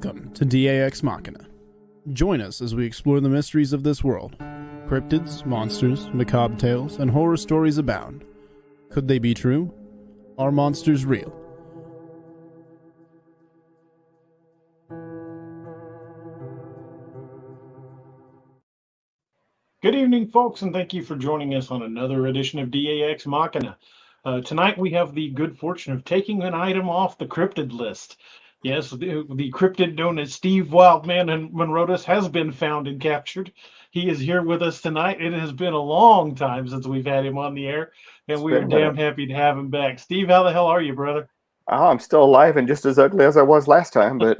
Welcome to DAX Machina. Join us as we explore the mysteries of this world. Cryptids, monsters, macabre tales, and horror stories abound. Could they be true? Are monsters real? Good evening, folks, and thank you for joining us on another edition of DAX Machina. Tonight we have the good fortune of taking an item off the cryptid list. Yes, the cryptid known as Steve Wildman and Monrotus has been found and captured. He is here with us tonight. It has been a long time since we've had him on the air, and we are damn happy to have him back. Steve, how the hell are you, brother? Oh, I'm still alive and just as ugly as I was last time, but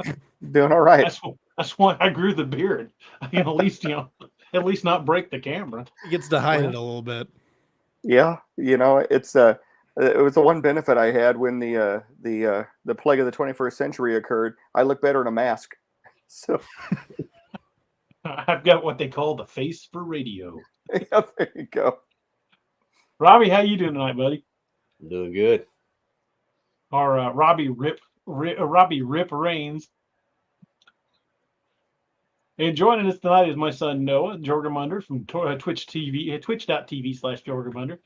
doing all right. That's why I grew the beard. I can at least, at least not break the camera. He gets to hide it a little bit. Yeah, it was the one benefit I had when the plague of the 21st century occurred. I look better in a mask. So I've got what they call the face for radio. yeah, there you go. Robbie, how you doing tonight, buddy? I'm doing good. Our Robbie Rip Reigns. And joining us tonight is my son Noah Jorgamunder from twitch.tv/Jorgamunder.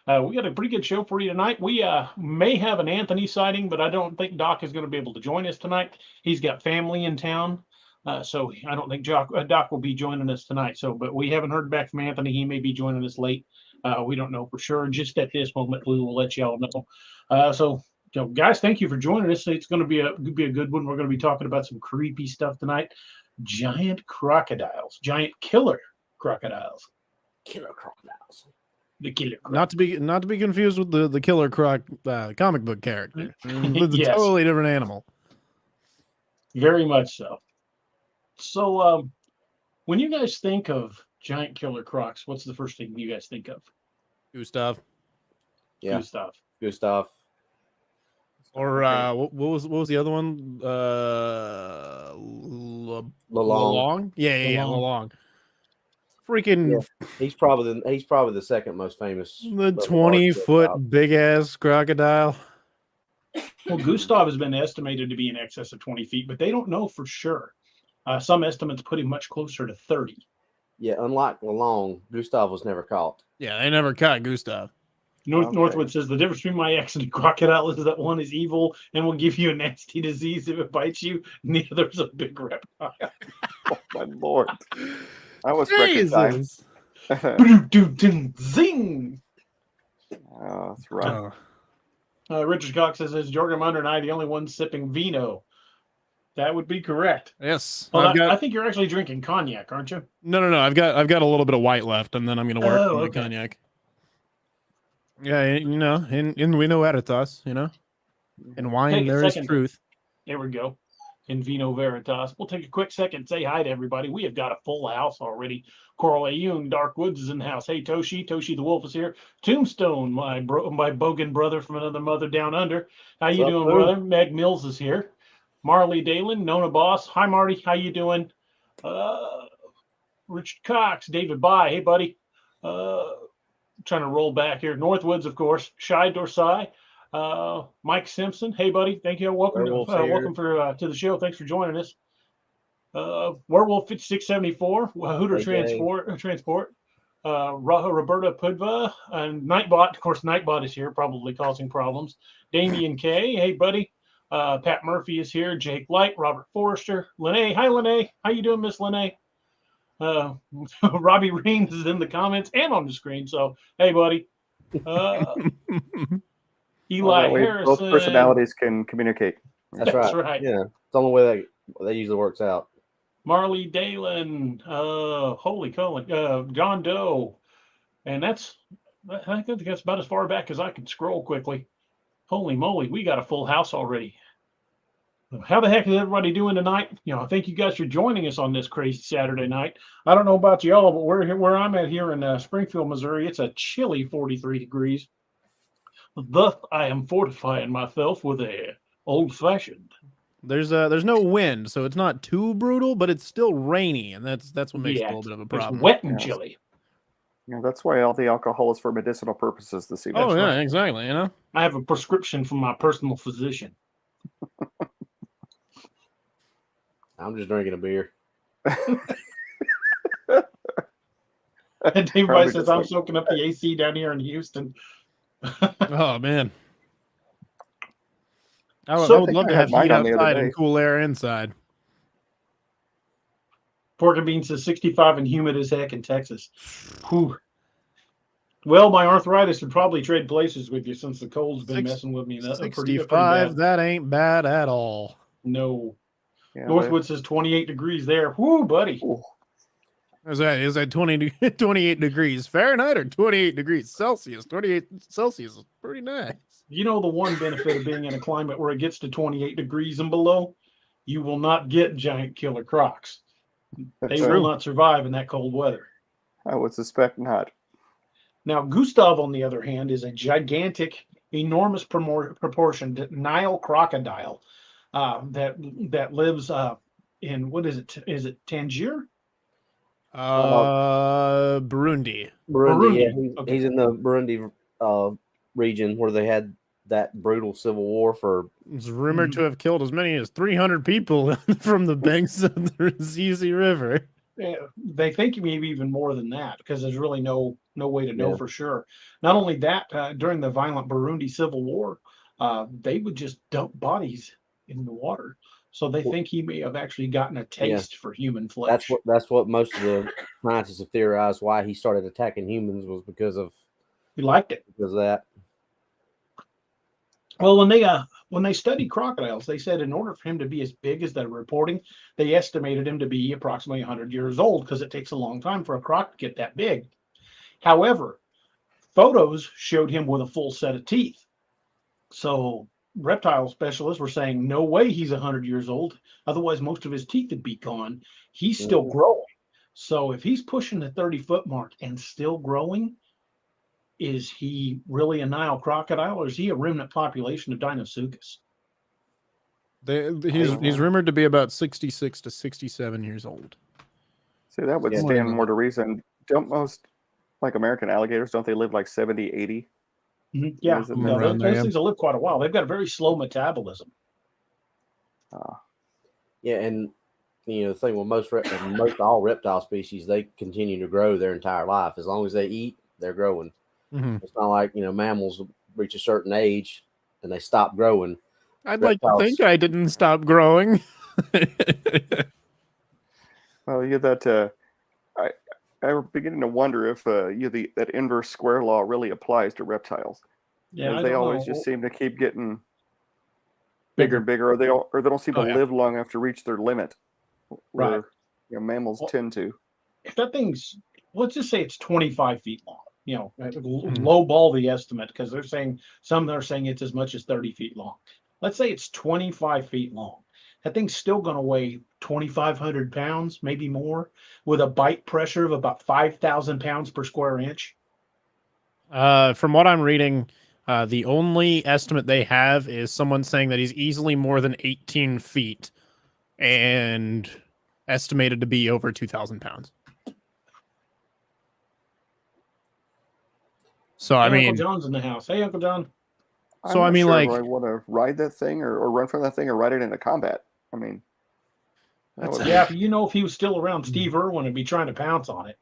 We got a pretty good show for you tonight. We may have an Anthony sighting, but I don't think Doc is going to be able to join us tonight. He's got family in town, so I don't think Doc will be joining us tonight. But we haven't heard back from Anthony. He may be joining us late. We don't know for sure. Just at this moment, we will let y'all know. Guys, thank you for joining us. It's going to be a good one. We're going to be talking about some creepy stuff tonight. Giant crocodiles, giant killer crocodiles. Killer crocodiles. The killer croc. Not to be confused with the Killer Croc comic book character. It's Yes. a totally different animal. Very much so. So, when you guys think of giant killer crocs, what's the first thing you guys think of? Gustav. Yeah. Gustav. Or what was the other one? Lalong. Yeah, Lalong. Freaking Yeah. He's probably the second most famous. the 20-foot big ass crocodile. Well, Gustav has been estimated to be in excess of 20 feet, but they don't know for sure. Some estimates put him much closer to 30. Yeah, unlike Lalong, Gustav was never caught. Yeah, they never caught Gustav. Northwood says the difference between my ex and a crocodile is that one is evil and will give you a nasty disease if it bites you, and the other is a big reptile. Oh my lord! I was Jesus. Zing! Oh, that's right. Richard Cox says, "Is Jorgamunder and I the only ones sipping vino?" That would be correct. Yes. Well, I think you're actually drinking cognac, aren't you? No. I've got a little bit of white left, and then I'm gonna work on the okay. cognac. Yeah, in vino veritas, in wine there is truth. There we go. In vino veritas. We'll take a quick second, say hi to everybody. We have got a full house already. Coral Ayun, Dark Woods is in the house. Hey, Toshi the Wolf is here. Tombstone, my bogan brother from another mother down under. How you doing, brother? Meg Mills is here. Marley Dalen, Nona Boss. Hi, Marty. How you doing? Richard Cox, David Bye. Hey, buddy. Trying to roll back here. Northwoods, of course. Shy Dorsai. Mike Simpson. Hey, buddy. Thank you. Welcome to the show. Thanks for joining us. Werewolf 5674. Hooter Transport. Roberta Pudva and Nightbot. Of course, Nightbot is here, probably causing problems. Damian K. Hey, buddy. Pat Murphy is here. Jake Light. Robert Forrester. Lene. Hi, Lene. How you doing, Miss Lene? Robbie Reigns is in the comments and on the screen. So, hey, buddy. Eli Harrison. Both personalities can communicate. That's right. Yeah, it's the only way that usually works out. Marley Dalen. Holy Colin. John Doe. And I think that's about as far back as I can scroll quickly. Holy moly, we got a full house already. How the heck is everybody doing tonight? Thank you guys for joining us on this crazy Saturday night. I don't know about y'all, but where I'm at here in Springfield, Missouri, it's a chilly 43 degrees. Thus, I am fortifying myself with a old-fashioned. There's no wind, so it's not too brutal, but it's still rainy, and that's what makes it a little bit of a problem. It's wet and chilly. Yeah, that's why all the alcohol is for medicinal purposes this evening. Oh, yeah, exactly. I have a prescription from my personal physician. I'm just drinking a beer. And Dave Weiss says, I'm soaking up the AC down here in Houston. Oh, man. I would love to have heat outside and cool air inside. Pork and Beans says 65 and humid as heck in Texas. Whew. Well, my arthritis would probably trade places with you since the cold's been messing with me. 65, that ain't bad at all. No. Yeah, Northwood says 28 degrees there. Whoo, buddy. Ooh. Is that 28 degrees Fahrenheit or 28 degrees Celsius? 28 Celsius is pretty nice. You know, the one benefit of being in a climate where it gets to 28 degrees and below, you will not get giant killer crocs. They will not survive in that cold weather. I would suspect not. Now, Gustav, on the other hand, is a gigantic, enormous proportioned Nile crocodile that lives in, what is it? Is it Tangier? Burundi. Yeah, he's in the Burundi region where they had that brutal civil war for. It's rumored to have killed as many as 300 people from the banks of the Ruzizi River. Yeah, they think maybe even more than that because there's really no way to know for sure. Not only that, during the violent Burundi civil war, they would just dump bodies in the water. So they think he may have actually gotten a taste for human flesh. That's what most of the scientists have theorized why he started attacking humans was because of he liked it. Because of that. Well, when they studied crocodiles, they said in order for him to be as big as they're reporting, they estimated him to be approximately 100 years old because it takes a long time for a croc to get that big. However, photos showed him with a full set of teeth. So reptile specialists were saying, no way he's 100 years old. Otherwise, most of his teeth would be gone. He's still growing. So if he's pushing the 30-foot mark and still growing, is he really a Nile crocodile, or is he a remnant population of deinosuchus? He's rumored to be about 66 to 67 years old. See, that would stand more to reason. Don't most, like American alligators, don't they live like 70, 80? Mm-hmm. Yeah, those things will live quite a while. They've got a very slow metabolism. Yeah, and the thing with most all reptile species, they continue to grow their entire life. As long as they eat, they're growing. Mm-hmm. It's not like mammals reach a certain age and they stop growing. I'd like to think I didn't stop growing. Well, that I'm beginning to wonder if that inverse square law really applies to reptiles. Yeah, they always just seem to keep getting bigger and bigger, or they don't seem to live long enough to reach their limit. Right. Mammals tend to. If that thing's, let's just say it's 25 feet long. Low ball the estimate because some are saying it's as much as 30 feet long. Let's say it's 25 feet long. That thing's still going to weigh 2,500 pounds, maybe more, with a bite pressure of about 5,000 pounds per square inch. From what I'm reading, the only estimate they have is someone saying that he's easily more than 18 feet and estimated to be over 2,000 pounds. So I mean, Uncle John's in the house. Hey, Uncle John. So I want to ride that thing or run from that thing or ride it into combat. I mean, if he was still around, Steve Irwin would be trying to pounce on it.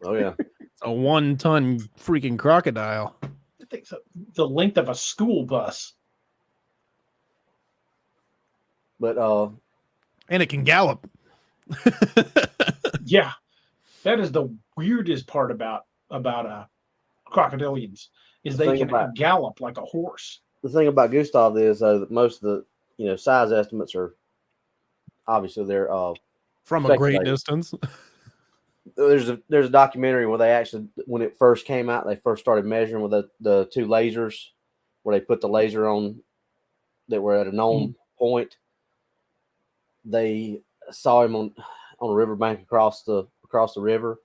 Oh yeah, it's a 1-ton freaking crocodile. I think the length of a school bus. But and it can gallop. Yeah, that is the weirdest part about crocodilians is they can gallop like a horse. The thing about Gustav is that most of the size estimates are obviously they're from a great distance. There's a documentary where they actually, when it first came out, they first started measuring with the two lasers, where they put the laser on that were at a known point. They saw him on a riverbank across the river.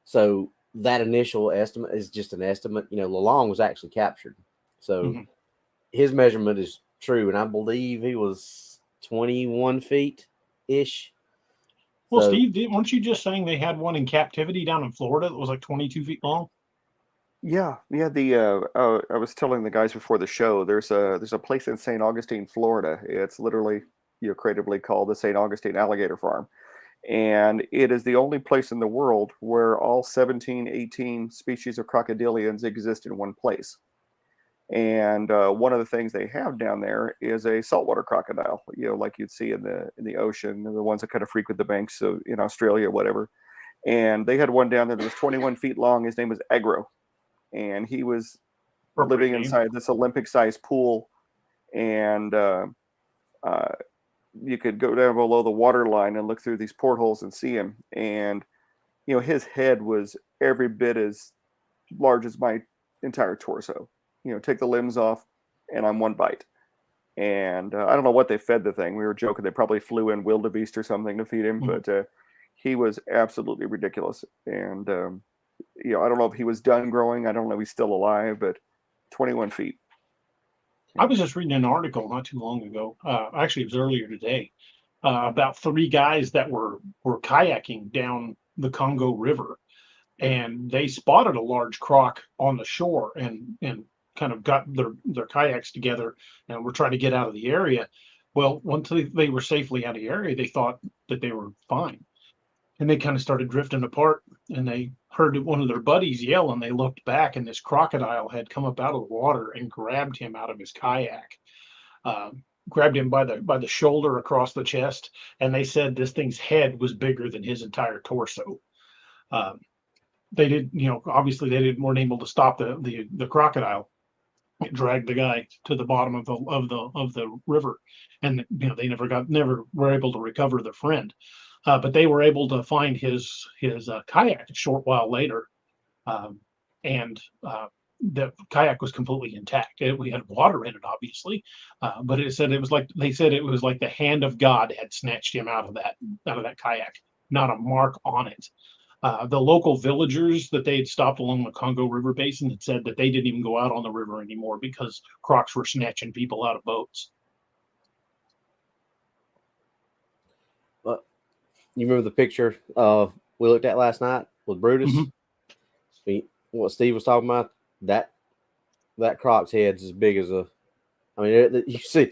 So that initial estimate is just an estimate. Lalong was actually captured. So his measurement is true. And I believe he was 21 feet-ish. Well, Steve, weren't you just saying they had one in captivity down in Florida that was like 22 feet long? Yeah. I was telling the guys before the show, there's a place in St. Augustine, Florida. It's literally creatively called the St. Augustine Alligator Farm. And it is the only place in the world where all 18 species of crocodilians exist in one place. And one of the things they have down there is a saltwater crocodile, like you'd see in the ocean, the ones that kind of frequent the banks in Australia, whatever. And they had one down there that was 21 feet long. His name was Agro, and he was living inside this Olympic-sized pool, and you could go down below the water line and look through these portholes and see him. And his head was every bit as large as my entire torso. Take the limbs off, and I'm one bite. And I don't know what they fed the thing. We were joking they probably flew in wildebeest or something to feed him, but he was absolutely ridiculous. And I don't know if he was done growing. I don't know if he's still alive, but 21 feet. I was just reading an article not too long ago. Actually, it was earlier today, about 3 guys that were kayaking down the Congo River, and they spotted a large croc on the shore and kind of got their kayaks together and were trying to get out of the area. Well, once they were safely out of the area, they thought that they were fine. And they kind of started drifting apart, and they heard one of their buddies yell, and they looked back, and this crocodile had come up out of the water and grabbed him out of his kayak, grabbed him by the shoulder across the chest, and they said this thing's head was bigger than his entire torso. They did, obviously they weren't able to stop the crocodile. It dragged the guy to the bottom of the river, and they never were able to recover their friend. But they were able to find his kayak a short while later, and the kayak was completely intact. We had water in it, obviously, but they said it was like the hand of God had snatched him out of that kayak. Not a mark on it. The local villagers that they had stopped along the Congo River basin had said that they didn't even go out on the river anymore because crocs were snatching people out of boats. You remember the picture we looked at last night with Brutus? Mm-hmm. What Steve was talking about, that croc's head's as big as you see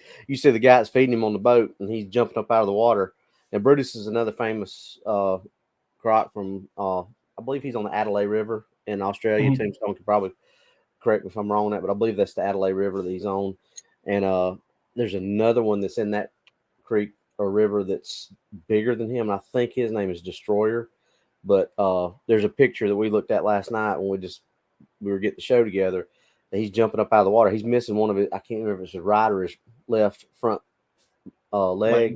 the guy that's feeding him on the boat, and he's jumping up out of the water. And Brutus is another famous croc from I believe he's on the Adelaide River in Australia. Mm-hmm. Tombstone could probably correct me if I'm wrong on that, but I believe that's the Adelaide River that he's on. And there's another one that's in that creek or river that's bigger than him. I think his name is Destroyer. But there's a picture that we looked at last night when we were getting the show together. And he's jumping up out of the water. He's missing one of it. I can't remember if it's his right or his left front leg.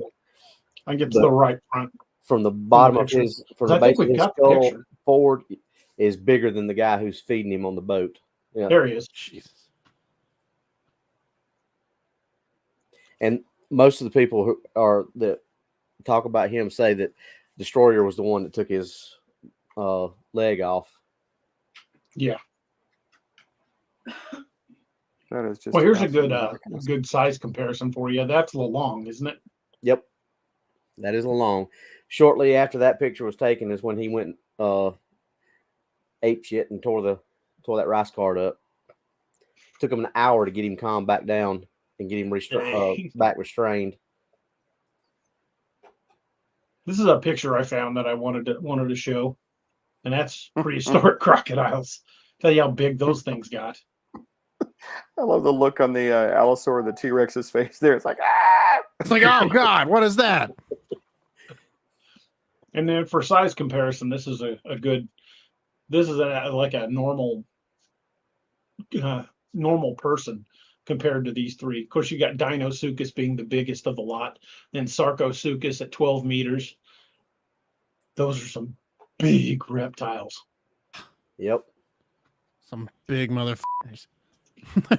I think it's the right front. From the bottom of his, from the base of his skull forward, is bigger than the guy who's feeding him on the boat. Yeah. There he is. Jesus. And most of the people that talk about him say that Destroyer was the one that took his leg off. Yeah. That is just well. Here's a good size comparison for you. That's Lalong, isn't it? Yep, that is Lalong. Shortly after that picture was taken is when he went ape shit and tore that rice cart up. Took him an hour to get him calmed back down and get him back restrained. This is a picture I found that I wanted to show, and that's prehistoric crocodiles. Tell you how big those things got. I love the look on the Allosaur, the T-Rex's face there. It's like, ah! It's like, oh God, what is that? And then for size comparison, this is like a normal person compared to these 3. Of course, you got deinosuchus being the biggest of the lot, then sarcosuchus at 12 meters. Those are some big reptiles. Yep. Some big motherfuckers.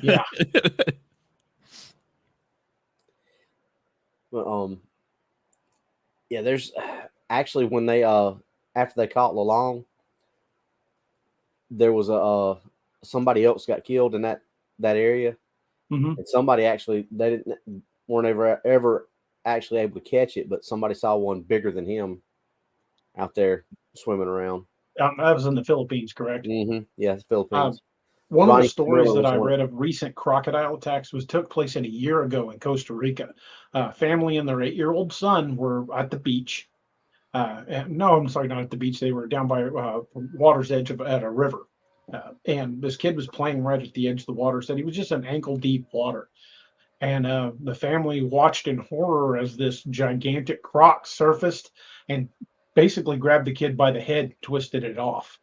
Yeah. Well, yeah, there's actually when they after they caught Lalong, there was somebody else got killed in that area. Mm-hmm. And somebody actually weren't ever actually able to catch it, but somebody saw one bigger than him out there swimming around. That was in the Philippines, correct? Mm-hmm. Yeah, the Philippines. One of the stories that I read of recent crocodile attacks took place a year ago in Costa Rica. Family and their 8-year-old son were at the beach. No, I'm sorry, not at the beach. They were down by water's edge at a river. And this kid was playing right at the edge of the water. Said he was just in ankle deep water. And the family watched in horror as this gigantic croc surfaced and basically grabbed the kid by the head, twisted it off.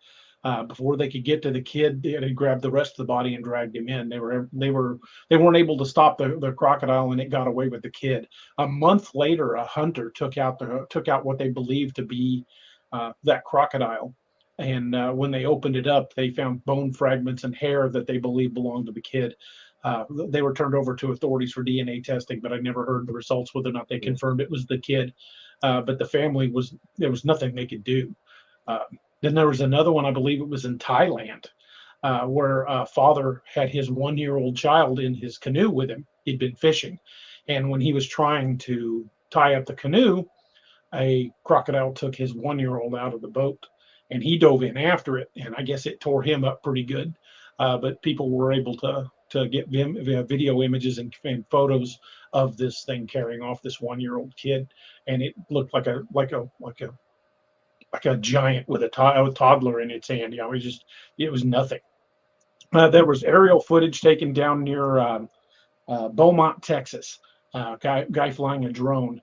Before they could get to the kid, they had grabbed the rest of the body and dragged him in. They weren't able to stop the crocodile, and it got away with the kid. A month later, a hunter took out what they believed to be that crocodile. And when they opened it up, they found bone fragments and hair that they believed belonged to the kid. They were turned over to authorities for DNA testing, but I never heard the results, whether or not they confirmed it was the kid. But the family there was nothing they could do. Then there was another one, I believe it was in Thailand, where a father had his 1-year-old child in his canoe with him. He'd been fishing. And when he was trying to tie up the canoe, a crocodile took his 1-year-old out of the boat, and he dove in after it. And I guess it tore him up pretty good. But people were able to get video images and photos of this thing carrying off this 1-year-old kid. And it looked like a giant with a toddler in its hand. It was nothing. There was aerial footage taken down near Beaumont, Texas. Guy flying a drone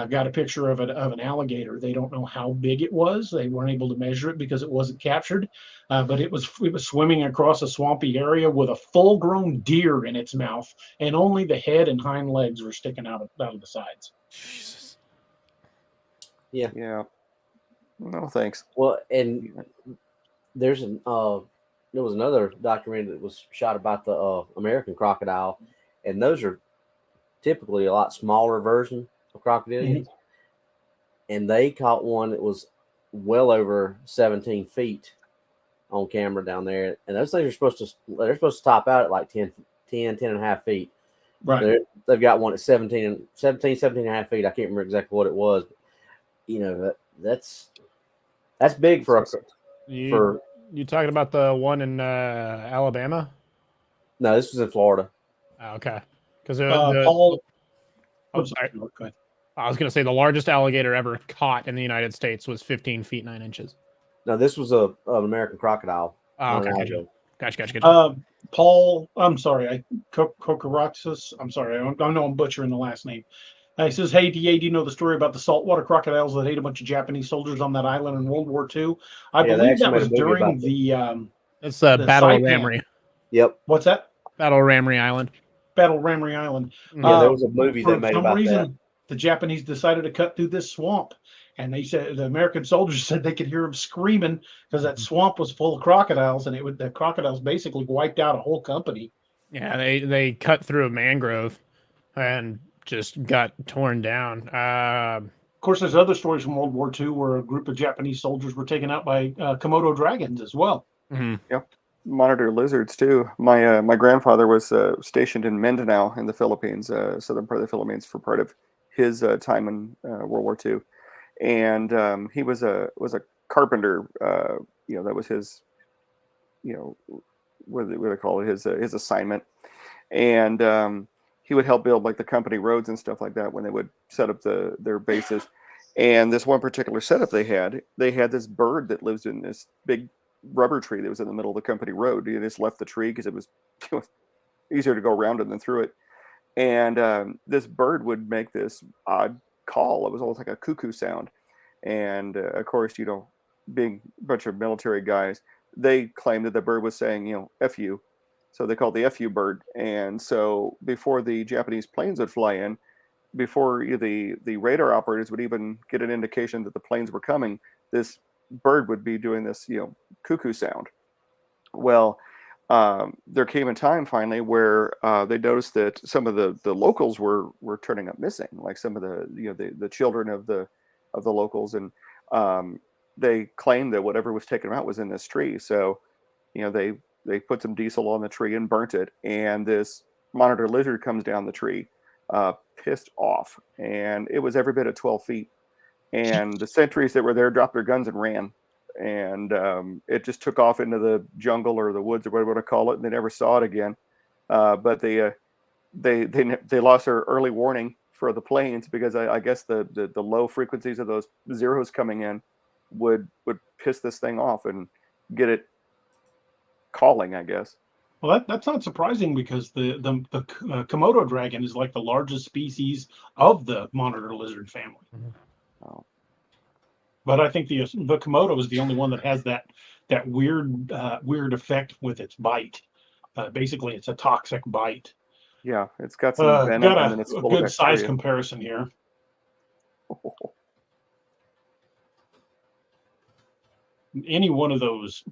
got a picture of an alligator. They don't know how big it was. They weren't able to measure it because it wasn't captured. But it was swimming across a swampy area with a full-grown deer in its mouth, and only the head and hind legs were sticking out of the sides. Jesus. Yeah. Yeah. No, thanks. Well, and there was another documentary that was shot about the American crocodile, and those are typically a lot smaller version of crocodilians. Mm-hmm. And they caught one that was well over 17 feet on camera down there, and those things are supposed to top out at like 10 and a half feet. Right. They've got one at 17 and a half feet. I can't remember exactly what it was, but that's big for you talking about the one in Alabama? No, this was in Florida. Oh, okay, because Paul. I was going to say the largest alligator ever caught in the United States was 15 feet 9 inches. No, this was an American crocodile. Oh, okay, gotcha. Paul, I'm sorry, Kokoroxis. I'm sorry, I know I'm butchering the last name. He says, "Hey, DA, do you know the story about the saltwater crocodiles that ate a bunch of Japanese soldiers on that island in World War II? I believe that was during the it's Battle of Ramrey. Yep. What's that? Battle of Ramrey Island. Battle of Ramrey Island. Yeah, there was a movie that made about that. For some reason, the Japanese decided to cut through this swamp, and they said the American soldiers said they could hear them screaming because that swamp was full of crocodiles, and the crocodiles basically wiped out a whole company. Yeah, they cut through a mangrove and just got torn down. Of course, there's other stories from World War II where a group of Japanese soldiers were taken out by Komodo dragons as well. Mm-hmm. Yep, monitor lizards too. My grandfather was stationed in Mindanao in the Philippines, southern part of the Philippines, for part of his time in World War II, and he was a carpenter. That was his, what do they call it? His assignment, and he would help build like the company roads and stuff like that when they would set up their bases. And this one particular setup they had this bird that lives in this big rubber tree that was in the middle of the company road. He just left the tree because it was easier to go around it than through it. And this bird would make this odd call. It was almost like a cuckoo sound. And of course, being a bunch of military guys, they claimed that the bird was saying, F you. So they called the FU bird. And so before the Japanese planes would fly in, before the radar operators would even get an indication that the planes were coming, this bird would be doing this, cuckoo sound. Well, there came a time finally where they noticed that some of the locals were turning up missing, like some of the children of the locals, and they claimed that whatever was taken out was in this tree. So, they put some diesel on the tree and burnt it, and this monitor lizard comes down the tree, pissed off, and it was every bit of 12 feet. And the sentries that were there dropped their guns and ran. and it just took off into the jungle or the woods or whatever you want to call it, and they never saw it again. But they lost their early warning for the planes because I guess the low frequencies of those zeros coming in would piss this thing off and get it calling, I guess. Well, that's not surprising because the Komodo dragon is like the largest species of the monitor lizard family. Oh. But I think the Komodo is the only one that has that weird effect with its bite. Basically, it's a toxic bite. Yeah, it's got some venom and then it's full of good size bacteria. comparison here. Any one of those,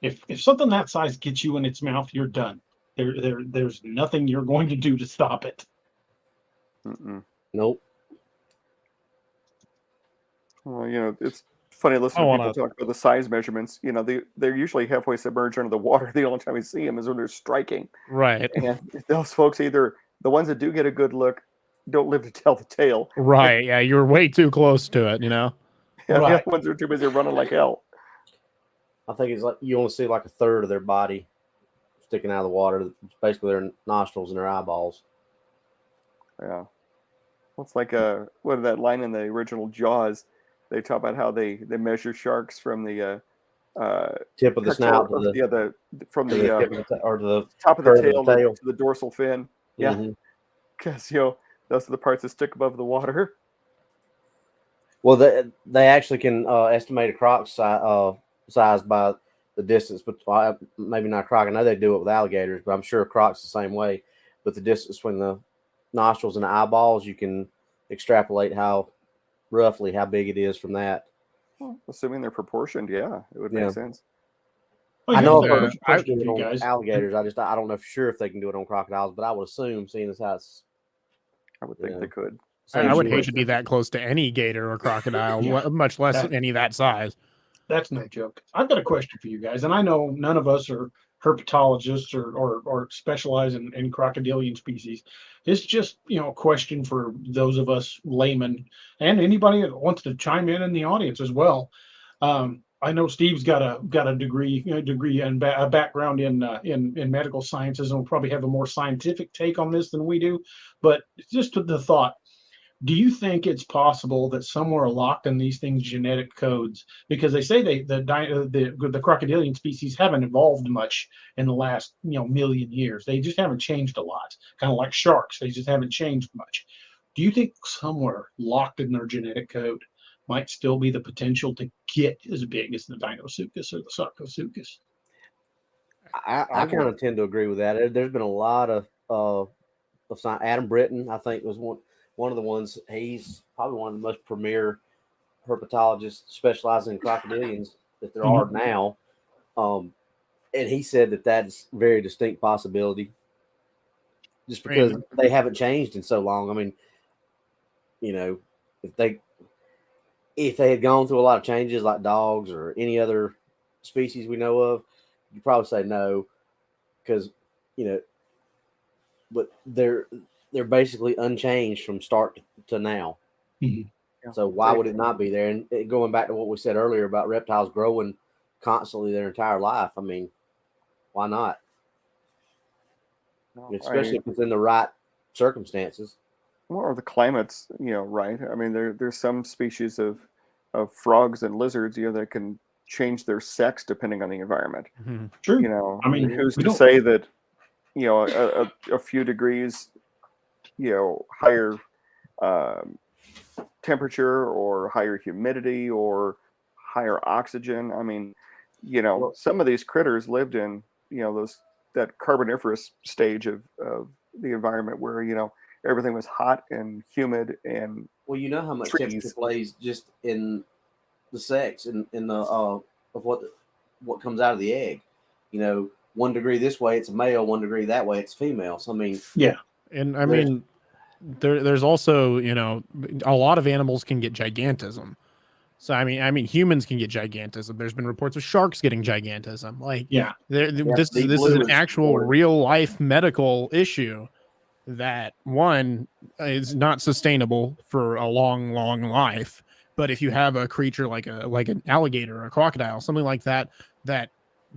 if something that size gets you in its mouth, you're done. There's nothing you're going to do to stop it. Nope. Well, it's funny listening to people talk about the size measurements. They're usually halfway submerged under the water. The only time we see them is when they're striking. Right. And those folks, either the ones that do get a good look don't live to tell the tale. Right. Yeah, you're way too close to it, Yeah, Right. The other ones are too busy running like hell. I think it's like you only see like a third of their body sticking out of the water. It's basically their nostrils and their eyeballs. Yeah. Well, it's like what that line in the original Jaws? They talk about how they measure sharks from the tip of the snout from the tip or the top of the tail to the dorsal fin. Yeah, because those are the parts that stick above the water. Well, they actually can estimate a croc size by the distance, but maybe not a croc. I know they do it with alligators, but I'm sure a croc's the same way. But the distance between the nostrils and the eyeballs, you can extrapolate roughly how big it is from that. Well, assuming they're proportioned, yeah, it would make sense. Well, I know you guys. Alligators. I don't know for sure if they can do it on crocodiles, but I would assume, seeing as how it's, I would think they could. I would hate to be that close to any gator or crocodile, much less any that size. That's no joke. I've got a question for you guys, and I know none of us are herpetologists or specialize in crocodilian species. It's just a question for those of us laymen and anybody that wants to chime in the audience as well. I know Steve's got a degree and a background in medical sciences, and will probably have a more scientific take on this than we do. But just the thought: do you think it's possible that somewhere locked in these things genetic codes? Because they say the crocodilian species haven't evolved much in the last million years. They just haven't changed a lot. Kind of like sharks, they just haven't changed much. Do you think somewhere locked in their genetic code might still be the potential to get as big as the deinosuchus or the sarcosuchus? I kind of tend to agree with that. There's been a lot of science. Adam Britton, I think, was one of the ones. He's probably one of the most premier herpetologists specializing in crocodilians that there are now. And he said that that's a very distinct possibility just because they haven't changed in so long. I mean, if they had gone through a lot of changes like dogs or any other species we know of, you'd probably say no, because, but they're basically unchanged from start to now. Mm-hmm. So why would it not be there? And going back to what we said earlier about reptiles growing constantly their entire life, I mean, why not? Especially if it's in the right circumstances. Or the climates, right? I mean, there's some species of frogs and lizards, that can change their sex depending on the environment. Mm-hmm. True. I mean, who's to say that, a few degrees, higher temperature or higher humidity or higher oxygen. I mean, some of these critters lived in, that Carboniferous stage of the environment where, everything was hot and humid and well, how much trees. temperature plays just in the sex and in the of what comes out of the egg. 1 degree this way it's a male, 1 degree that way it's female. So I mean, and I mean, there's also a lot of animals can get gigantism. So I mean humans can get gigantism. There's been reports of sharks getting gigantism. This is an actual real life medical issue that one is not sustainable for a long life, But if you have a creature like an alligator or a crocodile, something like that, that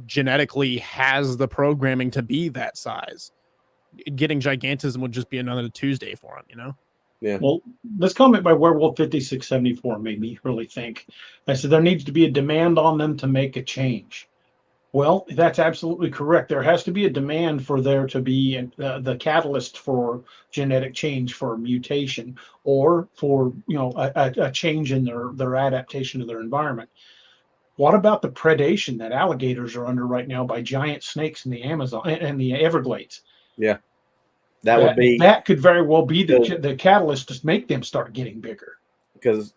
genetically has the programming to be that size, getting gigantism would just be another Tuesday for him, you know? Yeah. Well, this comment by Werewolf 5674 made me really think. I said there needs to be a demand on them to make a change. Well, that's absolutely correct. There has to be a demand for there to be the catalyst for genetic change, for mutation, or for a change in their adaptation to their environment. What about the predation that alligators are under right now by giant snakes in the Amazon and the Everglades? Yeah, that could very well be the catalyst to make them start getting bigger. Because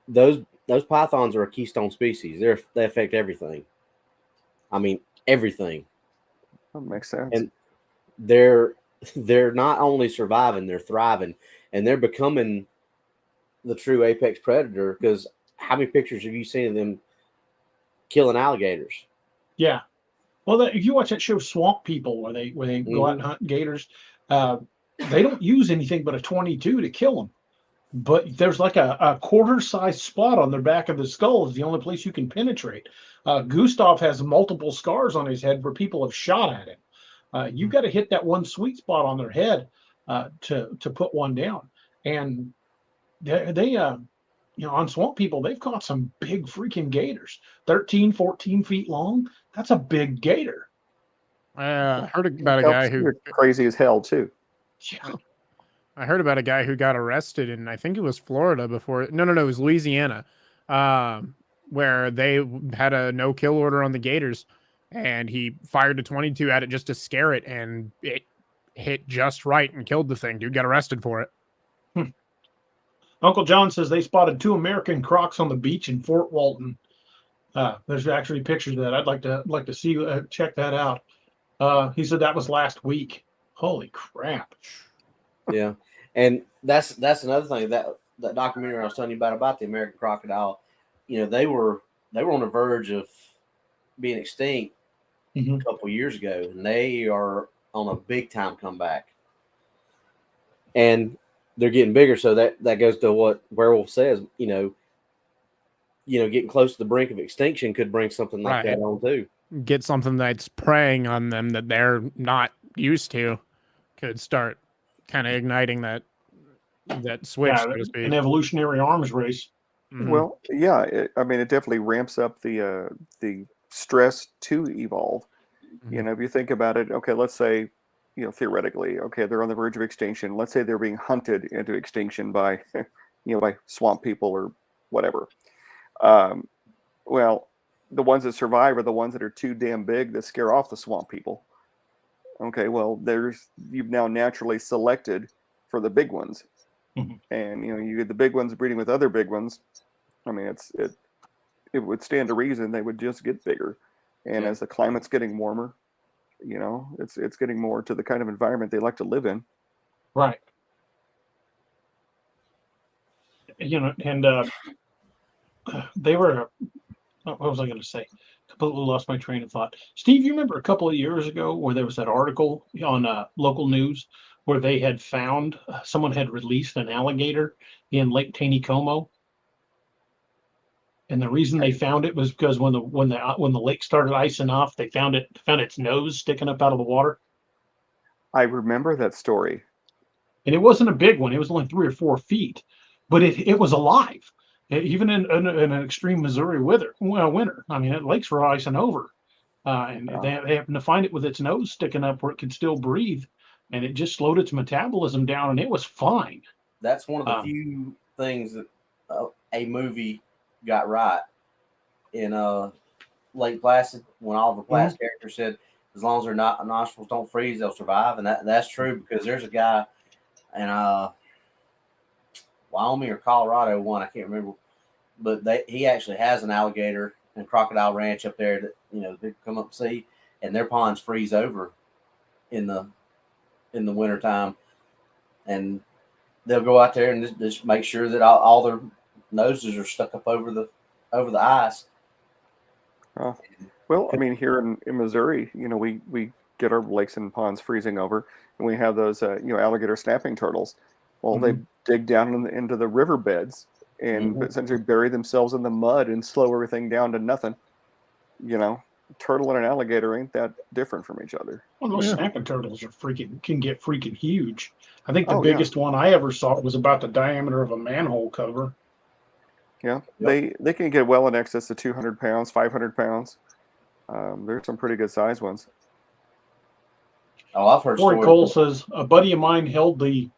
those pythons are a keystone species. They affect everything. I mean, everything. That makes sense. And they're not only surviving, they're thriving, and they're becoming the true apex predator. Because how many pictures have you seen of them killing alligators? Yeah. Well, if you watch that show Swamp People, where they go out and hunt gators, they don't use anything but a 22 to kill them. But there's like a quarter-sized spot on their back of the skull is the only place you can penetrate. Gustav has multiple scars on his head where people have shot at him. You've got to hit that one sweet spot on their head to put one down. And they on Swamp People, they've caught some big freaking gators, 13, 14 feet long. That's a big gator. I heard about a guy who crazy as hell too. Yeah. I heard about a guy who got arrested in, I think it was Florida before. No, it was Louisiana, where they had a no-kill order on the gators, and he fired a 22 at it just to scare it, and it hit just right and killed the thing. Dude got arrested for it. Uncle John says they spotted 2 American crocs on the beach in Fort Walton. There's actually pictures of that. I'd like to see check that out. He said that was last week. Holy crap! Yeah, and that's another thing that documentary I was telling you about the American crocodile. They were on the verge of being extinct a couple years ago, and they are on a big time comeback, and they're getting bigger. So that goes to what Werewolf says. Getting close to the brink of extinction could bring something like that on too. Get something that's preying on them that they're not used to, could start kind of igniting that switch, so to speak. An evolutionary arms race. Mm-hmm. Well, yeah, it definitely ramps up the stress to evolve. Mm-hmm. If you think about it, okay, let's say, theoretically, okay, they're on the verge of extinction. Let's say they're being hunted into extinction by, by swamp people or whatever. Well, the ones that survive are the ones that are too damn big that scare off the swamp people. Okay, well, you've now naturally selected for the big ones, and you get the big ones breeding with other big ones. I mean, it would stand to reason they would just get bigger, and as the climate's getting warmer, it's getting more to the kind of environment they like to live in. Right. And they were. What was I going to say? Completely lost my train of thought. Steve, you remember a couple of years ago where there was that article on local news where they had found someone had released an alligator in Lake Taneycomo, and the reason they found it was because when the lake started icing off, they found its nose sticking up out of the water. I remember that story, and it wasn't a big one; it was only 3 or 4 feet, but it was alive. Even in an extreme Missouri winter. I mean, lakes were icing over, and they happened to find it with its nose sticking up where it could still breathe, and it just slowed its metabolism down, and it was fine. That's one of the few things that a movie got right in Lake Placid, when Oliver Platt's character said, "As long as their nostrils don't freeze, they'll survive," and that's true, because there's a guy in Wyoming or Colorado, one I can't remember, but he actually has an alligator and crocodile ranch up there that they come up and see, and their ponds freeze over in the wintertime, and they'll go out there and just make sure that all their noses are stuck up over the ice. Well, I mean, here in Missouri, we get our lakes and ponds freezing over, and we have those alligator snapping turtles. Well, they dig down into the riverbeds and essentially bury themselves in the mud and slow everything down to nothing. You know, turtle and an alligator ain't that different from each other. Well, those snapping turtles can get freaking huge. I think the biggest one I ever saw was about the diameter of a manhole cover. Yeah, they can get well in excess of 200 pounds, 500 pounds. There's some pretty good size ones. Oh, I've heard Corey Cole says a buddy of mine held the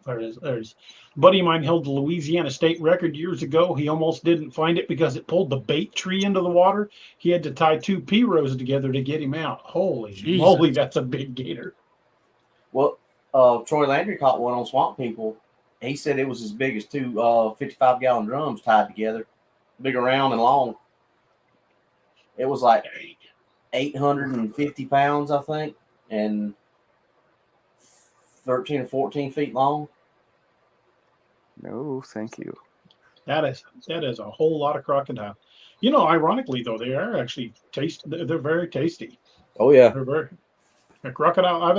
Louisiana state record years ago. He almost didn't find it because it pulled the bait tree into the water. He had to tie 2 P-rows together to get him out. Holy moly, that's a big gator. Well, Troy Landry caught one on Swamp People. He said it was as big as 2 55-gallon drums tied together, big around and long. It was like 850 pounds, I think, and 13 or 14 feet long. No, thank you. That is a whole lot of crocodile. You know, ironically though, they are actually they're very tasty. Oh yeah, they're very crocodile. I've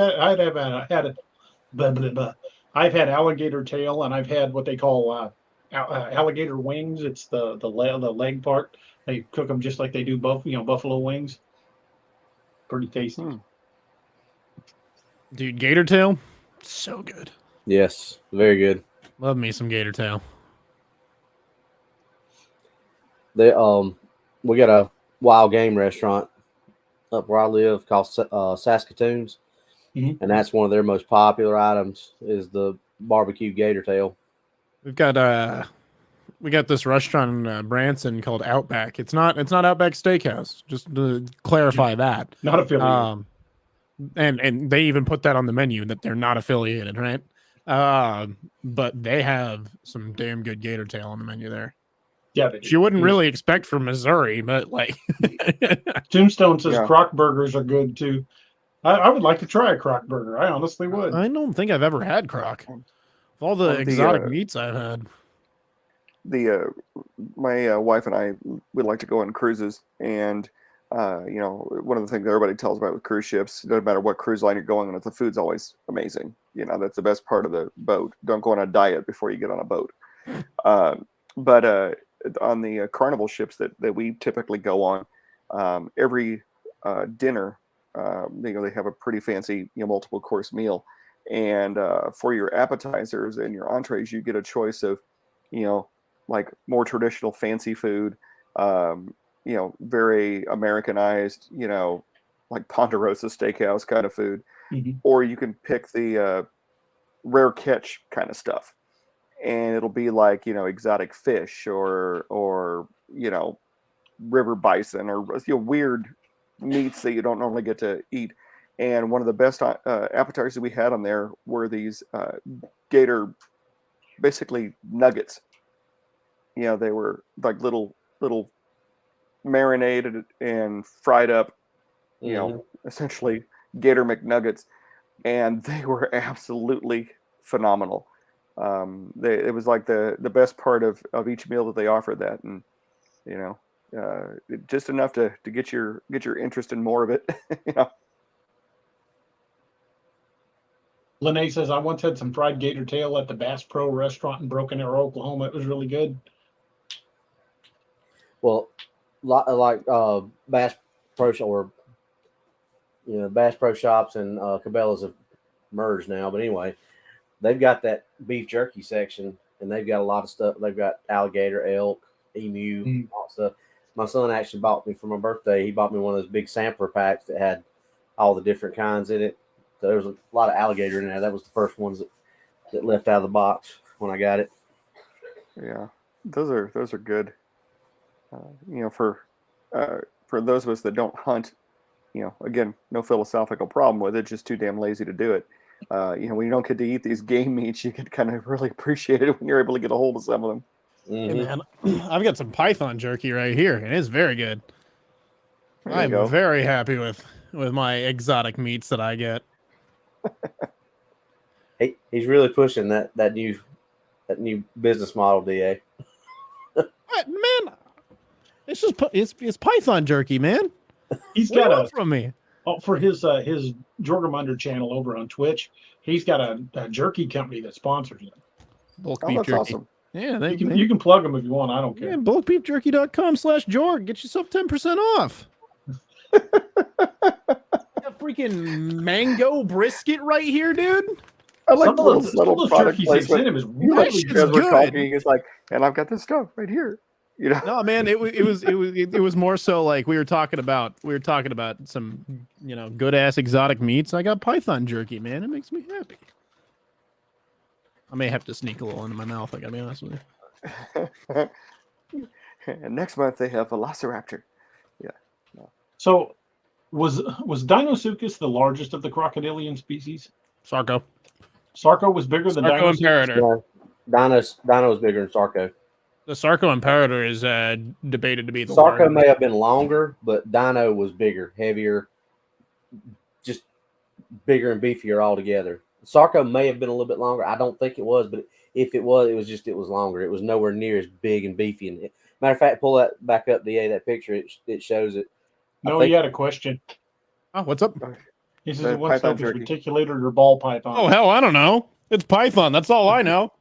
had alligator tail, and I've had what they call alligator wings. It's the leg part. They cook them just like they do buffalo wings. Pretty tasty. Dude, gator tail, so good. Yes, very good. Love me some gator tail. We got a wild game restaurant up where I live called Saskatoons, and that's one of their most popular items is the barbecue gator tail. We got this restaurant in Branson called Outback. It's not Outback Steakhouse. Just to clarify that. Not affiliated. And they even put that on the menu that they're not affiliated, right? But they have some damn good gator tail on the menu there. Yeah, you wouldn't really expect from Missouri, but like Tombstone says croc burgers are good too. I would like to try a croc burger. I honestly would. I don't think I've ever had croc. Of all the exotic meats I've had. My wife and I would like to go on cruises, and one of the things everybody tells about with cruise ships, no matter what cruise line you're going on, the food's always amazing. You know, that's the best part of the boat. Don't go on a diet before you get on a boat. But on the Carnival ships that we typically go on, every dinner, they have a pretty fancy multiple course meal, and for your appetizers and your entrees, you get a choice of like more traditional fancy food, very Americanized, like Ponderosa Steakhouse kind of food, or you can pick the rare catch kind of stuff, and it'll be like exotic fish or river bison or weird meats that you don't normally get to eat. And one of the best appetizers that we had on there were these gator, basically nuggets. They were like little marinated and fried up, essentially gator McNuggets, and they were absolutely phenomenal. It was like the best part of each meal that they offered that, and just enough to get your interest in more of it. Lene says, I once had some fried gator tail at the Bass Pro restaurant in Broken Arrow, Oklahoma. It was really good. Well, like Bass Pro or Bass Pro Shops and Cabela's have merged now. But anyway, they've got that beef jerky section, and they've got a lot of stuff. They've got alligator, elk, emu, all stuff. My son actually bought me for my birthday. He bought me one of those big sampler packs that had all the different kinds in it. So there was a lot of alligator in there. That was the first ones that left out of the box when I got it. Yeah, those are good. For those of us that don't hunt, again, no philosophical problem with it, just too damn lazy to do it. When you don't get to eat these game meats, you can kind of really appreciate it when you're able to get a hold of some of them. Hey man, I've got some python jerky right here, and it's very good. I'm very happy with my exotic meats that I get. He's really pushing that new business model, DA. What, man? It's just it's python jerky, man. He's got a from me. Oh, for his Jorgamunder channel over on Twitch, he's got a jerky company that sponsors him. Bulk beef jerky. Awesome. Yeah, you can plug them if you want. I don't care. Yeah, bulkbeefjerky.com/Jorg. Get yourself 10% off. That freaking mango brisket right here, dude. I like some of those product jerkies they sent placement. him is You like really you guys good. were talking. It's like, and I've got this stuff right here. You know. No, man, it was more so like we were talking about some, good ass exotic meats. I got python jerky, man. It makes me happy. I may have to sneak a little into my mouth. I gotta be honest with you. And next month they have Velociraptor. Yeah. No. So, was deinosuchus the largest of the crocodilian species? Sarco. Sarco was bigger than Sarco Imperator. Dino was bigger than Sarco. The Sarco Imperator is debated to be the Sarco largest. may have been longer, but Dino was bigger, heavier, just bigger and beefier altogether. Sarco may have been a little bit longer. I don't think it was, but if it was, it was longer. It was nowhere near as big and beefy. And matter of fact, pull that back up, DA, that picture. It shows it. No, he had a question. Oh, what's up? He says, "What's up? Is reticulated or ball python?" Oh hell, I don't know. It's python. That's all I know.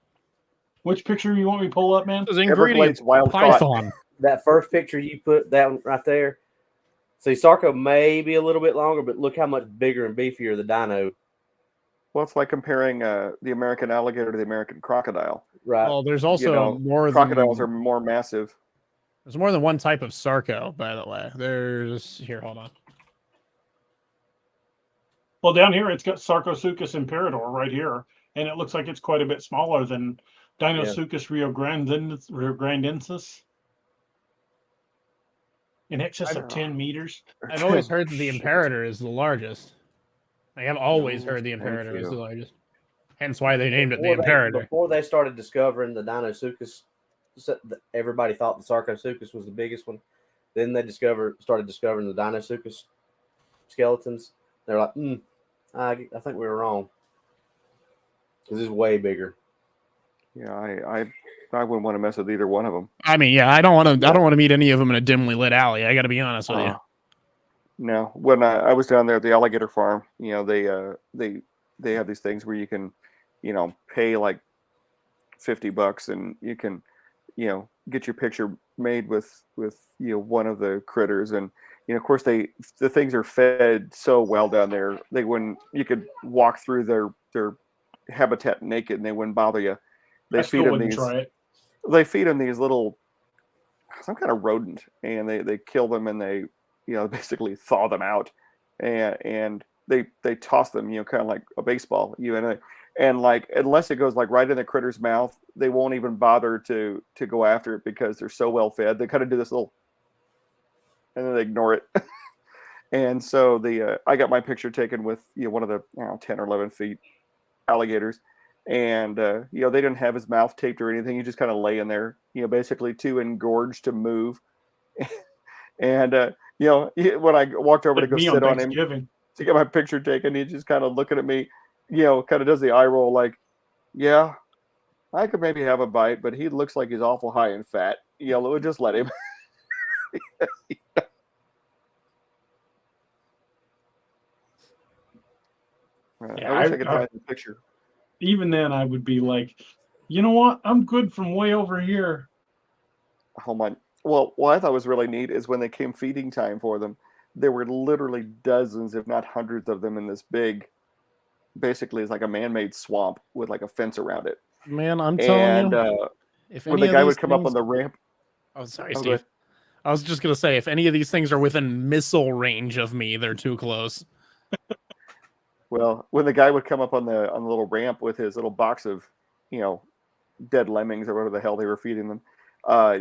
Which picture you want me to pull up, man? Ingredients wild python. That first picture you put, that one right there. See, Sarco may be a little bit longer, but look how much bigger and beefier the dino. Well, it's like comparing the American alligator to the American crocodile. Right. Well, there's also more crocodiles are more massive. There's more than one type of Sarco, by the way. Hold on. Well, down here it's got Sarcosuchus imperator right here, and it looks like it's quite a bit smaller than Deinosuchus riograndensis. In excess of 10 meters. I've always heard that the imperator is the largest. I have always heard the imperator is the largest. Hence why they named it the imperator. Before they started discovering the Deinosuchus, everybody thought the Sarcosuchus was the biggest one. Then they started discovering the Deinosuchus skeletons. They're like, I think we were wrong. Because it's way bigger. Yeah, I wouldn't want to mess with either one of them. I mean, yeah, I don't want to meet any of them in a dimly lit alley. I got to be honest with you. No, when I was down there at the alligator farm, they have these things where you can, pay like $50 and you can, get your picture made with one of the critters. And of course the things are fed so well down there. You could walk through their habitat naked and they wouldn't bother you. They feed them these little, some kind of rodent, and they kill them and they basically thaw them out, and they toss them, kind of like a baseball, and like unless it goes like right in the critter's mouth, they won't even bother to go after it because they're so well fed. They kind of do this little, and then they ignore it. And so I got my picture taken with one of the 10 or 11 feet alligators, and they didn't have his mouth taped or anything. He just kind of lay in there, basically too engorged to move. And when I walked over to go sit on him to get my picture taken, he just kind of looking at me, kind of does the eye roll like, yeah, I could maybe have a bite, but he looks like he's awful high in fat. Just let him. Yeah, I wish I could find the picture. Even then, I would be like, you know what? I'm good from way over here. Oh my! Well, what I thought was really neat is when they came feeding time for them, there were literally dozens, if not hundreds, of them in this big. Basically, it's like a man-made swamp with like a fence around it. Man, I'm telling you, if when the guy would come up on the ramp. Oh, sorry, Steve. I was just gonna say, if any of these things are within missile range of me, they're too close. Well, when the guy would come up on the little ramp with his little box of, dead lemmings or whatever the hell they were feeding them,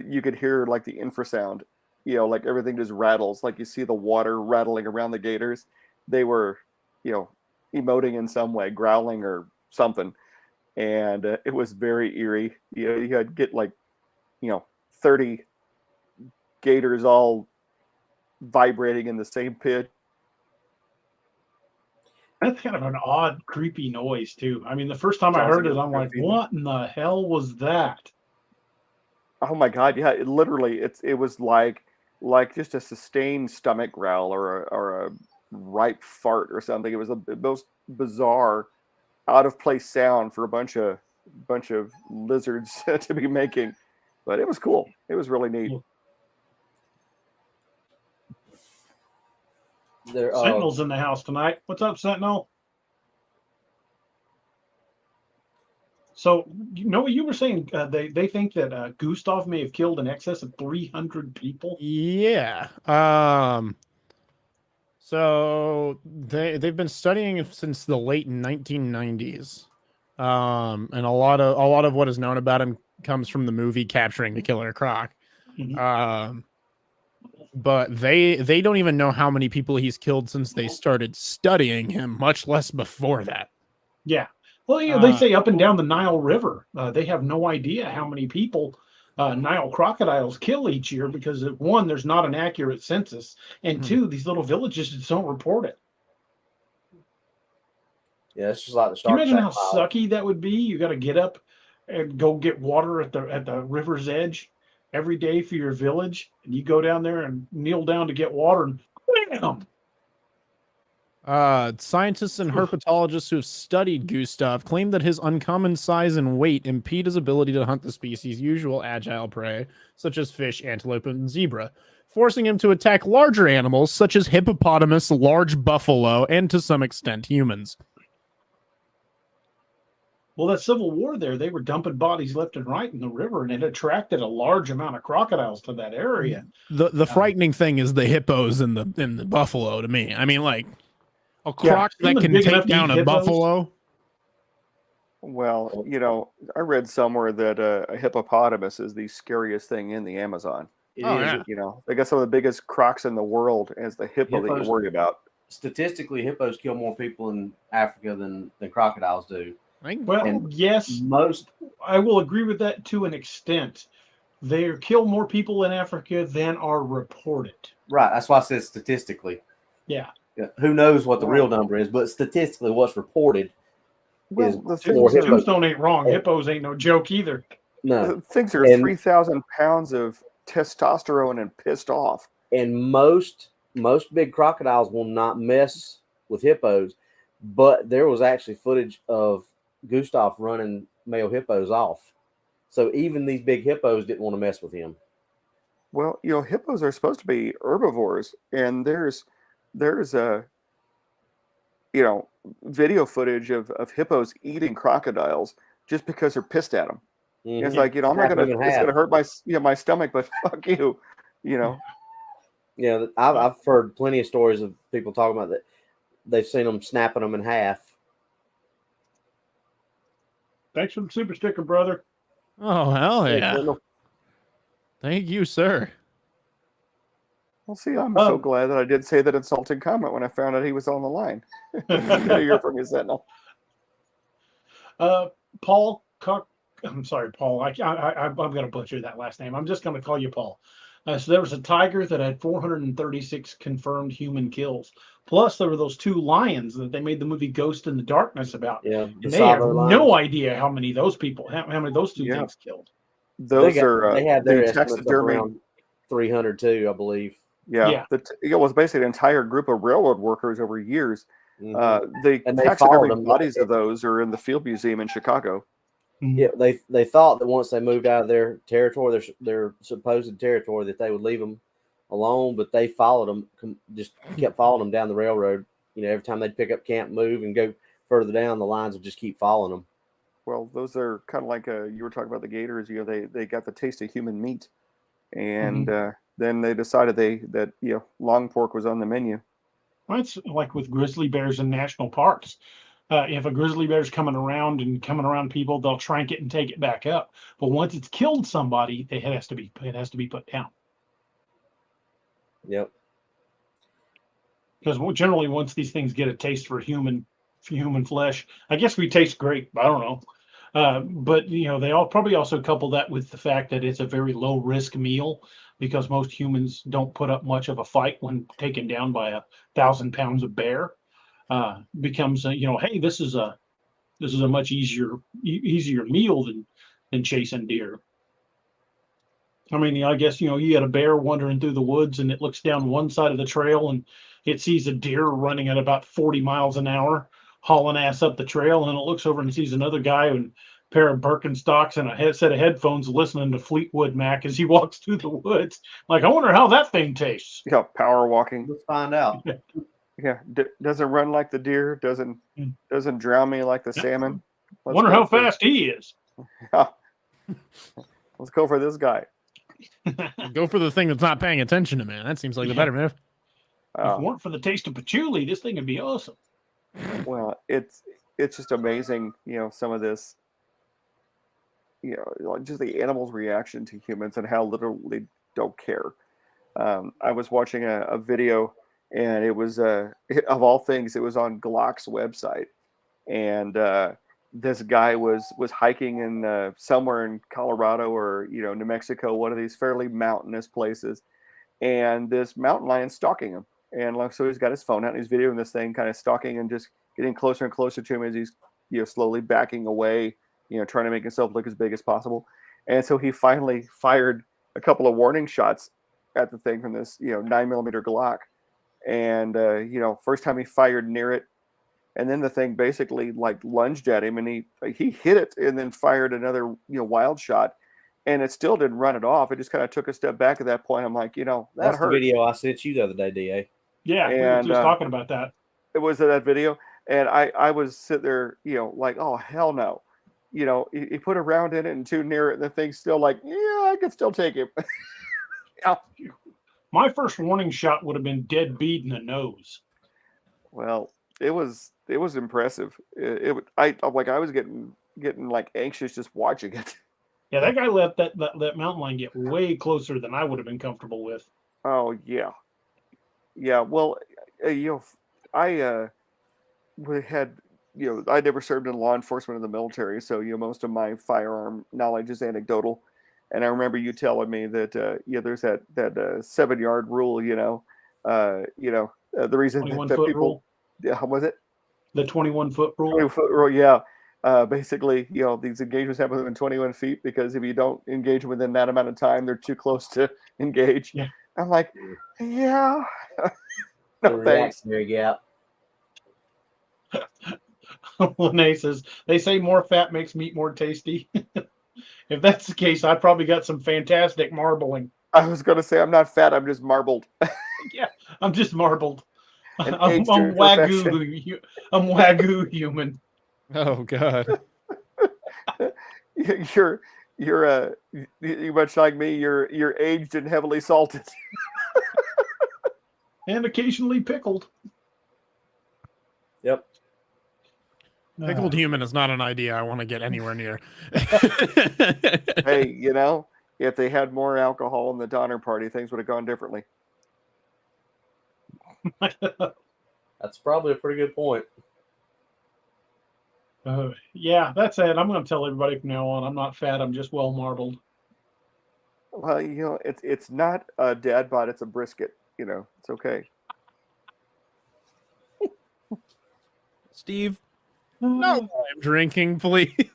you could hear like the infrasound, like everything just rattles, like you see the water rattling around the gators. They were, emoting in some way, growling or something, and it was very eerie. You had get like, 30 gators all vibrating in the same pitch. That's kind of an odd, creepy noise too. I mean, the first time I heard it, I'm like, "What in the hell was that?" Oh my god! Yeah, it literally, it was like just a sustained stomach growl or a ripe fart or something. It was the most bizarre, out of place sound for a bunch of bunch of lizards to be making, but it was cool. It was really neat. Sentinel's in the house tonight. What's up, Sentinel? So, you know what you were saying? They think that Gustav may have killed in excess of 300 people. Yeah. So they've been studying since the late 1990s. And a lot of what is known about him comes from the movie Capturing the Killer Croc. Mm-hmm. But they don't even know how many people he's killed since they started studying him, much less before that. Yeah. Well, you know, they say up and down the Nile River, they have no idea how many people Nile crocodiles kill each year because, one, there's not an accurate census, and two, these little villages just don't report it. Yeah, it's just like the Can you imagine how sucky that would be? You got to get up and go get water at the river's edge every day for your village, and you go down there and kneel down to get water, and bam! Scientists and herpetologists who have studied Gustav claim that his uncommon size and weight impede his ability to hunt the species' usual agile prey, such as fish, antelope, and zebra, forcing him to attack larger animals such as hippopotamus, large buffalo, and to some extent humans. Well, that Civil War there, they were dumping bodies left and right in the river, and it attracted a large amount of crocodiles to that area. The frightening thing is the hippos and the buffalo to me. I mean, like, a croc that can take down a buffalo. Well, you know, I read somewhere that a hippopotamus is the scariest thing in the Amazon. Yeah. You know, they got some of the biggest crocs in the world as the hippo that you worry about. Statistically, hippos kill more people in Africa than crocodiles do. Well, yes, I will agree with that to an extent. They kill more people in Africa than are reported. Right. That's why I said statistically. Yeah. Who knows what the real number is, but statistically what's reported is more hippos. Tombstone ain't wrong. Hippos ain't no joke either. No. Things are 3,000 pounds of testosterone and pissed off. And most big crocodiles will not mess with hippos, but there was actually footage of Gustav running male hippos off. So even these big hippos didn't want to mess with him. Well, you know, hippos are supposed to be herbivores, and there's a, you know, video footage of hippos eating crocodiles just because they're pissed at them. Mm-hmm. It's like, you know, it's gonna hurt my stomach, but fuck you, you know. Yeah, I've heard plenty of stories of people talking about that. They've seen them snapping them in half. Thanks for the super sticker, brother. Oh, hell yeah. Thank you, sir. Well, see, I'm so glad that I did say that insulting comment when I found out he was on the line. You're from your Sentinel. Paul Cook. I'm sorry, Paul. I'm going to butcher that last name. I'm just going to call you Paul. So there was a tiger that had 436 confirmed human kills. Plus, there were those 2 lions that they made the movie Ghost in the Darkness about. Yeah, and they have no idea how many those people, how many those 2 things killed. Those they had their estimates around 300 too, I believe. Yeah. It was basically an entire group of railroad workers over years. Mm-hmm. The taxidermy bodies of those are in the Field Museum in Chicago. Yeah, they thought that once they moved out of their territory, their supposed territory, that they would leave them alone, but they followed them, just kept following them down the railroad. You know, every time they'd pick up camp, move, and go further down, the lines would just keep following them. Well, those are kind of like you were talking about the gators. You know, they got the taste of human meat, and then they decided that you know, long pork was on the menu. Well, it's like with grizzly bears in national parks. If a grizzly bear's coming around people, they'll trank it and take it back up. But once it's killed somebody, it has to be put down. Yep. Because generally, once these things get a taste for human flesh, I guess we taste great. I don't know. But you know, they all probably also couple that with the fact that it's a very low risk meal, because most humans don't put up much of a fight when taken down by 1,000 pounds of bear. Becomes you know, hey, this is a much easier meal than chasing deer. I mean, I guess, you know, you got a bear wandering through the woods and it looks down one side of the trail and it sees a deer running at about 40 miles an hour, hauling ass up the trail, and it looks over and sees another guy and pair of Birkenstocks and a set of headphones listening to Fleetwood Mac as he walks through the woods. Like, I wonder how that thing tastes. Yeah, power walking. Let's find out. Yeah, doesn't run like the deer, doesn't drown me like the salmon. Wonder how fast he is. Yeah. Let's go for this guy. Go for the thing that's not paying attention to me. That seems like the better move. If it weren't for the taste of patchouli, this thing would be awesome. Well, it's just amazing, some of this, just the animals' reaction to humans and how little they don't care. I was watching a video, and it was, of all things, it was on Glock's website, and this guy was hiking in somewhere in Colorado or New Mexico, one of these fairly mountainous places, and this mountain lion stalking him. And so he's got his phone out and he's videoing this thing, kind of stalking and just getting closer and closer to him as he's slowly backing away, trying to make himself look as big as possible. And so he finally fired a couple of warning shots at the thing from this 9mm Glock. And first time he fired near it, and then the thing basically like lunged at him, and he hit it and then fired another wild shot, and it still didn't run it off. It just kind of took a step back at that point. I'm like, that's hurt. The video I sent you the other day, DA. Yeah, we were just talking about that. It was that video, and I was sitting there, like, oh hell no, he put a round in it and too near it, and the thing's still like, yeah, I could still take him. Yeah. My first warning shot would have been dead bead in the nose. Well, it was impressive. I was getting like anxious just watching it. Yeah, that guy let that mountain lion get way closer than I would have been comfortable with. Oh yeah. Yeah, well, I had, I never served in law enforcement in the military, so most of my firearm knowledge is anecdotal. And I remember you telling me that there's that 7-yard rule. The reason that people rule. Yeah, was it the 21-foot rule? 20-foot rule, yeah. Basically, these engagements happen within 21 feet because if you don't engage within that amount of time, they're too close to engage. Yeah. I'm like, yeah. No thanks. Yeah. Lene says, they say more fat makes meat more tasty. If that's the case, I probably got some fantastic marbling. I was going to say, I'm not fat. I'm just marbled. Yeah, I'm just marbled. I'm Wagyu. I'm Wagyu human. Oh God. You're much like me. You're aged and heavily salted. And occasionally pickled. Yep. Pickled human is not an idea I want to get anywhere near. Hey, if they had more alcohol in the Donner Party, things would have gone differently. That's probably a pretty good point. Yeah, that's it. I'm going to tell everybody from now on, I'm not fat. I'm just well marbled. Well, it's not a dad bod. It's a brisket. It's okay. Steve, no, I'm drinking, please. I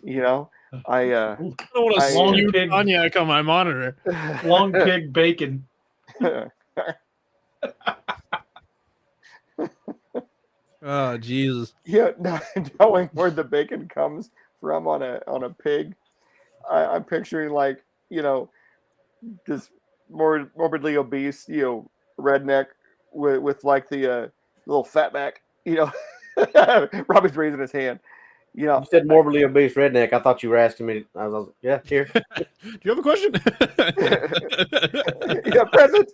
don't want to spew cognac on my monitor. Long pig bacon. Oh Jesus! Yeah, knowing where the bacon comes from on a pig, I'm picturing like this morbidly obese redneck with like the little fatback. Robbie's raising his hand. You said morbidly obese redneck. I thought you were asking me. I was yeah, here. Do you have a question? Yeah, present.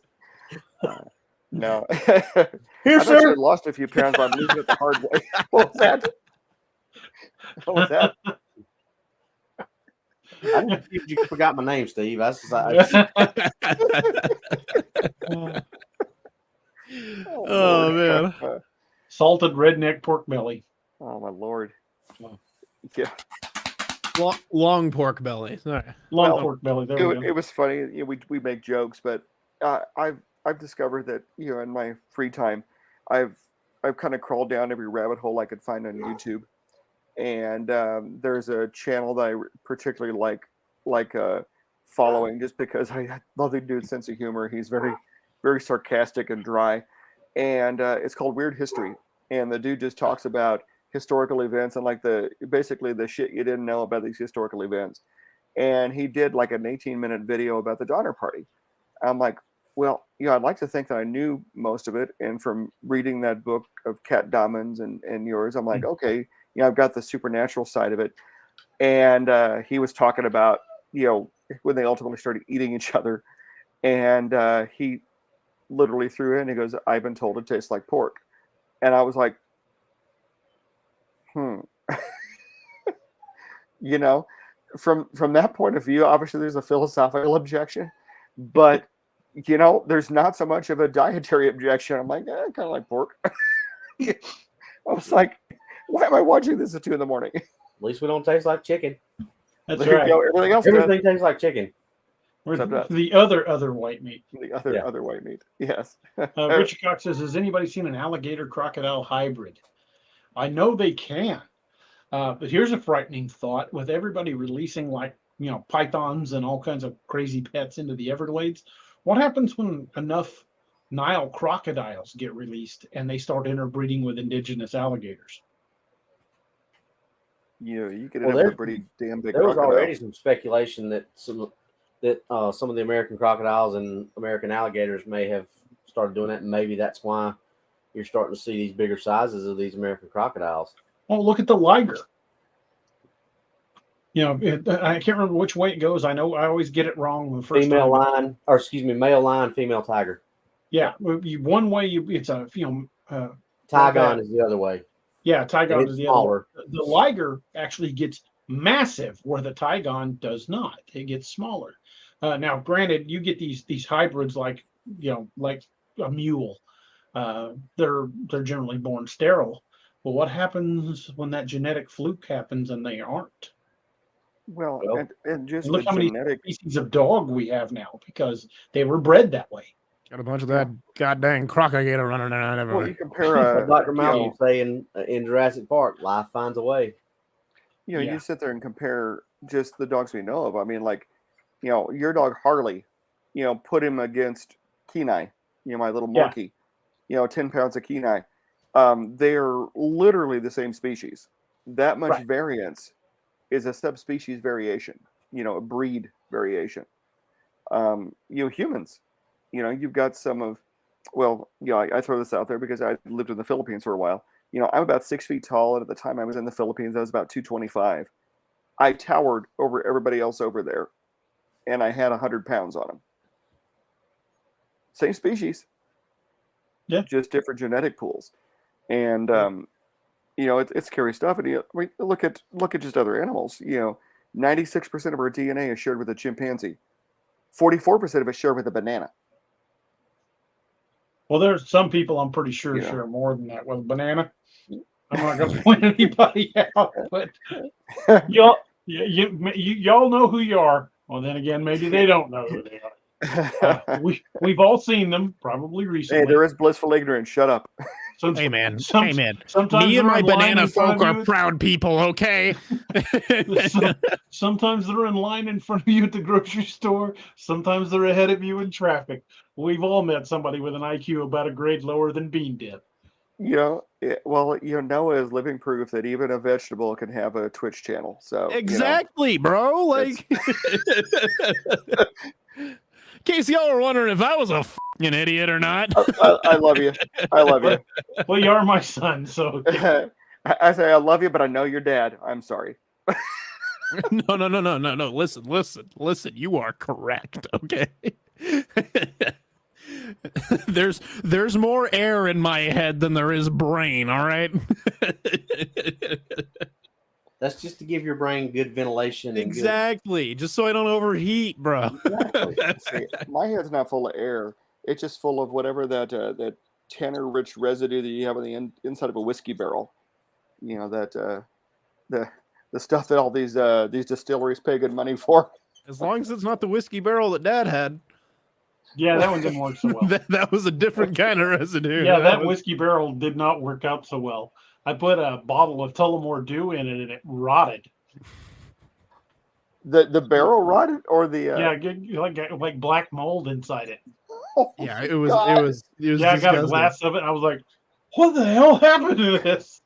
No. Here, I've sir. actually lost a few pounds, but I'm losing it the hard way. What was that? What was that? I didn't see if you forgot my name, Steve. Oh man. Salted redneck pork belly. Oh my Lord. Yeah. Long pork belly. Sorry. Long pork belly. There we go. It was funny. We make jokes, but I've discovered that in my free time, I've kind of crawled down every rabbit hole I could find on YouTube, and there's a channel that I particularly like following just because I love the dude's sense of humor. He's very, very sarcastic and dry, and it's called Weird History, and the dude just talks about historical events and like basically the shit you didn't know about these historical events. And he did like an 18-minute video about the Donner Party. I'm like, well, I'd like to think that I knew most of it. And from reading that book of Kat Damon's and yours, I'm like, okay, I've got the supernatural side of it. And he was talking about, when they ultimately started eating each other. And he literally threw in, he goes, I've been told it tastes like pork. And I was like, from that point of view, obviously there's a philosophical objection, but there's not so much of a dietary objection. I'm like, I kind of like pork. I was like, why am I watching this at 2 a.m? At least we don't taste like chicken. That's right. Everything tastes like chicken. The other white meat. The other white meat. Yes. Richard Cox says, has anybody seen an alligator crocodile hybrid? I know they can. But here's a frightening thought. With everybody releasing pythons and all kinds of crazy pets into the Everglades, what happens when enough Nile crocodiles get released and they start interbreeding with indigenous alligators? You could end up with a pretty damn big There was crocodile. already some speculation that some of the American crocodiles and American alligators may have started doing that, and maybe that's why you're starting to see these bigger sizes of these American crocodiles. Oh, look at the liger. I can't remember which way it goes. I know I always get it wrong the first male time. lion, female tiger. Yeah, one way it's a Tigon is the other way. Yeah, Tigon is the smaller. other way. The liger actually gets massive, where the Tigon does not. It gets smaller. Now, granted, you get these hybrids like a mule. They're generally born sterile. But what happens when that genetic fluke happens and they aren't? Well, and just look the how genetic many species of dog we have now because they were bred that way. Got a bunch of that goddamn crocodile running around everywhere. Well, you compare Dr. Malcolm would say in Jurassic Park, life finds a way. You sit there and compare just the dogs we know of. I mean, your dog Harley, put him against Kenai, my little murky, 10 pounds of Kenai. They're literally the same species. That much variance is a subspecies variation, a breed variation. Humans, you've got some of, I throw this out there because I lived in the Philippines for a while. I'm about 6 feet tall, and at the time I was in the Philippines, I was about 225. I towered over everybody else over there, and I had 100 pounds on them. Same species, just different genetic pools, and it's scary stuff. And look at just other animals. 96% of our DNA is shared with a chimpanzee. 44% of it shared with a banana. Well, there's some people I'm pretty sure share more than that with a banana. I'm not going to point anybody out, but y'all know who you are. Well, then again, maybe they don't know who they are. We've all seen them, probably recently. Hey, there is blissful ignorance. Shut up. Hey man. Sometimes me and my banana folk are proud people, okay? Sometimes they're in line in front of you at the grocery store. Sometimes they're ahead of you in traffic. We've all met somebody with an IQ about a grade lower than Bean did. Noah is living proof that even a vegetable can have a Twitch channel. So exactly, bro. Like, in case y'all were wondering if I was a fucking idiot or not. I love you. I love you. Well, you are my son, so I say I love you, but I know your dad. I'm sorry. No. Listen. You are correct. Okay. There's more air in my head than there is brain. All right. That's just to give your brain good ventilation. Exactly. Just so I don't overheat, bro. Exactly. See, my head's not full of air. It's just full of whatever that tanner-rich residue that you have on the inside of a whiskey barrel. The stuff that all these distilleries pay good money for. As long as it's not the whiskey barrel that Dad had. Yeah, that one didn't work so well. that was a different kind of residue. Yeah, that whiskey barrel did not work out so well. I put a bottle of Tullamore Dew in it, and it rotted. The barrel rotted, or like black mold inside it. Oh, yeah, it was. Yeah, I got a glass of it, and I was like, "What the hell happened to this?"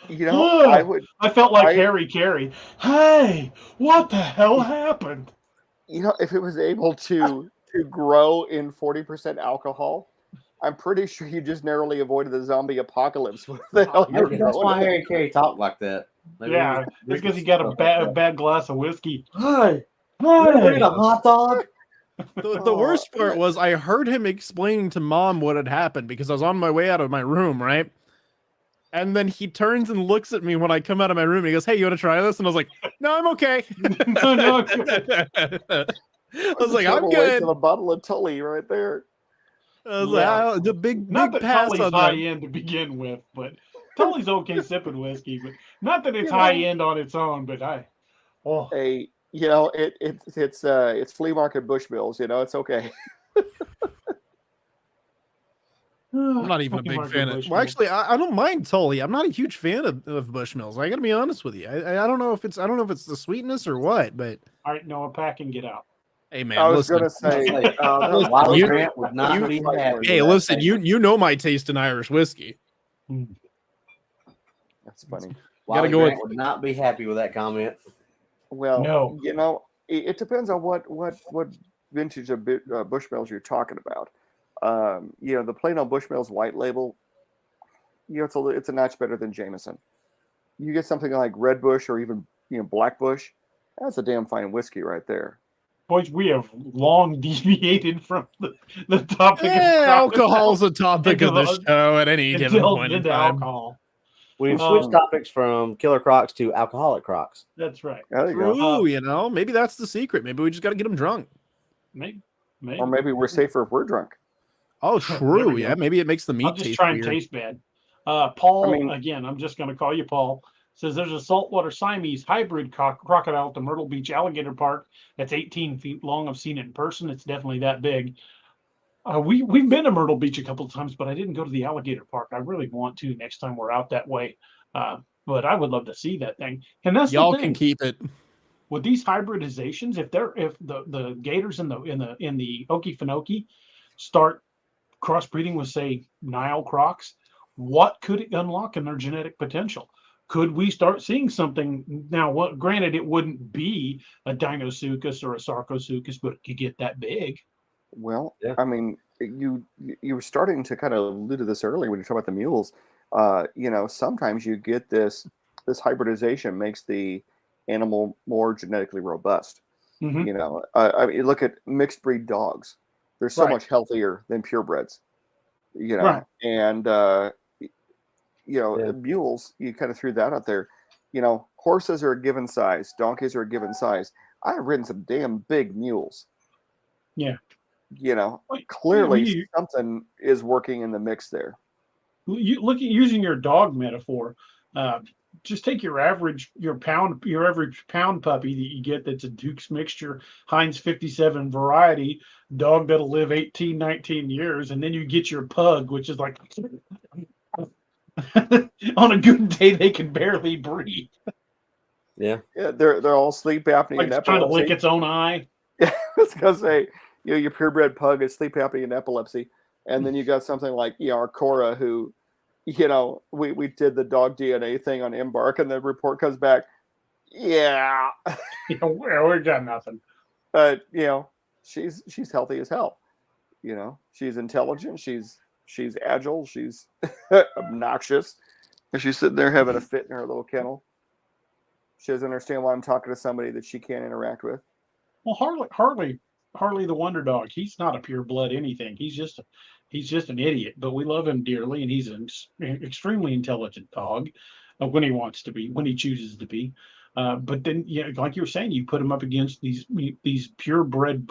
You know, I felt like Harry Carey. Hey, what the hell happened? You know, if it was able to grow in 40% alcohol, I'm pretty sure you just narrowly avoided the zombie apocalypse. Maybe that's why Harry Carey talked like that. Maybe it's because he got a bad glass of whiskey. Hey, a hot dog. The worst part was I heard him explaining to Mom what had happened because I was on my way out of my room, right? And then he turns and looks at me when I come out of my room and he goes, "Hey, you want to try this?" And I was like, "No, I'm okay." No. I was like, "I'm good." A bottle of Tully right there. I was like, the big not that pass Tully's on high that. end to begin with, but Tully's okay sipping whiskey, but not that it's high end on its own. But you know, it's flea market Bushmills. You know, it's okay. I'm not even a big fan of. Well, actually, I don't mind Tully. I'm not a huge fan of Bushmills. I got to be honest with you. I don't know if it's the sweetness or what, but all right, Noah, pack and get out. Hey man, I was gonna say, Grant would not be happy. Hey, listen, you know my taste in Irish whiskey. That's funny. Gotta go. Grant would not be happy with that comment. Well, no. You know, it depends on what vintage of Bushmills you're talking about. You know, the plain old Bushmills white label, you know, it's a notch better than Jameson. You get something like Red Bush or even, you know, Black Bush, that's a damn fine whiskey right there. Boys, we have long deviated from the topic. Alcohol's a topic of the show at any given point in time. Alcohol. We've switched topics from Killer Crocs to alcoholic Crocs. That's right. True, you know, maybe that's the secret. Maybe we just got to get them drunk. Maybe. Or maybe we're safer if we're drunk. Oh, true. Yeah, maybe it makes the meat taste try weird. and taste bad. Paul, again, I'm just going to call you Paul, says there's a saltwater Siamese hybrid crocodile at the Myrtle Beach Alligator Park that's 18 feet long. I've seen it in person. It's definitely that big. We've been to Myrtle Beach a couple of times, but I didn't go to the alligator park. I really want to next time we're out that way. But I would love to see that thing. And that's y'all the thing. Can keep it. With these hybridizations, if the gators in the Okefenokee start crossbreeding with, say, Nile crocs, what could it unlock in their genetic potential? Could we start seeing something now? Granted, it wouldn't be a deinosuchus or a sarcosuchus, but it could get that big. Well, yeah. I mean, you were starting to kind of allude to this earlier when you talk about the mules. You know, sometimes you get this hybridization makes the animal more genetically robust. Mm-hmm. You know, I mean, look at mixed breed dogs; they're so much healthier than purebreds. You know, and you know, mules. You kind of threw that out there. You know, horses are a given size, donkeys are a given size. I've ridden some damn big mules. Yeah. You know, clearly something is working in the mix there. You look at using your dog metaphor. Just take your average pound puppy that you get that's a Duke's mixture Heinz 57 variety dog that'll live 18, 19 years, and then you get your pug, which is like on a good day they can barely breathe. Yeah, they're all sleep apnea and epilepsy. Trying to lick its own eye. Yeah, I was gonna say. You know, your purebred pug is sleep apnea and epilepsy. And then you got something like, you know, our Cora, who, you know, we did the dog DNA thing on Embark, and the report comes back, we got nothing. But, you know, she's healthy as hell. You know, she's intelligent, she's agile, she's obnoxious. And she's sitting there having a fit in her little kennel. She doesn't understand why I'm talking to somebody that she can't interact with. Well, Harley the Wonder Dog, he's not a pure blood anything. He's just an idiot, but we love him dearly, and he's an extremely intelligent dog when he wants to be, when he chooses to be. But then, yeah, like you were saying, you put him up against these purebred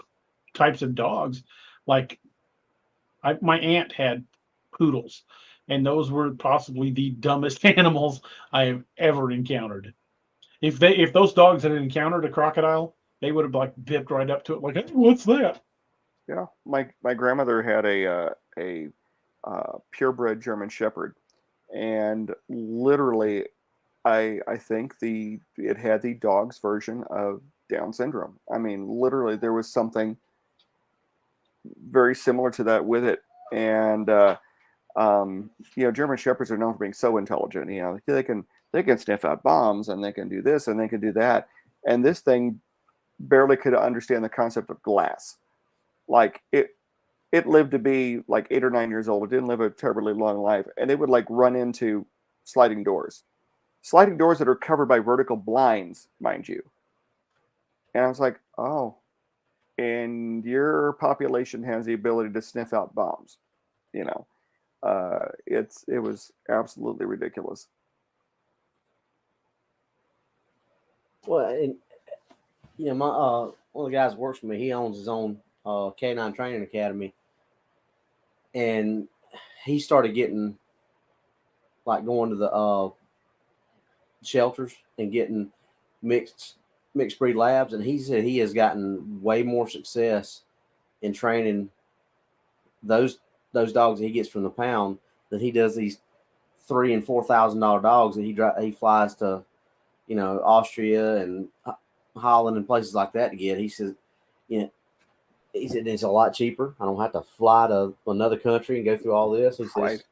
types of dogs. Like my aunt had poodles, and those were possibly the dumbest animals I have ever encountered. If those dogs had encountered a crocodile, they would have like dipped right up to it, like, hey, what's that? Yeah, my grandmother had a purebred German Shepherd, and literally, I think it had the dog's version of Down syndrome. I mean, literally, there was something very similar to that with it, and German Shepherds are known for being so intelligent. They can sniff out bombs, and they can do this and they can do that. And this thing barely could understand the concept of glass. Like it lived to be like 8 or 9 years old. It didn't live a terribly long life, and it would like run into sliding doors that are covered by vertical blinds, mind you. And I was like, oh, and your population has the ability to sniff out bombs. It was absolutely ridiculous. Well, and my one of the guys who works for me, he owns his own canine training academy, and he started getting like going to the shelters and getting mixed breed labs, and he said he has gotten way more success in training those dogs that he gets from the pound than he does these $3,000 and $4,000 dogs that he flies to Austria and Holland and places like that to get. He says, he said it's a lot cheaper. I don't have to fly to another country and go through all this. He says, right.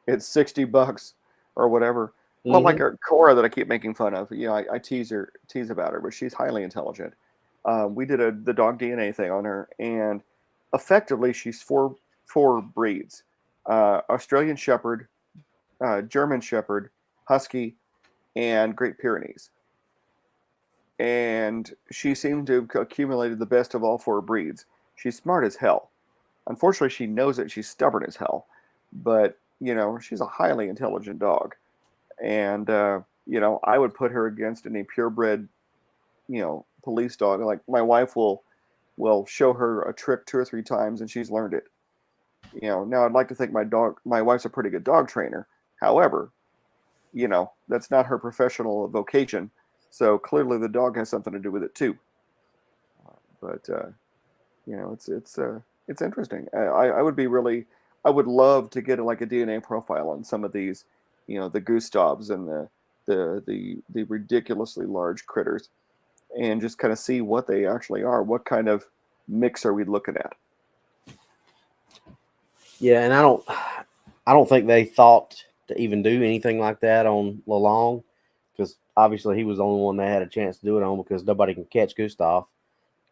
It's $60 or whatever. Well, like Cora that I keep making fun of. I tease about her, but she's highly intelligent. We did the dog DNA thing on her, and effectively she's four breeds: Australian Shepherd, German Shepherd, Husky, and Great Pyrenees. And she seemed to have accumulated the best of all 4 breeds. She's smart as hell. Unfortunately, she knows it. She's stubborn as hell. But, she's a highly intelligent dog. And, I would put her against any purebred, police dog. Like, my wife will show her a trick 2 or 3 times, and she's learned it. Now I'd like to think my wife's a pretty good dog trainer. However, that's not her professional vocation. So clearly the dog has something to do with it too. But it's interesting. I would love to get like a DNA profile on some of these, the Gustavs and the ridiculously large critters, and just kind of see what they actually are. What kind of mix are we looking at? Yeah, and I don't think they thought to even do anything like that on Lalong, because obviously he was the only one that had a chance to do it on, because nobody can catch Gustav.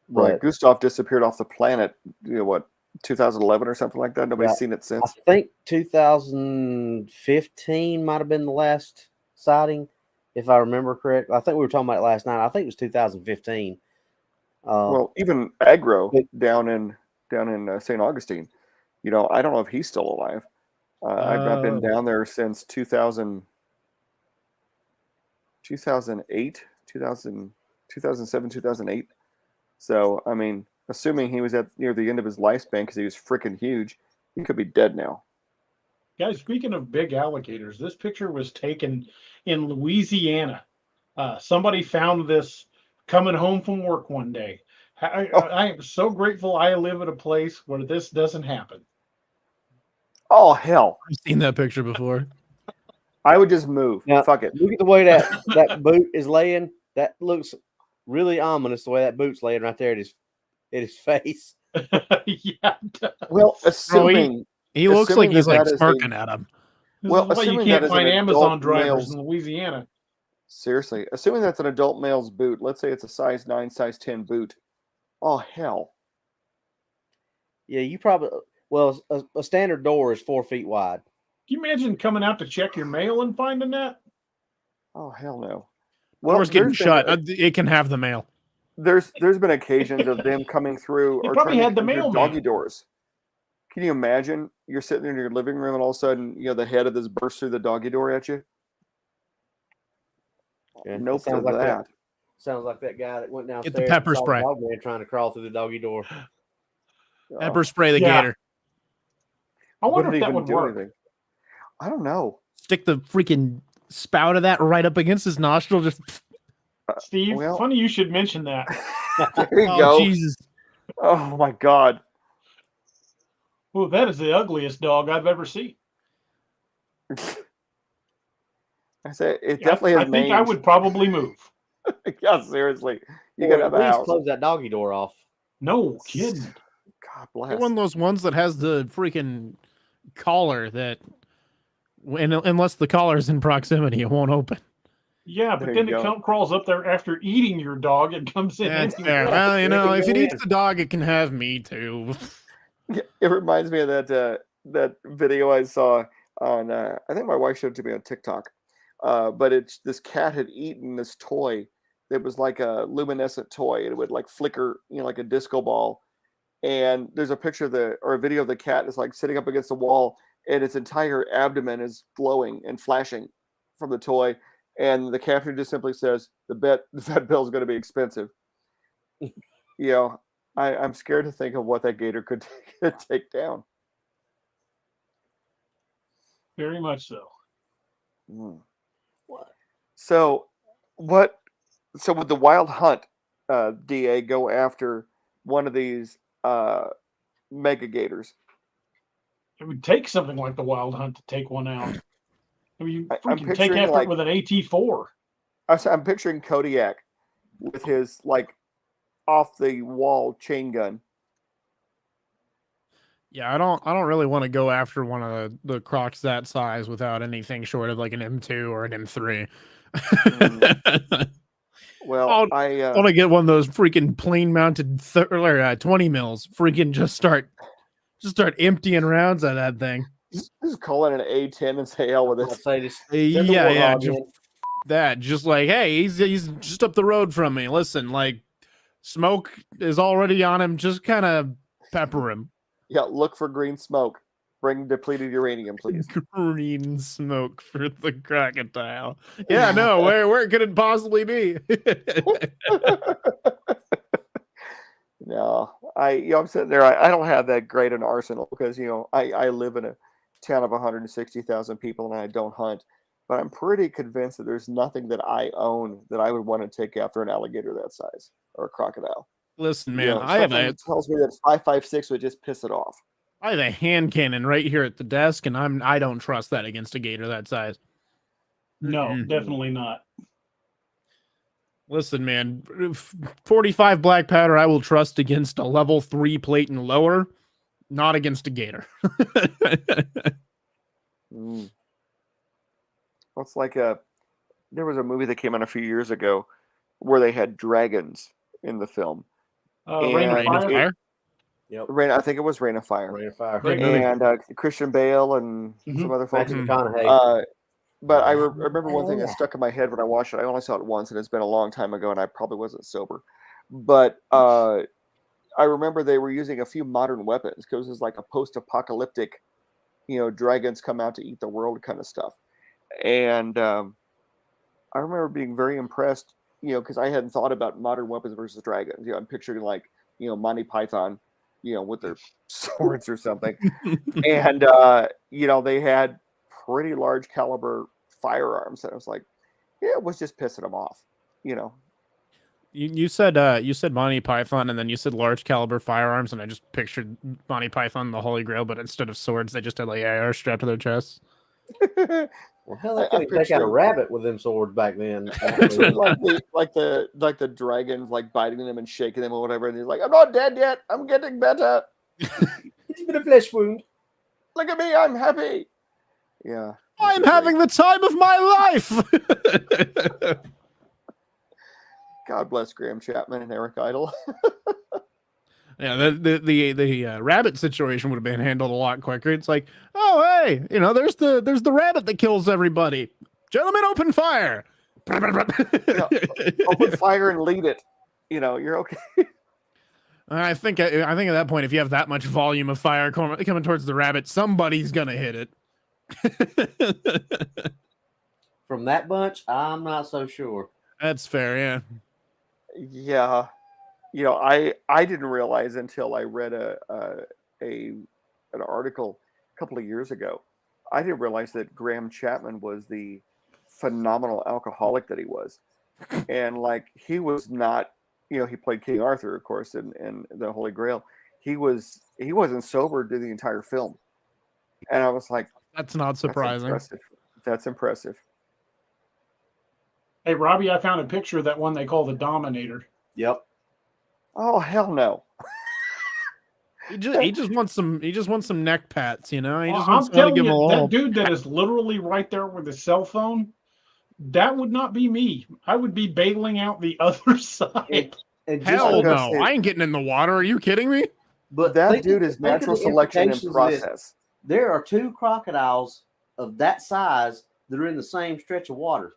Right, Gustav disappeared off the planet. 2011 or something like that. Nobody's seen it since. I think 2015 might have been the last sighting, if I remember correct. I think we were talking about it last night. I think it was 2015. Well, even Agro down in St. Augustine. I don't know if he's still alive. I've not been down there since 2008, 2007, 2008. So, I mean, assuming he was near the end of his lifespan because he was freaking huge, he could be dead now. Guys, speaking of big alligators, this picture was taken in Louisiana. Somebody found this coming home from work one day. I am so grateful I live at a place where this doesn't happen. Oh, hell. I've seen that picture before. I would just move. Now, fuck it. Look at the way that boot is laying. That looks really ominous, the way that boot's laying right there at his face. Yeah. Well, assuming he looks like he's like smirking at him. Well, this is why you can't find Amazon drivers in Louisiana. Seriously, assuming that's an adult male's boot, let's say it's a size 9, size 10 boot. Oh, hell. Yeah, you probably... Well, a standard door is 4 feet wide. Can you imagine coming out to check your mail and finding that? Oh, hell no. Well, door's getting shut. It can have the mail. There's been occasions of them coming through or probably had the mail doggy doors. Can you imagine? You're sitting in your living room and all of a sudden, the head of this bursts through the doggy door at you. Yeah, nope, sounds like that. Sounds like that guy that went downstairs. Get the pepper spray. Dog man trying to crawl through the doggy door. Pepper spray the gator. I wonder if that would work. Anything. I don't know. Stick the freaking spout of that right up against his nostril. Just Steve, funny you should mention that. There you go. Jesus. Oh my God. Oh, that is the ugliest dog I've ever seen. I say it definitely has. I think I would probably move. Yeah, seriously. You gotta have a house. Close that doggy door off. No kidding. God bless. Get one of those ones that has the freaking collar that, unless the collar's in proximity, it won't open. Yeah, but then it crawls up there after eating your dog and comes in. That's fair. Well, if it eats the dog, it can have me too. It reminds me of that video I saw on. I think my wife showed it to me on TikTok. But it's this cat had eaten this toy that was like a luminescent toy. It would like flicker, like a disco ball. And there's a picture of a video of the cat is like sitting up against the wall, and its entire abdomen is glowing and flashing from the toy. And the caption just simply says, the vet bill is going to be expensive. I'm scared to think of what that gator could take down. Very much so. Mm. So would the wild hunt DA go after one of these mega gators? It would take something like the wild hunt to take one out. I mean, you freaking take after it with an AT-4. I'm picturing Kodiak with his like off the wall chain gun. Yeah, I don't really want to go after one of the Crocs that size without anything short of like an M2 or an M3. Well, I want to get one of those freaking plane mounted 20 mils. Freaking just start emptying rounds out of that thing. Just call it an A10 and say hell with it. Just like, hey, he's just up the road from me. Listen, like, smoke is already on him. Just kind of pepper him. Yeah, look for green smoke. Bring depleted uranium, please. Green smoke for the crocodile. Yeah, no, where could it possibly be? No, I'm sitting there. I don't have that great an arsenal because I live in a town of 160,000 people and I don't hunt. But I'm pretty convinced that there's nothing that I own that I would want to take after an alligator that size or a crocodile. Listen, man, it tells me that 5.56 would just piss it off. I have a hand cannon right here at the desk, and I don't trust that against a gator that size. No, definitely not. Listen, man, 45 black powder I will trust against a level 3 plate and lower, not against a gator. It's like there was a movie that came out a few years ago where they had dragons in the film. Rain of Fire? Yep. I think it was Rain of Fire. Rain of Fire. And Christian Bale and some other folks. But I remember one thing that stuck in my head when I watched it. I only saw it once, and it's been a long time ago, and I probably wasn't sober. But I remember they were using a few modern weapons because it was like a post-apocalyptic, dragons come out to eat the world kind of stuff. And I remember being very impressed, because I hadn't thought about modern weapons versus dragons. I'm picturing like, Monty Python, with their swords or something. And, they had pretty large caliber firearms. And I was like, yeah, it was just pissing them off, You said Monty Python, and then you said large caliber firearms, and I just pictured Monty Python, the Holy Grail, but instead of swords, they just had like AR strapped to their chests. Well, hell, they could take out a rabbit with them swords back then. like the dragons, like biting them and shaking them or whatever. And he's like, "I'm not dead yet. I'm getting better. It's been a flesh wound. Look at me. I'm happy." Yeah, I'm having the time of my life. God bless Graham Chapman and Eric Idle. Yeah, the rabbit situation would have been handled a lot quicker. It's like, oh hey, there's the rabbit that kills everybody. Gentlemen, open fire. Open fire and lead it. You're okay. I think at that point, if you have that much volume of fire coming towards the rabbit, somebody's gonna hit it. From that bunch, I'm not so sure. That's fair, yeah. Yeah. I didn't realize until I read an article a couple of years ago. I didn't realize that Graham Chapman was the phenomenal alcoholic that he was. And like, he was not, he played King Arthur, of course, in the Holy Grail. He wasn't sober through the entire film. And I was like, that's not surprising. That's impressive. Hey, Robbie, I found a picture of that one they call the Dominator. Yep. Oh, hell no. He just wants some neck pats, you know. He just I'm wants someone to telling give him a you, little. that dude that is literally right there with his cell phone, that would not be me. I would be bailing out the other side. And Hell no! say, I ain't getting in the water. Are you kidding me? But that dude is think of natural the selection in implications of this. process. There are 2 crocodiles of that size that are in the same stretch of water.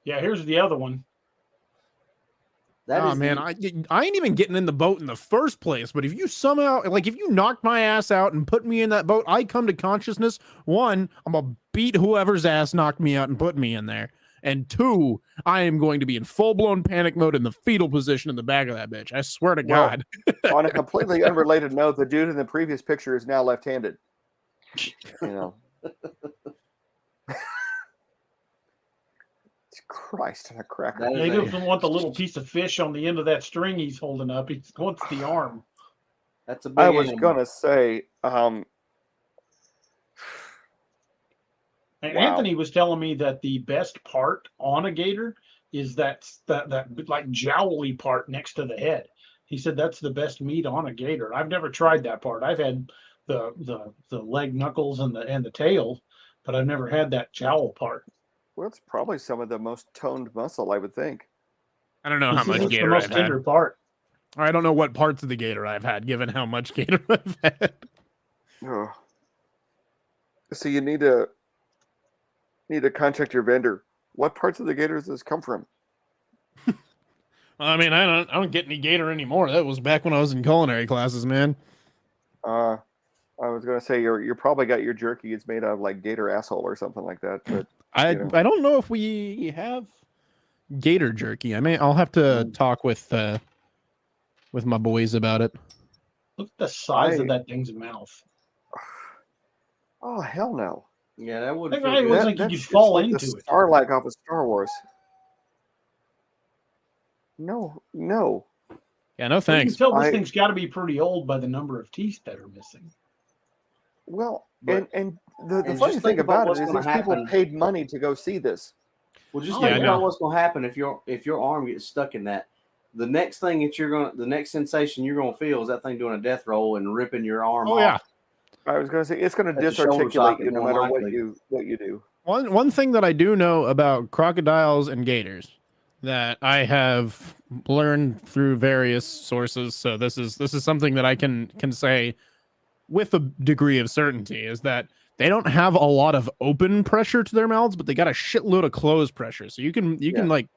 Yeah, here's the other one. Man, I ain't even getting in the boat in the first place. But if you somehow, like, if you knocked my ass out and put me in that boat, I come to consciousness. 1, I'm gonna beat whoever's ass knocked me out and put me in there. And 2, I am going to be in full-blown panic mode in the fetal position in the back of that bitch. I swear to God. On a completely unrelated note, the dude in the previous picture is now left-handed. You know. Christ on a cracker. He doesn't want the little piece of fish on the end of that string he's holding up. He wants the arm. That's a big I was animal. gonna say, And Wow. Anthony was telling me that the best part on a gator is that like jowly part next to the head. He said that's the best meat on a gator. I've never tried that part. I've had the leg knuckles and the tail, but I've never had that jowl part. well, it's probably some of the most toned muscle, I would think. I don't know how much It's the gator most I've had. tender part. Or I don't know what parts of the gator I've had, given how much gator I've had. Oh. So you need to contact your vendor. What parts of the gator does this come from? I mean, I don't get any gator anymore. That was back when I was in culinary classes, man. I was gonna say you're probably got your jerky. It's made out of like gator asshole or something like that. But I don't know if we have gator jerky. I'll have to talk with my boys about it. Look at the size of that thing's mouth. Oh hell no! Yeah, that would. That guy looks like you could fall like into the it. Starlight off of Star Wars. No. Yeah, no You thanks. can tell this thing's got to be pretty old by the number of teeth that are missing. Well, But- and the and funny just thing think about about it what's is gonna these people happen. paid money to go see this. Well, just Oh, think yeah, I about know. what's going to happen if your arm gets stuck in that. The next thing that the next sensation you're going to feel is that thing doing a death roll and ripping your arm Oh off. yeah. I was going to say it's going to That's a shoulder disarticulate socket you no more matter likely. what you do. One thing that I do know about crocodiles and gators that I have learned through various sources, so this is something that I can say with a degree of certainty, is that they don't have a lot of open pressure to their mouths, but they got a shitload of closed pressure. So you can You just can like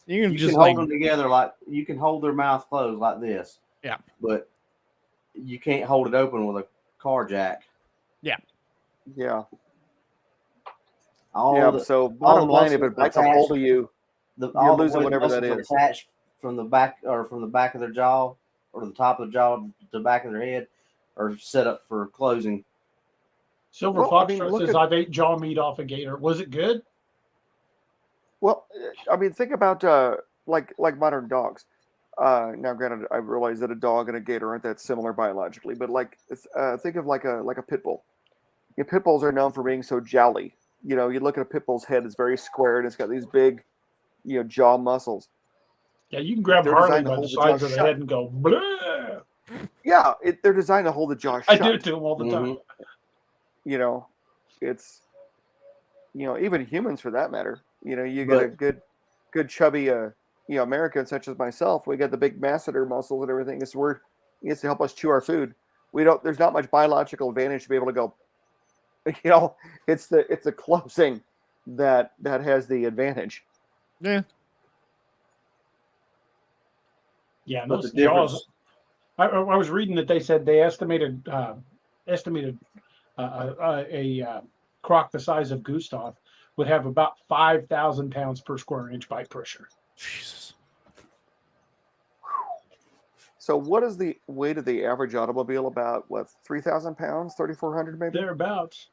hold them together like you can hold their mouth closed like this. Yeah. But you can't hold it open with a car jack. Yeah. All So bottom the line, if muscles it bites a hold of you, you're losing whatever that is. Attached from the back of their jaw or the top of the jaw to the back of their head are set up for closing. Silver Well, Fox I mean, look says, at- I've ate jaw meat off a gator. Was it good? Well, I mean, think about like modern dogs. Now, granted, I realize that a dog and a gator aren't that similar biologically, but like think of like a pit bull. Pit bulls are known for being so jowly. You know, you look at a pit bull's head; it's very square and it's got these big, jaw muscles. Yeah, you can grab They're Harley designed to by the hold the sides jaw of the shut. head and go, blah. Yeah, they're designed to hold the jaw I shut. do it to him all the time. It's even humans for that matter. You get a good chubby American such as myself. We got the big masseter muscles and everything. It's to help us chew our food. There's not much biological advantage to be able to go. It's the closing that has the advantage. yeah. Yeah, But those the difference, jaws. I was reading that they said they estimated a croc the size of Gustav would have about 5,000 pounds per square inch bite pressure. Jesus. So what is the weight of the average automobile? About 3,000 pounds, 3,400 maybe. Thereabouts.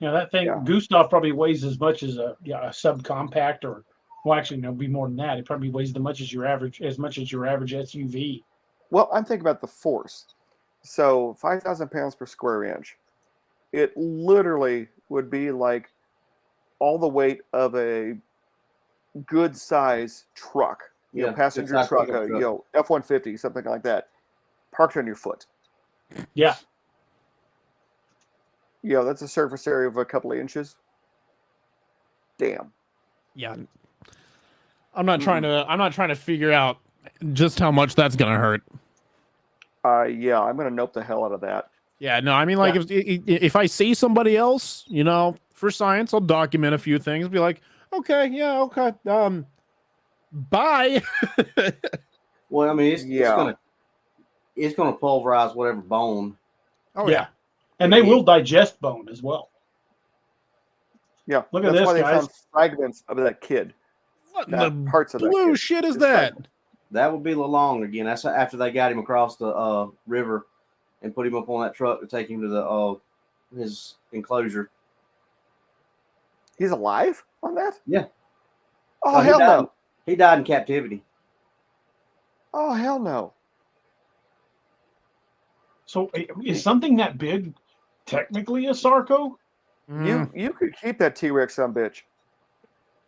That thing, Yeah. Gustav probably weighs as much as a subcompact, or well, actually, no, it'd be more than that. It probably weighs as much as your average SUV. Well, I'm thinking about the force. So 5,000 pounds per square inch. It literally would be like all the weight of a good size truck. passenger truck, F-150, something like that, parked on your foot. Yeah. That's a surface area of a couple of inches. Damn. Yeah. I'm not trying to figure out just how much that's gonna hurt. I'm gonna nope the hell out of that. Yeah, no, I mean, like, if I see somebody else, for science, I'll document a few things. Be like, okay, bye. Well, I mean, it's gonna pulverize whatever bone. Oh yeah, and they will digest bone as well. Yeah, look at this, why they guys. found fragments of that kid. What the parts of blue that shit is that? That would be Lalong again. That's after they got him across the river and put him up on that truck to take him to the his enclosure. He's alive on that? Yeah. Oh, hell no. He died in captivity. Oh, hell no. So is something that big technically a sarco? You could keep that T-Rex son bitch.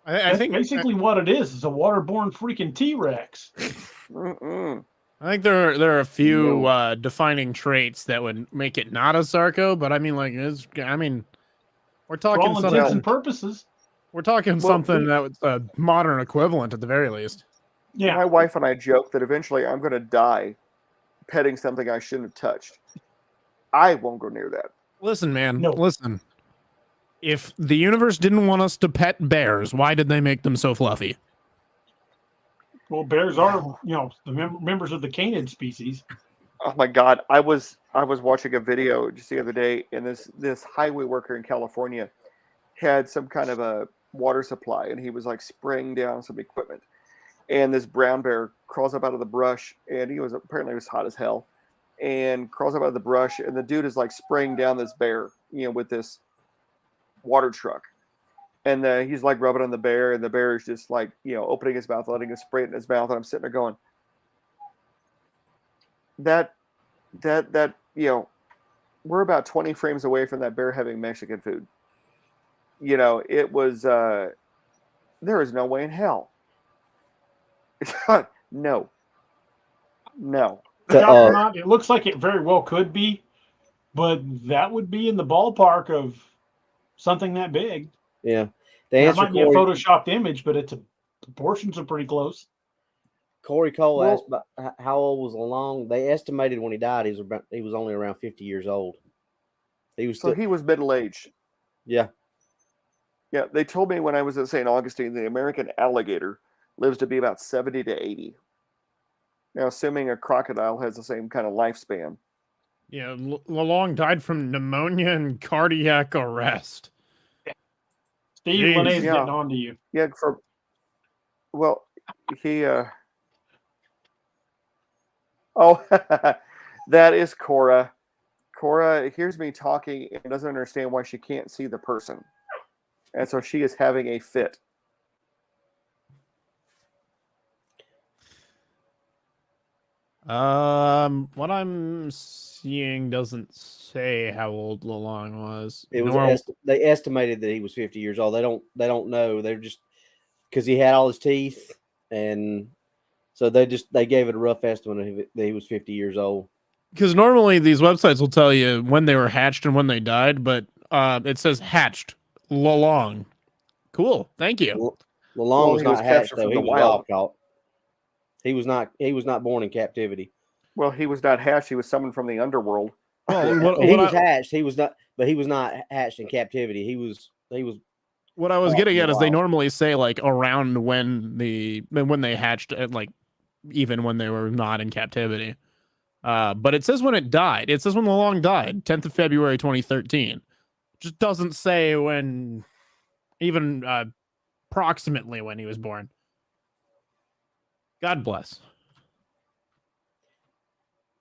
I think basically what it is a waterborne freaking T-Rex. I think there are a few defining traits that would make it not a sarco, but I mean, like, we're talking for all intents and purposes. We're talking something that was a modern equivalent at the very least. Yeah, my wife and I joke that eventually I'm going to die petting something I shouldn't have touched. I won't go near that. Listen, man. No. Listen. If the universe didn't want us to pet bears, why did they make them so fluffy? Well, bears are, the members of the canid species. Oh my God! I was watching a video just the other day, and this highway worker in California had some kind of a water supply, and he was like spraying down some equipment, and this brown bear crawls up out of the brush, and he was hot as hell, and crawls up out of the brush, and the dude is like spraying down this bear, with this water truck, and he's like rubbing on the bear, and the bear is just like opening his mouth, letting it spray it in his mouth, and I'm sitting there going, that we're about 20 frames away from that bear having Mexican food. It was there is no way in hell. No. It looks like it very well could be, but that would be in the ballpark of something that big. Yeah. That might be a photoshopped image, but the proportions are pretty close. Corey Cole asked about how old was Lalong. They estimated when he died he was only around 50 years old. He was middle-aged. Yeah. Yeah, they told me when I was at St. Augustine, the American alligator lives to be about 70 to 80. Now, assuming a crocodile has the same kind of lifespan. Yeah, Lalong died from pneumonia and cardiac arrest. Steve, Lene's getting on to you. Yeah, he... Oh, that is Cora. Cora hears me talking and doesn't understand why she can't see the person. And so she is having a fit. What I'm seeing doesn't say how old Lalong was. They estimated that he was 50 years old. They don't know. They're just because he had all his teeth, and so they gave it a rough estimate that he was 50 years old. Because normally these websites will tell you when they were hatched and when they died, but it says hatched Lalong. Cool, thank you. Lalong was not hatched though. He was wild caught. He was not born in captivity. Well, he was not hatched. He was summoned from the underworld. Well, he was hatched. He was not, but he was not hatched in captivity. He was. What I was getting at is they normally say like around when they hatched, like even when they were not in captivity. But it says when it died. It says when Lalong died, 10th of February 2013. Just doesn't say when, even approximately when he was born. God bless.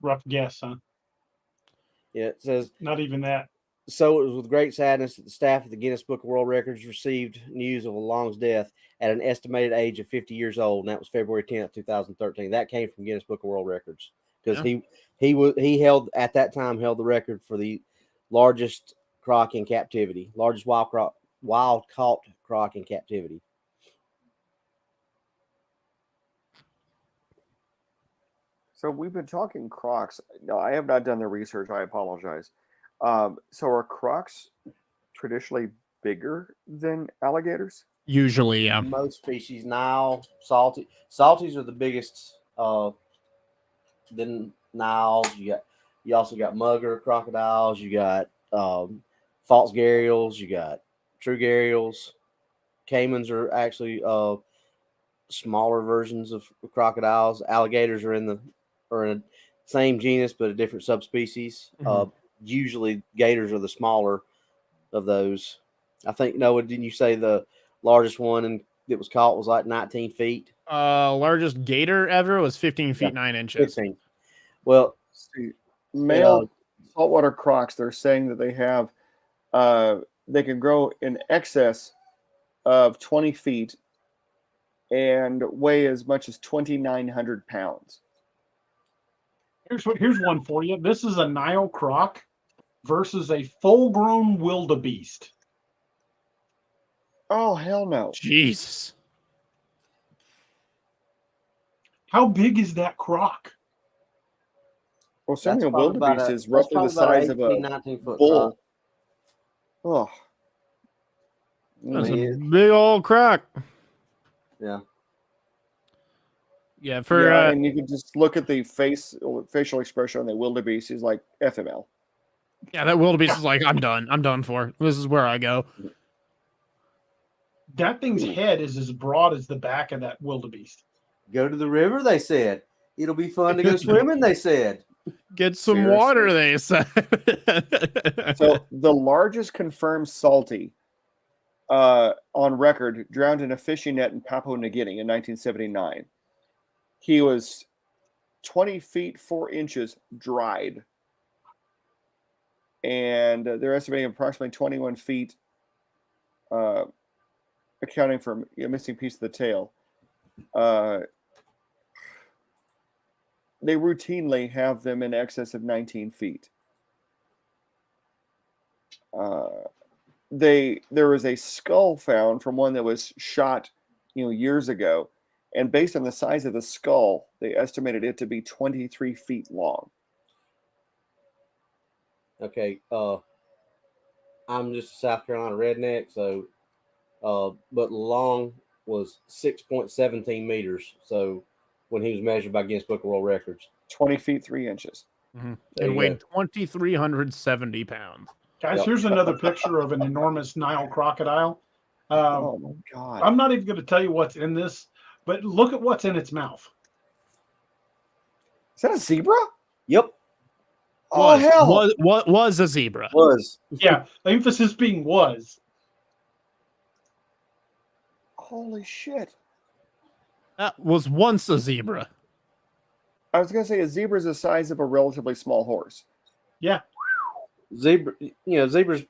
Rough guess, huh? Yeah, it says not even that. So it was with great sadness that the staff of the Guinness Book of World Records received news of Lalong's death at an estimated age of 50 years old, and that was February 10th, 2013. That came from Guinness Book of World Records because he held at that time the record for the largest croc in captivity, largest wild caught croc in captivity. So we've been talking crocs. No, I have not done the research. I apologize. So are crocs traditionally bigger than alligators? Usually, yeah. Most species now, salties are the biggest. Then Niles, you also got mugger crocodiles, you got false gharials, you got true gharials. Caimans are actually smaller versions of crocodiles. Alligators are in the same genus but a different subspecies. Usually gators are the smaller of those. I think, Noah, didn't you say the largest one that was caught was like 19 feet? Largest gator ever was 15 feet 9 inches. 15. Well, male saltwater crocs, they're saying that they have they can grow in excess of 20 feet and weigh as much as 2,900 pounds. Here's one for you. This is a Nile croc versus a full-grown wildebeest. Oh, hell no. Jesus. How big is that croc? Well, certainly a wildebeest is roughly the size of a 19-foot bull. Croc. Oh. That's a big old croc. Yeah. Yeah, for and you can just look at the facial expression on the wildebeest. He's like FML. Yeah, that wildebeest is like, I'm done. I'm done for. This is where I go. That thing's head is as broad as the back of that wildebeest. Go to the river, they said. It'll be fun to go swimming, they said. Get some water, they said. So the largest confirmed salty on record drowned in a fishing net in Papua New Guinea in 1979. He was 20 feet 4 inches dried. And they're estimating approximately 21 feet, accounting for a missing piece of the tail. They routinely have them in excess of 19 feet. There was a skull found from one that was shot, years ago, and based on the size of the skull, they estimated it to be 23 feet long. Okay, I'm just a South Carolina redneck, so but long was 6.17 meters. So when he was measured by Guinness Book of World Records, 20 feet 3 inches, and weighed 2,370 pounds. Guys, here's another picture of an enormous Nile crocodile. Oh my God! I'm not even going to tell you what's in this, but look at what's in its mouth. Is that a zebra? Yep. Oh hell! Was a zebra? Was. Yeah, emphasis being was. Holy shit! That was once a zebra. I was going to say a zebra is the size of a relatively small horse. Yeah. Zebra's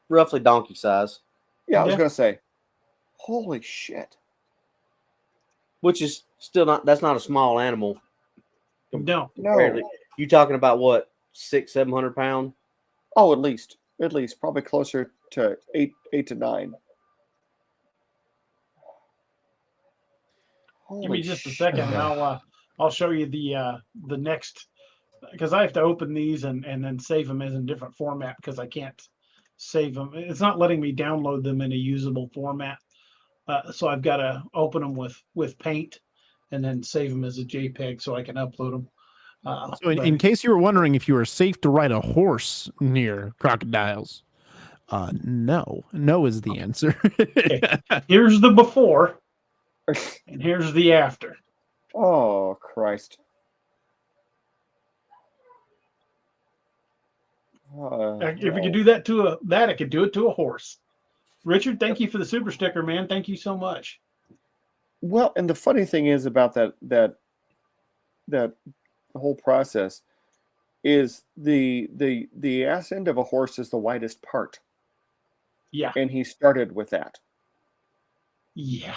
roughly donkey size. Yeah, I was going to say. Holy shit! Which is still that's not a small animal. No. You talking about what, 600-700 pounds? Oh, at least probably closer to 8 to 9. Give me just a second, and I'll show you the next, because I have to open these and then save them as in different format because I can't save them. It's not letting me download them in a usable format, so I've got to open them with Paint and then save them as a JPEG so I can upload them. So in case you were wondering if you were safe to ride a horse near crocodiles, no is the answer. Okay. Here's the before, and here's the after. Oh Christ! If you could do that to I could do it to a horse. Richard, thank you for the super sticker, man. Thank you so much. Well, and the funny thing is about that whole process is the ass end of a horse is the widest part. Yeah. And he started with that. Yeah.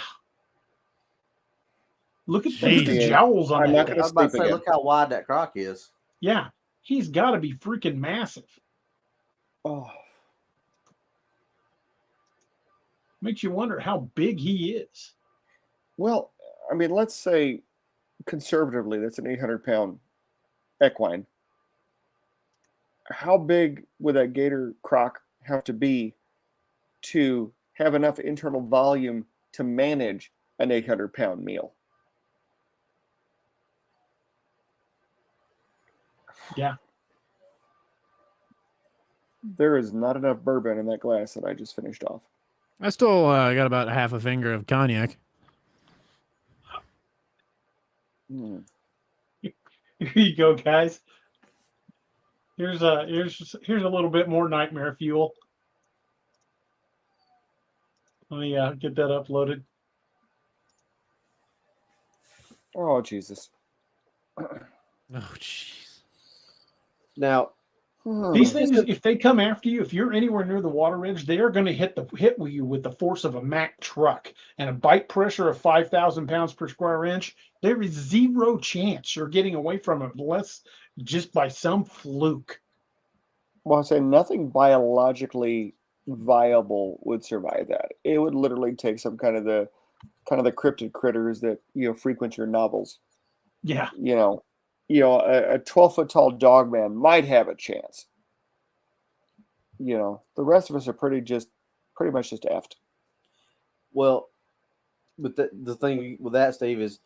Look at the jowls on I'm not that. going to sleep again. Look how wide that croc is. Yeah. He's got to be freaking massive. Oh. Makes you wonder how big he is. Well, I mean, let's say conservatively, that's an 800-pound equine. How big would that gator croc have to be to have enough internal volume to manage an 800-pound meal? Yeah. There is not enough bourbon in that glass that I just finished off. I still got about half a finger of cognac. Here you go, guys. Here's a little bit more nightmare fuel. Let me get that uploaded. Oh, Jesus. Oh, jeez. Now, these things, if they come after you, if you're anywhere near the water edge, they are going to hit you with the force of a Mack truck and a bite pressure of 5,000 pounds per square inch. There is zero chance you're getting away from them unless just by some fluke. Well, I say nothing biologically viable would survive that. It would literally take some kind of the cryptid critters that frequent your novels. Yeah. A 12-foot tall dog man might have a chance. The rest of us are pretty much just effed. Well, but the thing with that, Steve, is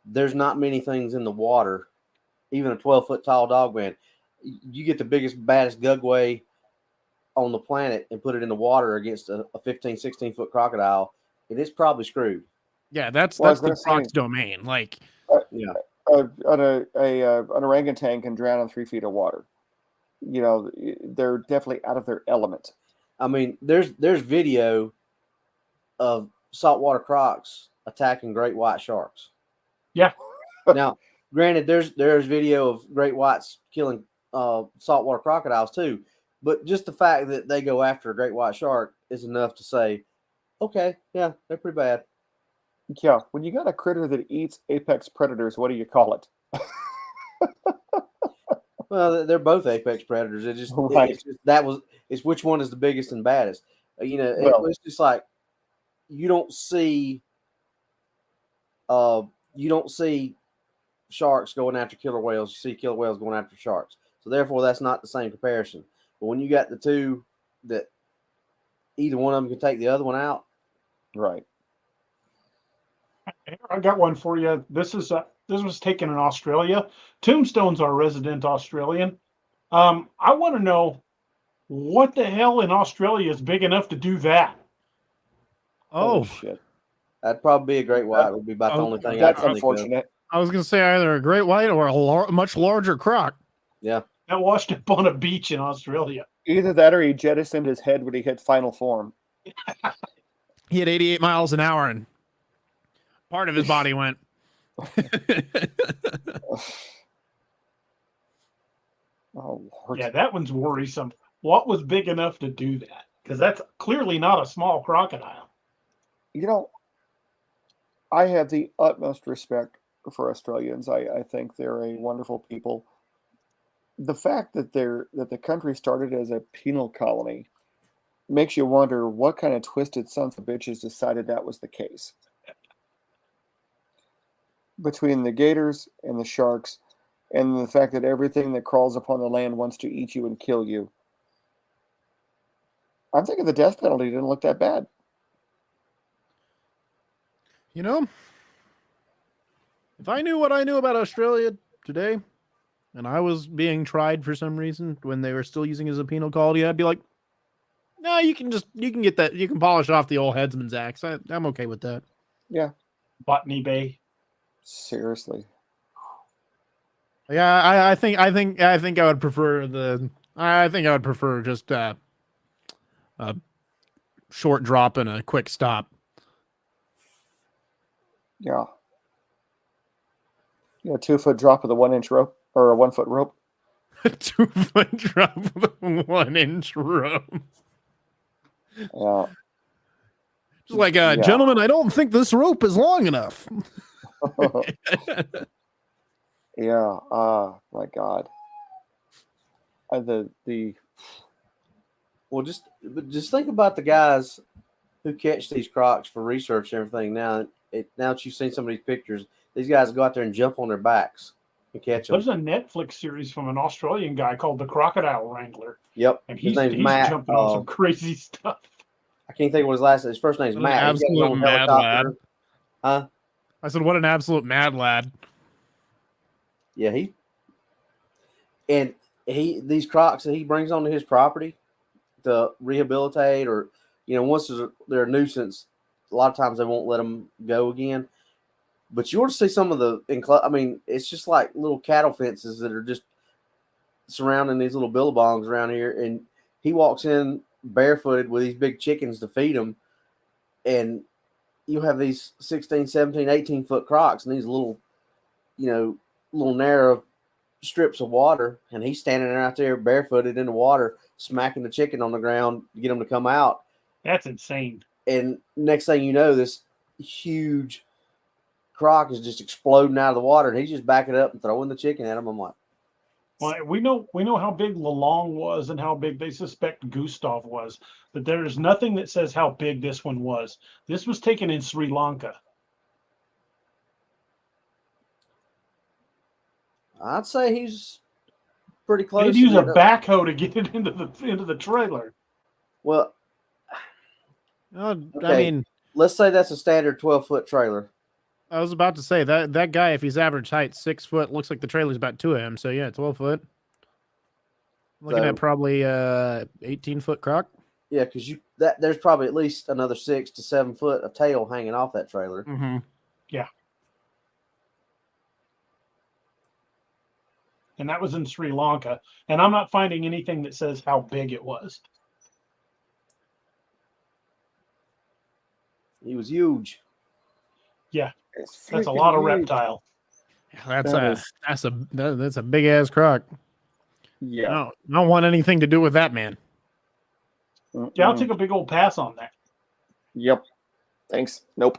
there's not many things in the water. Even a 12-foot tall dog man, you get the biggest, baddest gugway on the planet and put it in the water against a 15, 16-foot crocodile, and it's probably screwed. Yeah, that's the Croc's domain. Like, yeah. An orangutan can drown in 3 feet of water. They're definitely out of their element. I mean, there's video of saltwater crocs attacking great white sharks. Yeah. Now, granted, there's video of great whites killing saltwater crocodiles too, but just the fact that they go after a great white shark is enough to say, okay, yeah, they're pretty bad. Yeah, when you got a critter that eats apex predators, what do you call it? Well, they're both apex predators. It's which one is the biggest and baddest. It's just like you don't see sharks going after killer whales. You see killer whales going after sharks. So therefore, that's not the same comparison. But when you got the two that either one of them can take the other one out, right? I got one for you. This was taken in Australia. Tombstone's our resident Australian. I want to know what the hell in Australia is big enough to do that. Oh shit! That'd probably be a great white. Would be about the only thing. That's unfortunate. I was gonna say either a great white or a much larger croc. Yeah, that washed up on a beach in Australia. Either that or he jettisoned his head when he hit final form. He had 88 miles an hour and part of his body went. Oh, Lord. Yeah, that one's worrisome. What was big enough to do that? Because that's clearly not a small crocodile. I have the utmost respect for Australians. I think they're a wonderful people. The fact that the country started as a penal colony makes you wonder what kind of twisted sons of bitches decided that was the case. Between the gators and the sharks and the fact that everything that crawls upon the land wants to eat you and kill you, I'm thinking the death penalty didn't look that bad. If I knew what I knew about Australia today, and I was being tried for some reason when they were still using it as a penal colony, I'd be like, no, you can get that. You can polish off the old headsman's axe. I'm okay with that. Yeah. Botany Bay. Seriously. Yeah, I think I would prefer just a short drop and a quick stop. Yeah. 2-foot drop with a 1-inch rope or a 1-foot rope. A 2-foot drop with a 1-inch rope. Yeah. Just like, gentlemen, I don't think this rope is long enough. Yeah. My God. Well, just think about the guys who catch these crocs for research and everything. Now that you've seen some of these pictures, These guys go out there and jump on their backs and catch them. There's a Netflix series from an Australian guy called the Crocodile Wrangler. Yep. And His he's name's Matt. jumping on some crazy stuff. I can't think of what his last name. His first name's What an Matt. He's got his absolute own mad helicopter. lad. Huh? I said, what an absolute mad lad. Yeah, these crocs that he brings onto his property to rehabilitate, or once they're a nuisance, a lot of times they won't let them go again. But you ought to see some of it's just like little cattle fences that are just surrounding these little billabongs around here, and he walks in barefooted with these big chickens to feed them, and you have these 16, 17, 18-foot crocs and these little narrow strips of water, and he's standing out there barefooted in the water, smacking the chicken on the ground to get them to come out. That's insane. And next thing you know, this huge croc is just exploding out of the water, and he's just backing up and throwing the chicken at him. I'm like, well, we know how big Lalong was and how big they suspect Gustav was, but there is nothing that says how big this one was. This was taken in Sri Lanka. I'd say he's pretty close. They'd use a backhoe to get it into the trailer. Well, Okay. I mean, let's say that's a standard 12-foot trailer. I was about to say that guy, if he's average height, 6 foot, looks like the trailer's about 2 of him. So yeah, 12 foot. Looking at probably 18-foot croc. Yeah, because there's probably at least another 6 to 7 foot of tail hanging off that trailer. Mm-hmm. Yeah. And that was in Sri Lanka. And I'm not finding anything that says how big it was. He was huge. Yeah. That's a lot of reptile. That's a big ass croc. Yeah. I don't want anything to do with that man. Yeah, I'll take a big old pass on that. Yep. Thanks. Nope.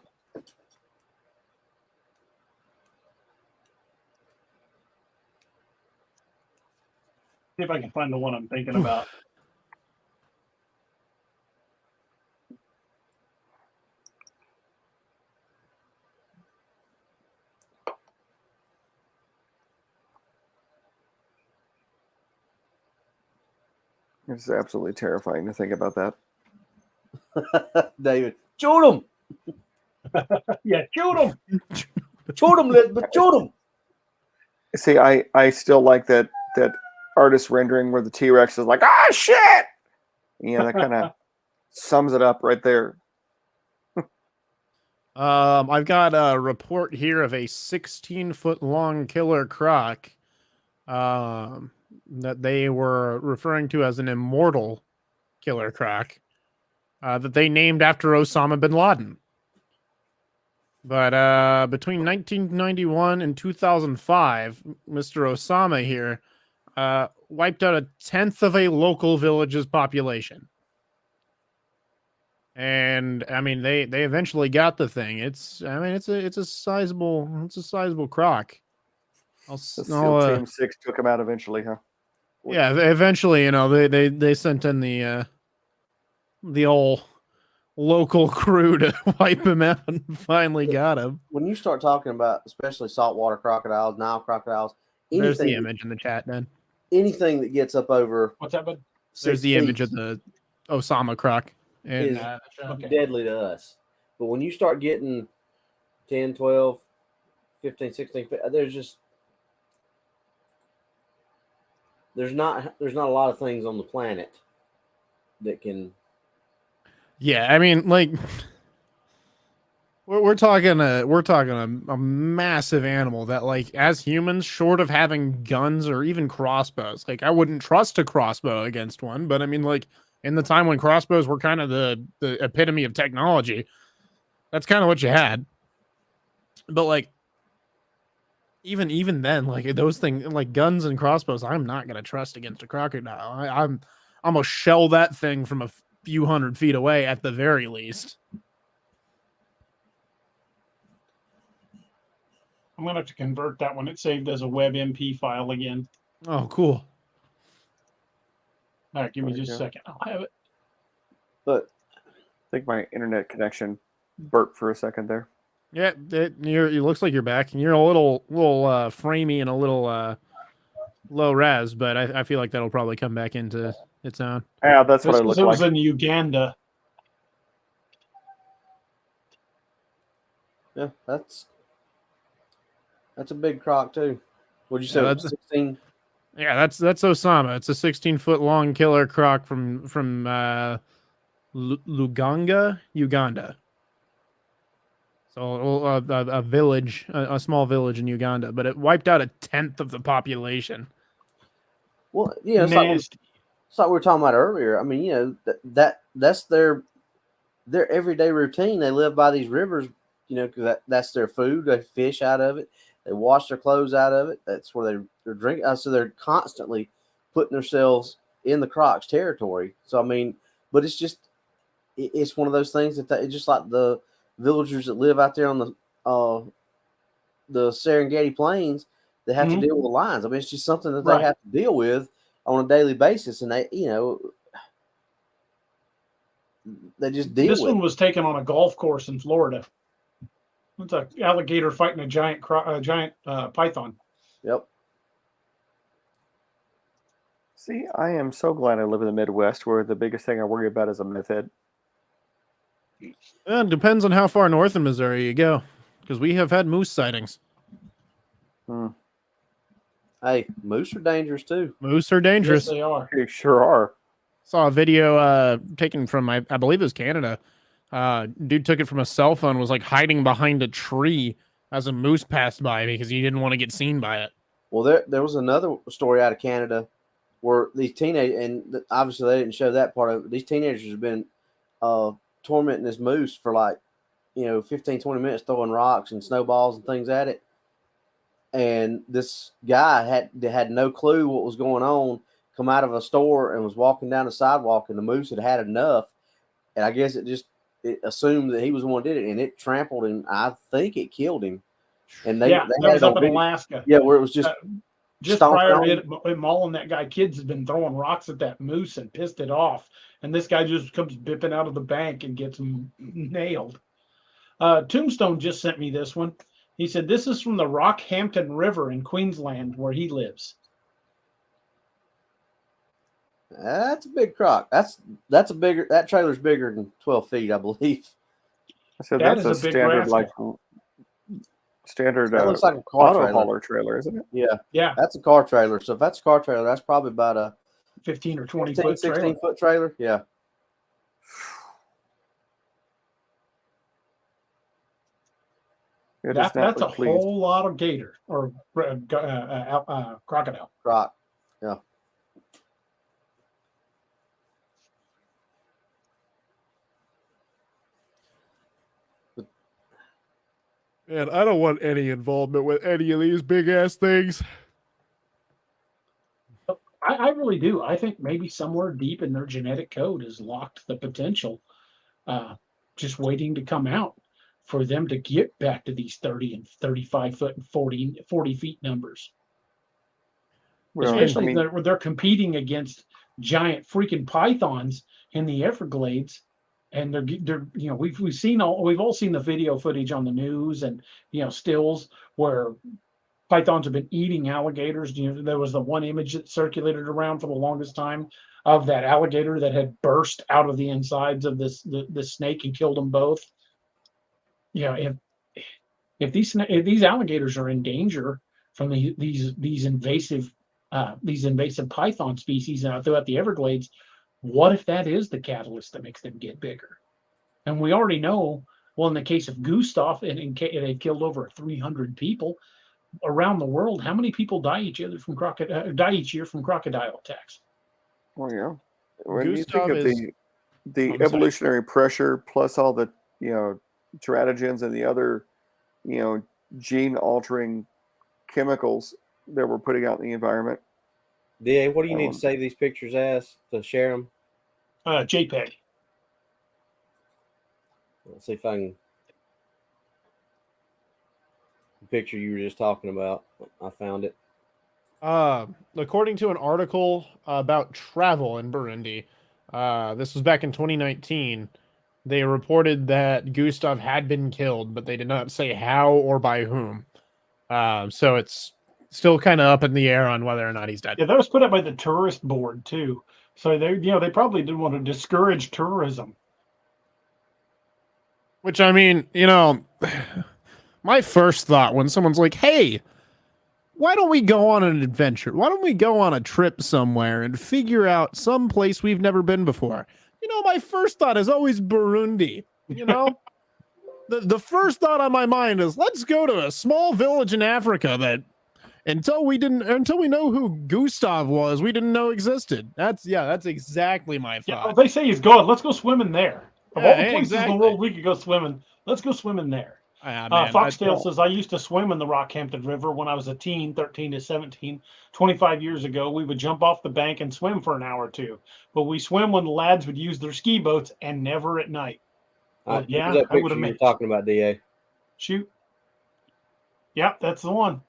See if I can find the one I'm thinking about. It's absolutely terrifying to think about that. David, shoot him! Yeah, shoot him! Shoot him, Elizabeth, shoot him! See, I still like that artist rendering where the T-Rex is like, ah, shit! Yeah, that kind of sums it up right there. I've got a report here of a 16-foot long killer croc that they were referring to as an immortal killer croc that they named after Osama bin Laden. But between 1991 and 2005, Mr. Osama here wiped out 1/10 of a local village's population. And I mean, they eventually got the thing. It's a sizable croc. The SEAL Team 6 took him out eventually, huh? Yeah, eventually, they sent in the old local crew to wipe him out and finally got him. When you start talking about, especially saltwater crocodiles, Nile crocodiles, there's the image in the chat, man. Anything that gets up over what's that, bud? There's the image of the Osama croc. And is deadly to us. But when you start getting 10, 12, 15, 16, there's not a lot of things on the planet that can. Yeah, I mean, like we're talking a massive animal that, like, as humans, short of having guns or even crossbows, like I wouldn't trust a crossbow against one. But I mean, like, in the time when crossbows were kind of the epitome of technology, that's kind of what you had. But like, even then, like those things, like guns and crossbows, I'm not gonna trust against a crocodile. I'm gonna shell that thing from a few hundred feet away at the very least. I'm gonna have to convert that one. It's saved as a WebMP file again. Oh, cool. All right, give me just a second. I'll have it. But I think my internet connection burped for a second there. Yeah, it looks like you're back, and you're a little framey and a little low res, but I feel like that'll probably come back into its own. Yeah, that's what I look It was like. in Uganda. Yeah, that's a big croc too. What'd you say? Yeah, 16? Yeah, that's Osama. It's a 16-foot long killer croc from Luganga, Uganda. So a village, a small village in Uganda, but it wiped out 1/10 of the population. Well, you know, it's like we were talking about earlier. I mean, you know, that's their everyday routine. They live by these rivers, you know, because that's their food. They fish out of it. They wash their clothes out of it. That's where they're drinking. So they're constantly putting themselves in the Crocs territory. So I mean, but it's just it's one of those things that it's just like the villagers that live out there on the Serengeti Plains. They have to deal with the lions. I mean, it's just something that they have to deal with on a daily basis, and they, you know, they just deal. This one was taken on a golf course in Florida. It's an alligator fighting a giant python. Yep. See, I am so glad I live in the Midwest, where the biggest thing I worry about is a meth head. It depends on how far north in Missouri you go, because we have had moose sightings. Hey, moose are dangerous too. Moose are dangerous. Yes, they are. They sure are. Saw a video taken from I believe it was Canada. Dude took it from a cell phone, was like hiding behind a tree as a moose passed by because he didn't want to get seen by it. Well, there was another story out of Canada where these teenagers, and obviously they didn't show that part of it. These teenagers have been tormenting this moose for like, 15, 20 minutes, throwing rocks and snowballs and things at it. And this guy had no clue what was going on, come out of a store and was walking down the sidewalk, and the moose had enough. And I guess it assumed that he was the one who did it, and it trampled him. I think it killed him. And they that had was up in Alaska. Yeah, where it was just prior to it mauling that guy. Kids had been throwing rocks at that moose and pissed it off. And this guy just comes bipping out of the bank and gets him nailed. Tombstone just sent me this one. He said, this is from the Rockhampton River in Queensland, where he lives. That's a big croc. That trailer's bigger than 12 feet, I believe. So that's a standard, that looks like a car auto hauler trailer, isn't it? Yeah. Yeah. That's a car trailer. So if that's a car trailer, that's probably about a 15 or 20 15, foot 16 trailer. foot trailer. Yeah. That's a whole lot of gator or crocodile. Croc. Yeah. Man, I don't want any involvement with any of these big ass things. I really do. I think maybe somewhere deep in their genetic code is locked the potential, just waiting to come out for them to get back to these 30 and 35 foot and 40 feet numbers. Well, especially they're competing against giant freaking pythons in the Everglades. And they're we've all seen the video footage on the news and stills where pythons have been eating alligators. There was the one image that circulated around for the longest time of that alligator that had burst out of the insides of the snake and killed them both. If these alligators are in danger from these invasive python species throughout the Everglades, what if that is the catalyst that makes them get bigger? And we already know, well, in the case of Gustav, and they killed over 300 people around the world. How many people die each year from crocodile attacks? Well, yeah. When Gustav you think of the evolutionary pressure plus all the teratogens and the other gene altering chemicals that we're putting out in the environment. DA, what do you need to save these pictures as to share them? JPEG. Let's see if I can. The picture you were just talking about, I found it. According to an article about travel in Burundi, this was back in 2019. they reported that Gustav had been killed, but they did not say how or by whom. So it's still kind of up in the air on whether or not he's dead. Yeah, that was put up by the tourist board too. So they probably didn't want to discourage tourism. Which, I mean, my first thought when someone's like, hey, why don't we go on an adventure? Why don't we go on a trip somewhere and figure out some place we've never been before? My first thought is always Burundi. The first thought on my mind is, let's go to a small village in Africa that until we know who Gustav was, we didn't know existed. That's exactly my thought. Yeah, well, they say he's gone. Let's go swimming there. Of all the places exactly. in the world we could go swimming, let's go swimming there. Foxtail says, I used to swim in the Rockhampton River when I was a teen, 13 to 17, 25 years ago. We would jump off the bank and swim for an hour or two. But we swim when the lads would use their ski boats and never at night. Well, yeah, I would have made. Talking about DA. Shoot. Yep, that's the one.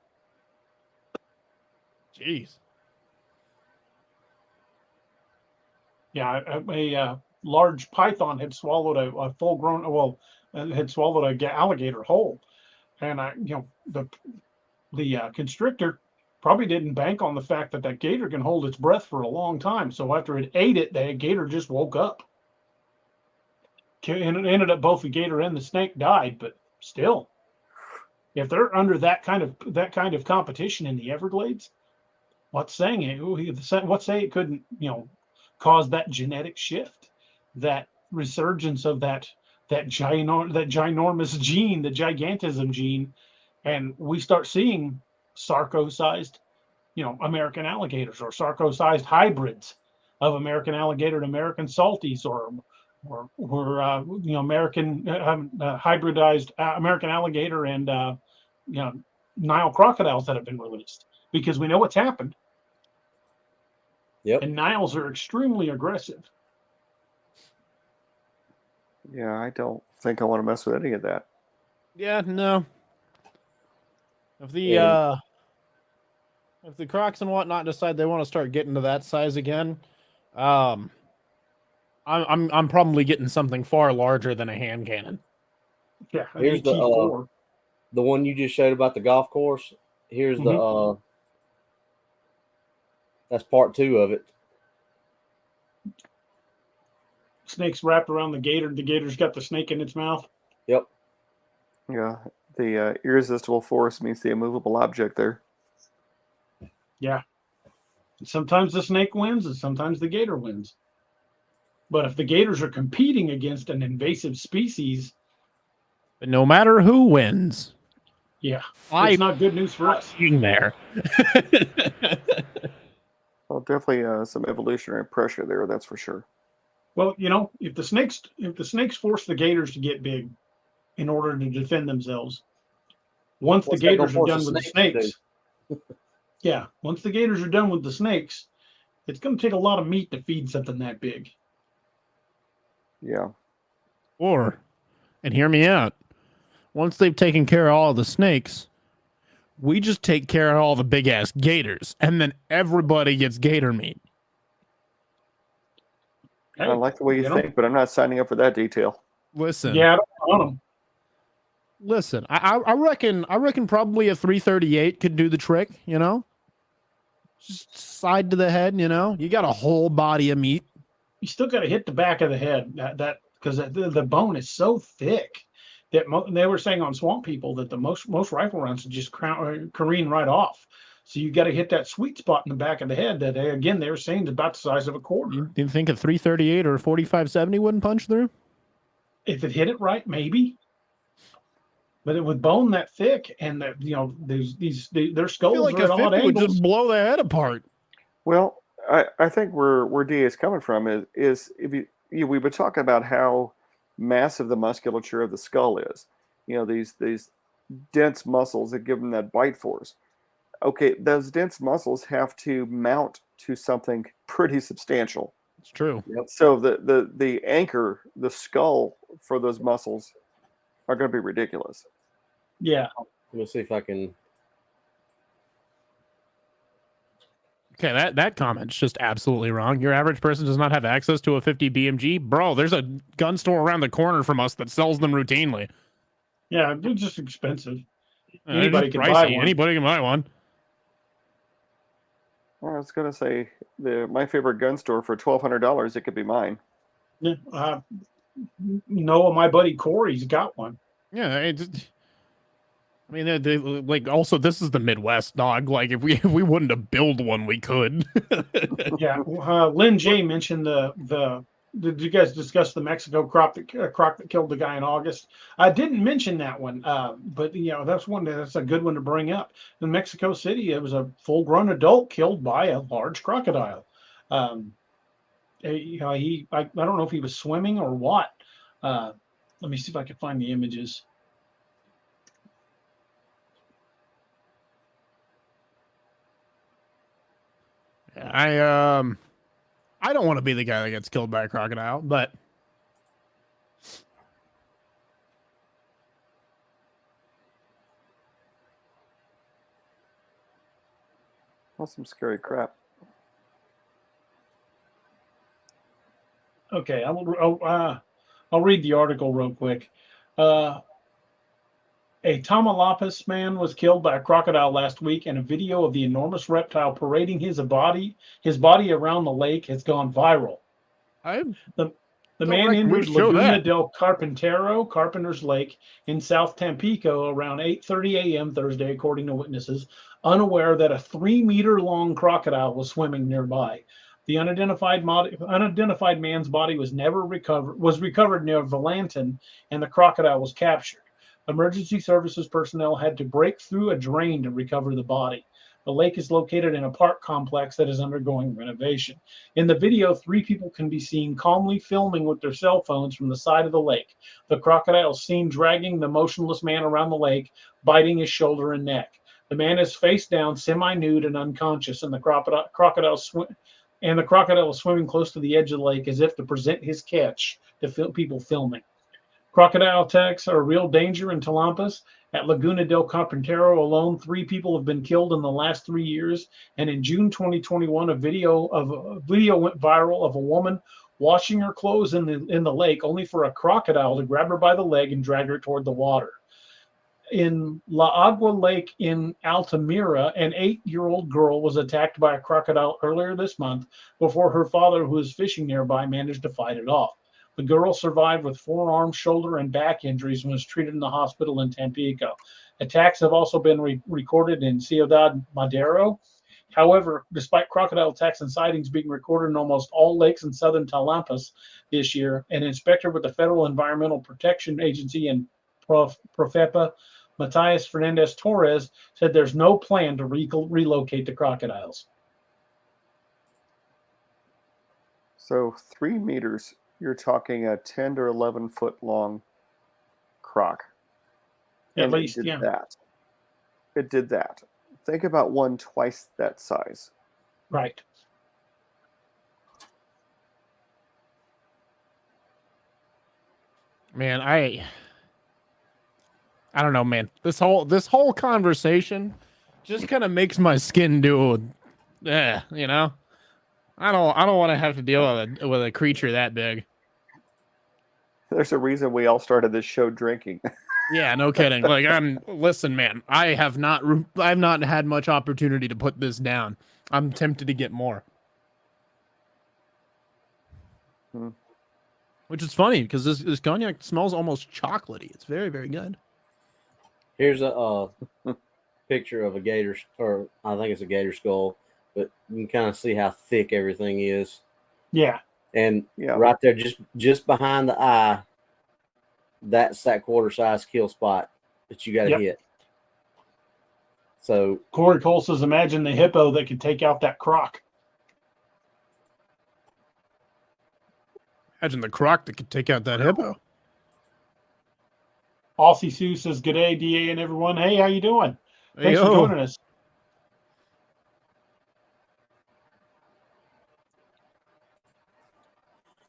Jeez. Yeah, a large python had swallowed a full-grown, had swallowed a alligator whole, and the constrictor probably didn't bank on the fact that gator can hold its breath for a long time. So after it ate it, the gator just woke up. And it ended up both the gator and the snake died, but still, if they're under that kind of competition in the Everglades, what's saying it couldn't cause that genetic shift, that resurgence of that ginormous gene, the gigantism gene, and we start seeing sarco-sized, American alligators, or sarco-sized hybrids of American alligator and American salties, or American hybridized American alligator and Nile crocodiles that have been released, because we know what's happened. Yep. And Niles are extremely aggressive. Yeah, I don't think I want to mess with any of that. Yeah, no. If the Crocs and whatnot decide they want to start getting to that size again, I'm probably getting something far larger than a hand cannon. Yeah, here's the one you just showed about the golf course. Here's the that's part 2 of it. Snake's wrapped around the gator. The gator's got the snake in its mouth. Yep. Yeah, the irresistible force means the immovable object there. Yeah. Sometimes the snake wins, and sometimes the gator wins. But if the gators are competing against an invasive species, but no matter who wins, yeah, it's not good news for us. There. Well, definitely some evolutionary pressure there, that's for sure. Well, if the snakes force the gators to get big in order to defend themselves, once the gators are done with the snakes, once the gators are done with the snakes, it's going to take a lot of meat to feed something that big. Yeah. And hear me out, once they've taken care of all the snakes, we just take care of all the big ass gators, and then everybody gets gator meat. Hey, I like the way you think, but I'm not signing up for that detail. Listen. Yeah, I don't want them. Listen, I reckon probably a 338 could do the trick, Just side to the head, You got a whole body of meat. You still got to hit the back of the head, because the bone is so thick that they were saying on Swamp People that the most rifle rounds just careen right off. So you got to hit that sweet spot in the back of the head that they were saying is about the size of a quarter. You think a 338 or a 45-70 wouldn't punch through? If it hit it right, maybe. But with bone that thick, and their skulls like are at odd angles, would just blow their head apart. Well, I think where D is coming from is if we've been talking about how massive the musculature of the skull is. These dense muscles that give them that bite force. Okay, those dense muscles have to mount to something pretty substantial. It's true. Yep. So the anchor, the skull for those muscles are going to be ridiculous. Yeah. Let me see if I can. Okay, that comment's just absolutely wrong. Your average person does not have access to a 50 BMG. Bro, there's a gun store around the corner from us that sells them routinely. Yeah, they're just expensive. Anybody can buy one. Anybody can buy one. Well, I was going to say, my favorite gun store for $1,200, it could be mine. Yeah, no, my buddy Corey's got one. Yeah, I mean, they, like, also, this is the Midwest, dog. Like, if we wouldn't have built one, we could. Yeah, Lynn J mentioned Did you guys discuss the Mexico croc that killed the guy in August? I didn't mention that one, but that's a good one to bring up. In Mexico City, it was a full-grown adult killed by a large crocodile. I don't know if he was swimming or what. Let me see if I can find the images. I don't want to be the guy that gets killed by a crocodile, but That's some scary crap. Okay, I'll read the article real quick. A Tamaulipas man was killed by a crocodile last week, and a video of the enormous reptile parading his body around the lake has gone viral. The man entered Laguna del Carpintero, Carpenter's Lake, in South Tampico around 8:30 a.m. Thursday, according to witnesses, unaware that a 3-meter-long crocodile was swimming nearby. The unidentified man's body was recovered near Valentin, and the crocodile was captured. Emergency services personnel had to break through a drain to recover the body. The lake is located in a park complex that is undergoing renovation. In the video, 3 people can be seen calmly filming with their cell phones from the side of the lake. The crocodile is seen dragging the motionless man around the lake, biting his shoulder and neck. The man is face down, semi-nude and unconscious, and the crocodile is swimming close to the edge of the lake as if to present his catch to people filming. Crocodile attacks are a real danger in Tamaulipas. At Laguna del Carpintero alone, 3 people have been killed in the last 3 years. And in June 2021, a video went viral of a woman washing her clothes in the lake, only for a crocodile to grab her by the leg and drag her toward the water. In La Agua Lake in Altamira, an 8-year-old girl was attacked by a crocodile earlier this month before her father, who was fishing nearby, managed to fight it off. The girl survived with forearm, shoulder, and back injuries and was treated in the hospital in Tampico. Attacks have also been recorded in Ciudad Madero. However, despite crocodile attacks and sightings being recorded in almost all lakes in southern Tamaulipas this year, an inspector with the Federal Environmental Protection Agency in Profepa, Matias Fernandez Torres, said there's no plan to relocate the crocodiles. So 3 meters. You're talking a 10 or 11 foot long croc. At least, yeah. It did that. Think about one twice that size. Right. Man, I don't know, man. This whole conversation just kind of makes my skin do, you know. I don't want to have to deal with a creature that big. There's a reason we all started this show drinking. Yeah, no kidding. Like, listen, man. I've not had much opportunity to put this down. I'm tempted to get more. Which is funny because this cognac smells almost chocolatey. It's very, very good. Here's a picture of a gator, or I think it's a gator skull. But you can kind of see how thick everything is. Yeah. And right there, just behind the eye, that's that quarter-size kill spot that you got to hit. So Corey Cole says, imagine the hippo that could take out that croc. Imagine the croc that could take out that hippo. Aussie Sue says, good day, DA and everyone. Hey, how you doing? Thanks for joining us.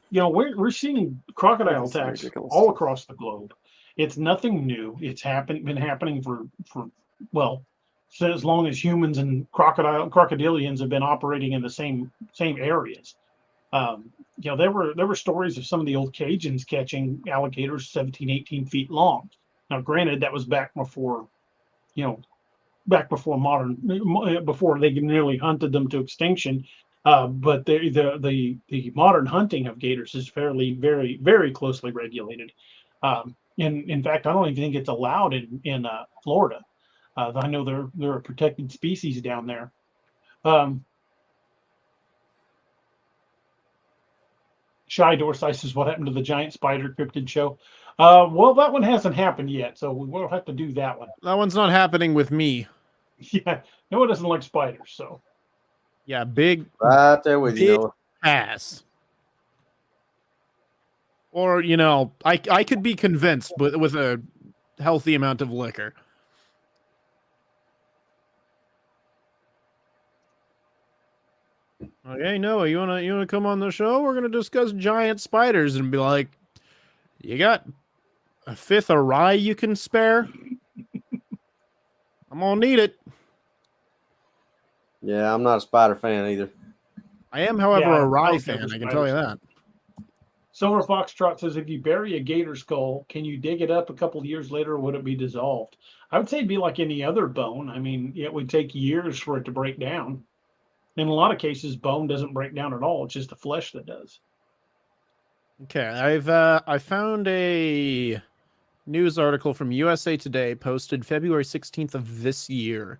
You know, we're seeing crocodile attacks all across the globe. It's nothing new. It's been happening for so as long as humans and crocodilians have been operating in the same areas. You know, there were stories of some of the old Cajuns catching alligators 17, 18 feet long. Now, granted, that was back before, you know, before they nearly hunted them to extinction. But the modern hunting of gators is fairly, very, very closely regulated. In fact, I don't even think it's allowed in Florida. I know they're a protected species down there. Shy Dorsey says, what happened to the giant spider cryptid show? Well, that one hasn't happened yet, so we'll have to do that one. That one's not happening with me. Yeah, Noah doesn't like spiders, so. Yeah, big. Right there with you, Noah. Ass. Or, you know, I could be convinced with a healthy amount of liquor. Okay, Noah, you wanna come on the show? We're gonna discuss giant spiders and be like, you got a fifth of rye you can spare? I'm gonna need it. Yeah, I'm not a spider fan either. I am, however, Yeah, a rye I fan. don't I can tell you that. Silver Foxtrot says, if you bury a gator skull, can you dig it up a couple of years later, or would it be dissolved? I would say it'd be like any other bone. I mean, it would take years for it to break down. In a lot of cases, bone doesn't break down at all. It's just the flesh that does. Okay, I found a news article from USA Today posted February 16th of this year.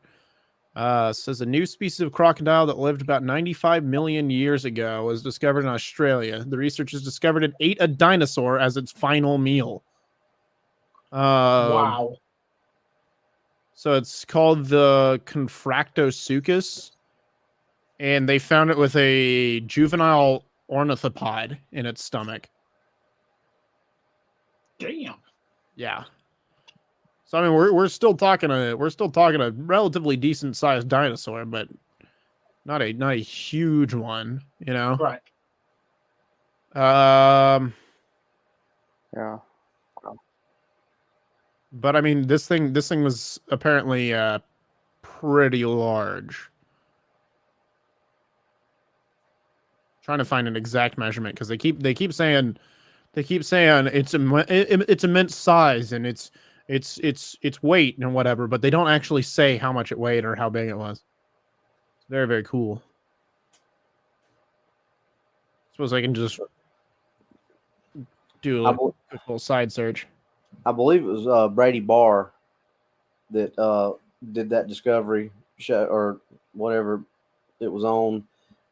Says a new species of crocodile that lived about 95 million years ago was discovered in Australia. The researchers discovered it ate a dinosaur as its final meal. Wow. So it's called the deinosuchus, and they found it with a juvenile ornithopod in its stomach. Damn. Yeah. So I mean, we're still talking a relatively decent sized dinosaur, but not a huge one, you know. Right. Yeah. But I mean, this thing was apparently pretty large. Trying to find an exact measurement because they keep saying it's immense size and it's weight and whatever, but they don't actually say how much it weighed or how big it was. It's very, very cool. Suppose I can just do a little side search. I believe it was Brady Barr that did that discovery show or whatever it was on,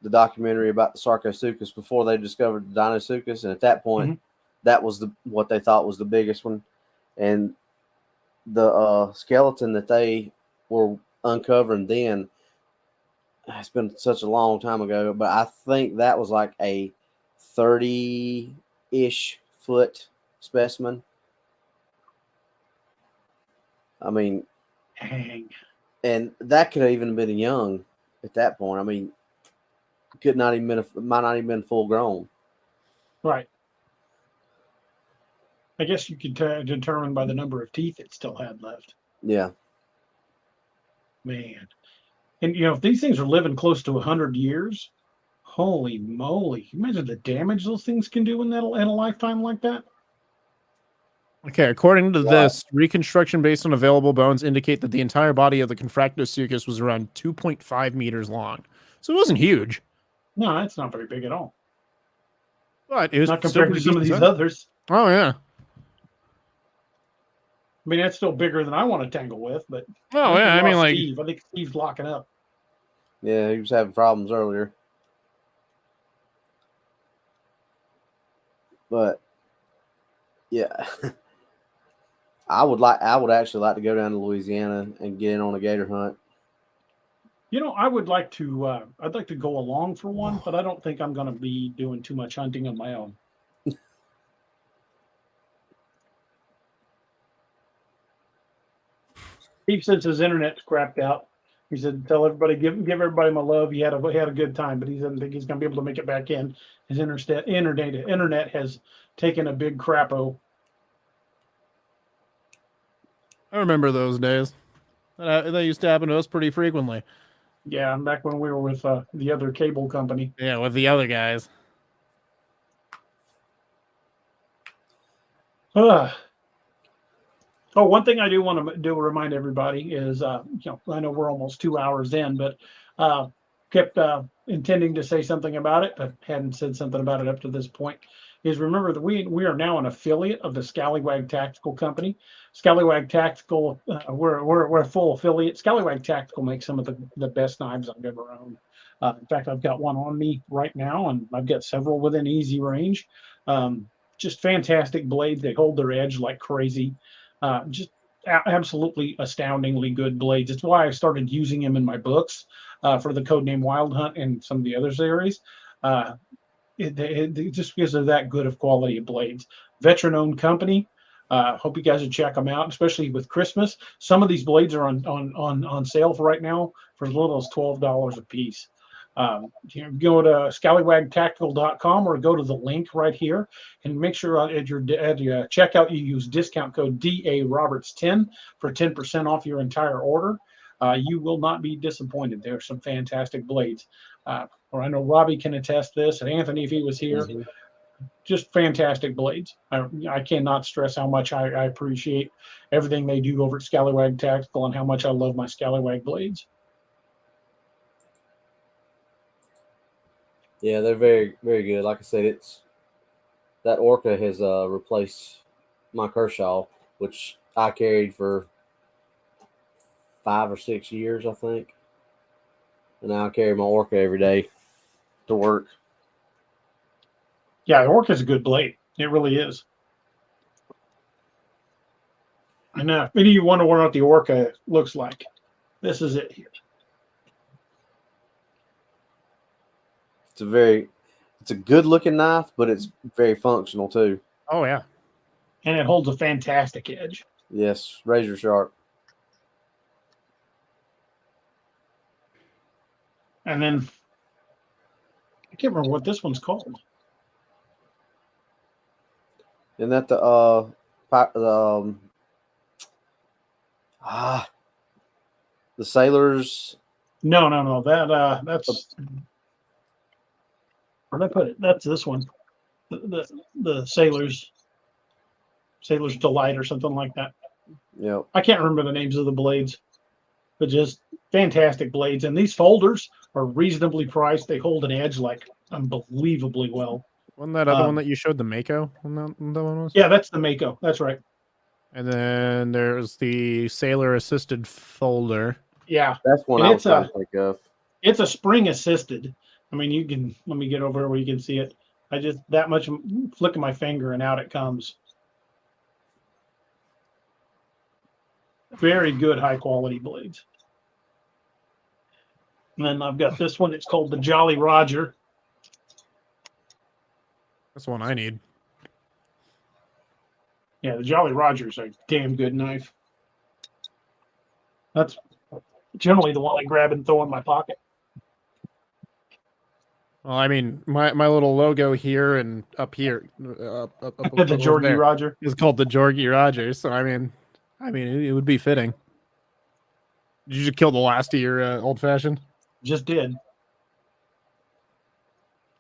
the documentary about the Sarcosuchus before they discovered the Deinosuchus, and at that point, that was what they thought was the biggest one, and the skeleton that they were uncovering then, it's been such a long time ago, but I think that was like a 30-ish foot specimen. I mean, dang. And that could have even been young at that point. I might not even been full grown. Right. I guess you could determine by the number of teeth it still had left. Yeah. Man. And, you know, if these things are living close to 100 years, holy moly. Imagine the damage those things can do in a lifetime like that. Okay, according to this, reconstruction based on available bones indicate that the entire body of the Confractosuchus was around 2.5 meters long. So it wasn't huge. No, that's not very big at all. But it was not compared to some of these others. Oh, yeah. I mean, that's still bigger than I want to tangle with, but oh yeah, I mean, like Steve. I think Steve's locking up. Yeah, he was having problems earlier. But yeah, I would actually like to go down to Louisiana and get in on a gator hunt. You know, I would like to. I'd like to go along for one, but I don't think I'm going to be doing too much hunting on my own. Steve says his internet's crapped out. He said, "Tell everybody, give everybody my love. He had a good time, but he doesn't think he's going to be able to make it back in. His internet has taken a big crapo." I remember those days. That used to happen to us pretty frequently. Yeah, back when we were with the other cable company. Yeah, with the other guys. One thing I do want to remind everybody is, I know we're almost 2 hours in, but kept intending to say something about it, but hadn't said something about it up to this point. Is remember that we are now an affiliate of the Scallywag Tactical Company. Scallywag Tactical, we're a full affiliate. Scallywag Tactical makes some of the best knives I've ever owned. In fact, I've got one on me right now, and I've got several within easy range. Just fantastic blades. They hold their edge like crazy. Just absolutely astoundingly good blades. It's why I started using them in my books for the Codename Wild Hunt and some of the other series. It just because of that good of quality of blades. Veteran-owned company. Hope you guys would check them out, especially with Christmas. Some of these blades are on sale for right now for as little as $12 a piece. Go to scallywagtactical.com or go to the link right here and make sure at your checkout you use discount code DARoberts10 for 10% off your entire order. You will not be disappointed. There are some fantastic blades. Or I know Robbie can attest this, and Anthony, if he was here, just fantastic blades. I cannot stress how much I appreciate everything they do over at Scallywag Tactical and how much I love my Scallywag blades. Yeah, they're very, very good. Like I said, that Orca has replaced my Kershaw, which I carried for 5 or 6 years, I think. And now I carry my Orca every day to work. Yeah, the Orca's a good blade. It really is. And if any of you wonder what the Orca looks like, this is it here. It's a good looking knife, but it's very functional too. Oh yeah. And it holds a fantastic edge. Yes, razor sharp. And then I can't remember what this one's called. Isn't that the sailors? No. That's where did I put it? That's this one. The sailor's delight or something like that. Yeah. I can't remember the names of the blades, but just fantastic blades. And these folders are reasonably priced. They hold an edge like unbelievably well. Wasn't that other one that you showed the Mako? That one was? Yeah, that's the Mako. That's right. And then there's the sailor assisted folder. Yeah, that's one I was trying to think of. It's a spring assisted. I mean, you can let me get over where you can see it. I just that much flick of my finger and out it comes. Very good, high quality blades. And then I've got this one. It's called the Jolly Roger. That's the one I need. Yeah, the Jolly Roger's a damn good knife. That's generally the one I grab and throw in my pocket. Well, I mean, my little logo here and up here, the Georgie Roger is called the Georgie Roger. So I mean, it would be fitting. Did you just kill the last of your old fashioned? Just did.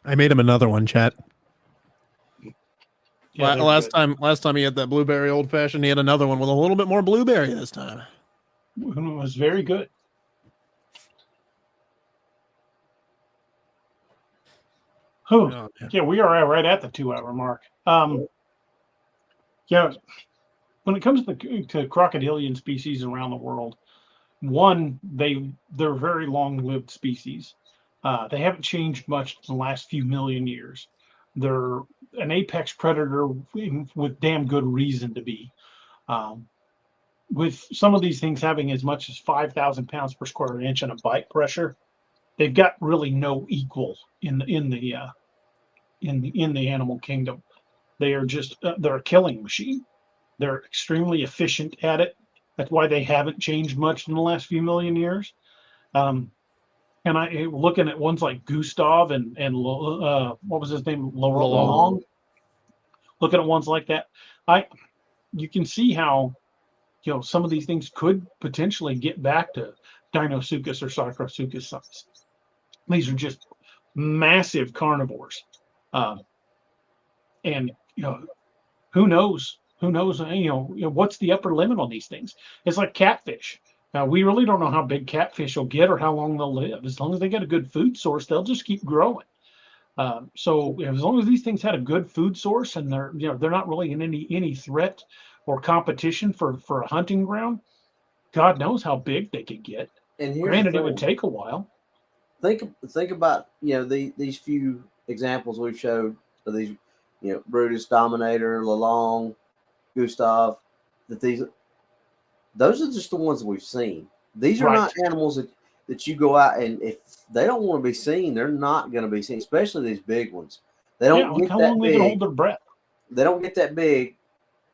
I made him another one, chat. Yeah, last time he had that blueberry old fashioned, he had another one with a little bit more blueberry this time. It was very good. Oh, yeah, we are right at the 2 hour mark. Yeah, when it comes to crocodilian species around the world, one, they're very long-lived species. They haven't changed much in the last few million years. They're an apex predator with damn good reason to be. With some of these things having as much as 5,000 pounds per square inch and a bite pressure, they've got really no equal in the animal kingdom. They are just they're a killing machine. They're extremely efficient at it. That's why they haven't changed much in the last few million years. And I looking at ones like Gustav and what was his name, Long. Looking at ones like that, you can see how some of these things could potentially get back to deinosuchus or sarcosuchus size. These are just massive carnivores. And, who knows? Who knows? What's the upper limit on these things? It's like catfish. Now, we really don't know how big catfish will get or how long they'll live. As long as they get a good food source, they'll just keep growing. So as long as these things had a good food source and they're not really in any threat or competition for a hunting ground, God knows how big they could get. And granted, it would take a while. Think about these few examples we've showed of these, Brutus, Dominator, Lalong, Gustav. Those are just the ones that we've seen. These are not animals that you go out, and if they don't want to be seen, they're not going to be seen. Especially these big ones. They don't get how that long big. They can hold their breath. They don't get that big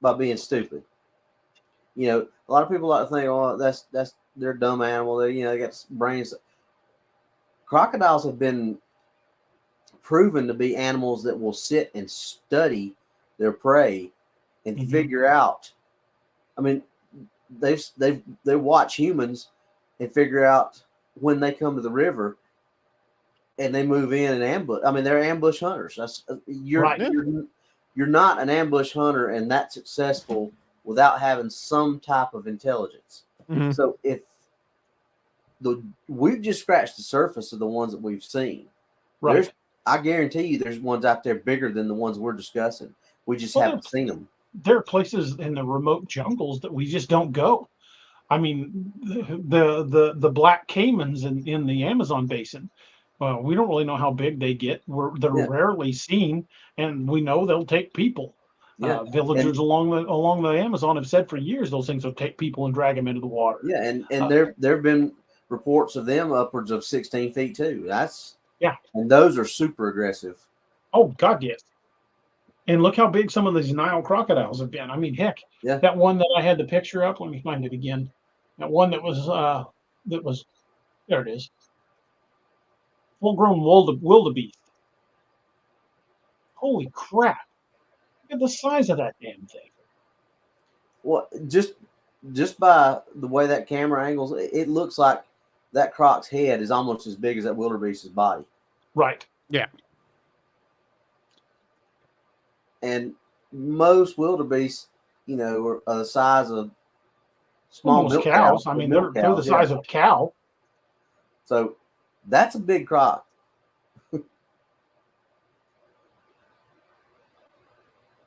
by being stupid. A lot of people like to think, "Oh, that's they're a dumb animal. They got brains." Crocodiles have been proven to be animals that will sit and study their prey and figure out. I mean, they watch humans and figure out when they come to the river, and they move in and ambush. I mean, they're ambush hunters. You're not an ambush hunter and that successful without having some type of intelligence. Mm-hmm. So we've just scratched the surface of the ones that we've seen. Right. I guarantee you there's ones out there bigger than the ones we're discussing. We just haven't seen them. There are places in the remote jungles that we just don't go. I mean, the black caimans in the Amazon basin, well, we don't really know how big they get. They're rarely seen, and we know they'll take people. Yeah. Villagers along the Amazon have said for years those things will take people and drag them into the water. Yeah, and there have been reports of them upwards of 16 feet too. And those are super aggressive. Oh God, yes. And look how big some of these Nile crocodiles have been. I mean, heck, that one that I had the picture up. Let me find it again. That one that was there. It is. Full-grown wildebeest. Holy crap! Look at the size of that damn thing. Well, just by the way that camera angles, it looks like that croc's head is almost as big as that wildebeest's body. Right. Yeah. And most wildebeests, are the size of small milk cows. I mean, they're the size of a cow. So that's a big croc.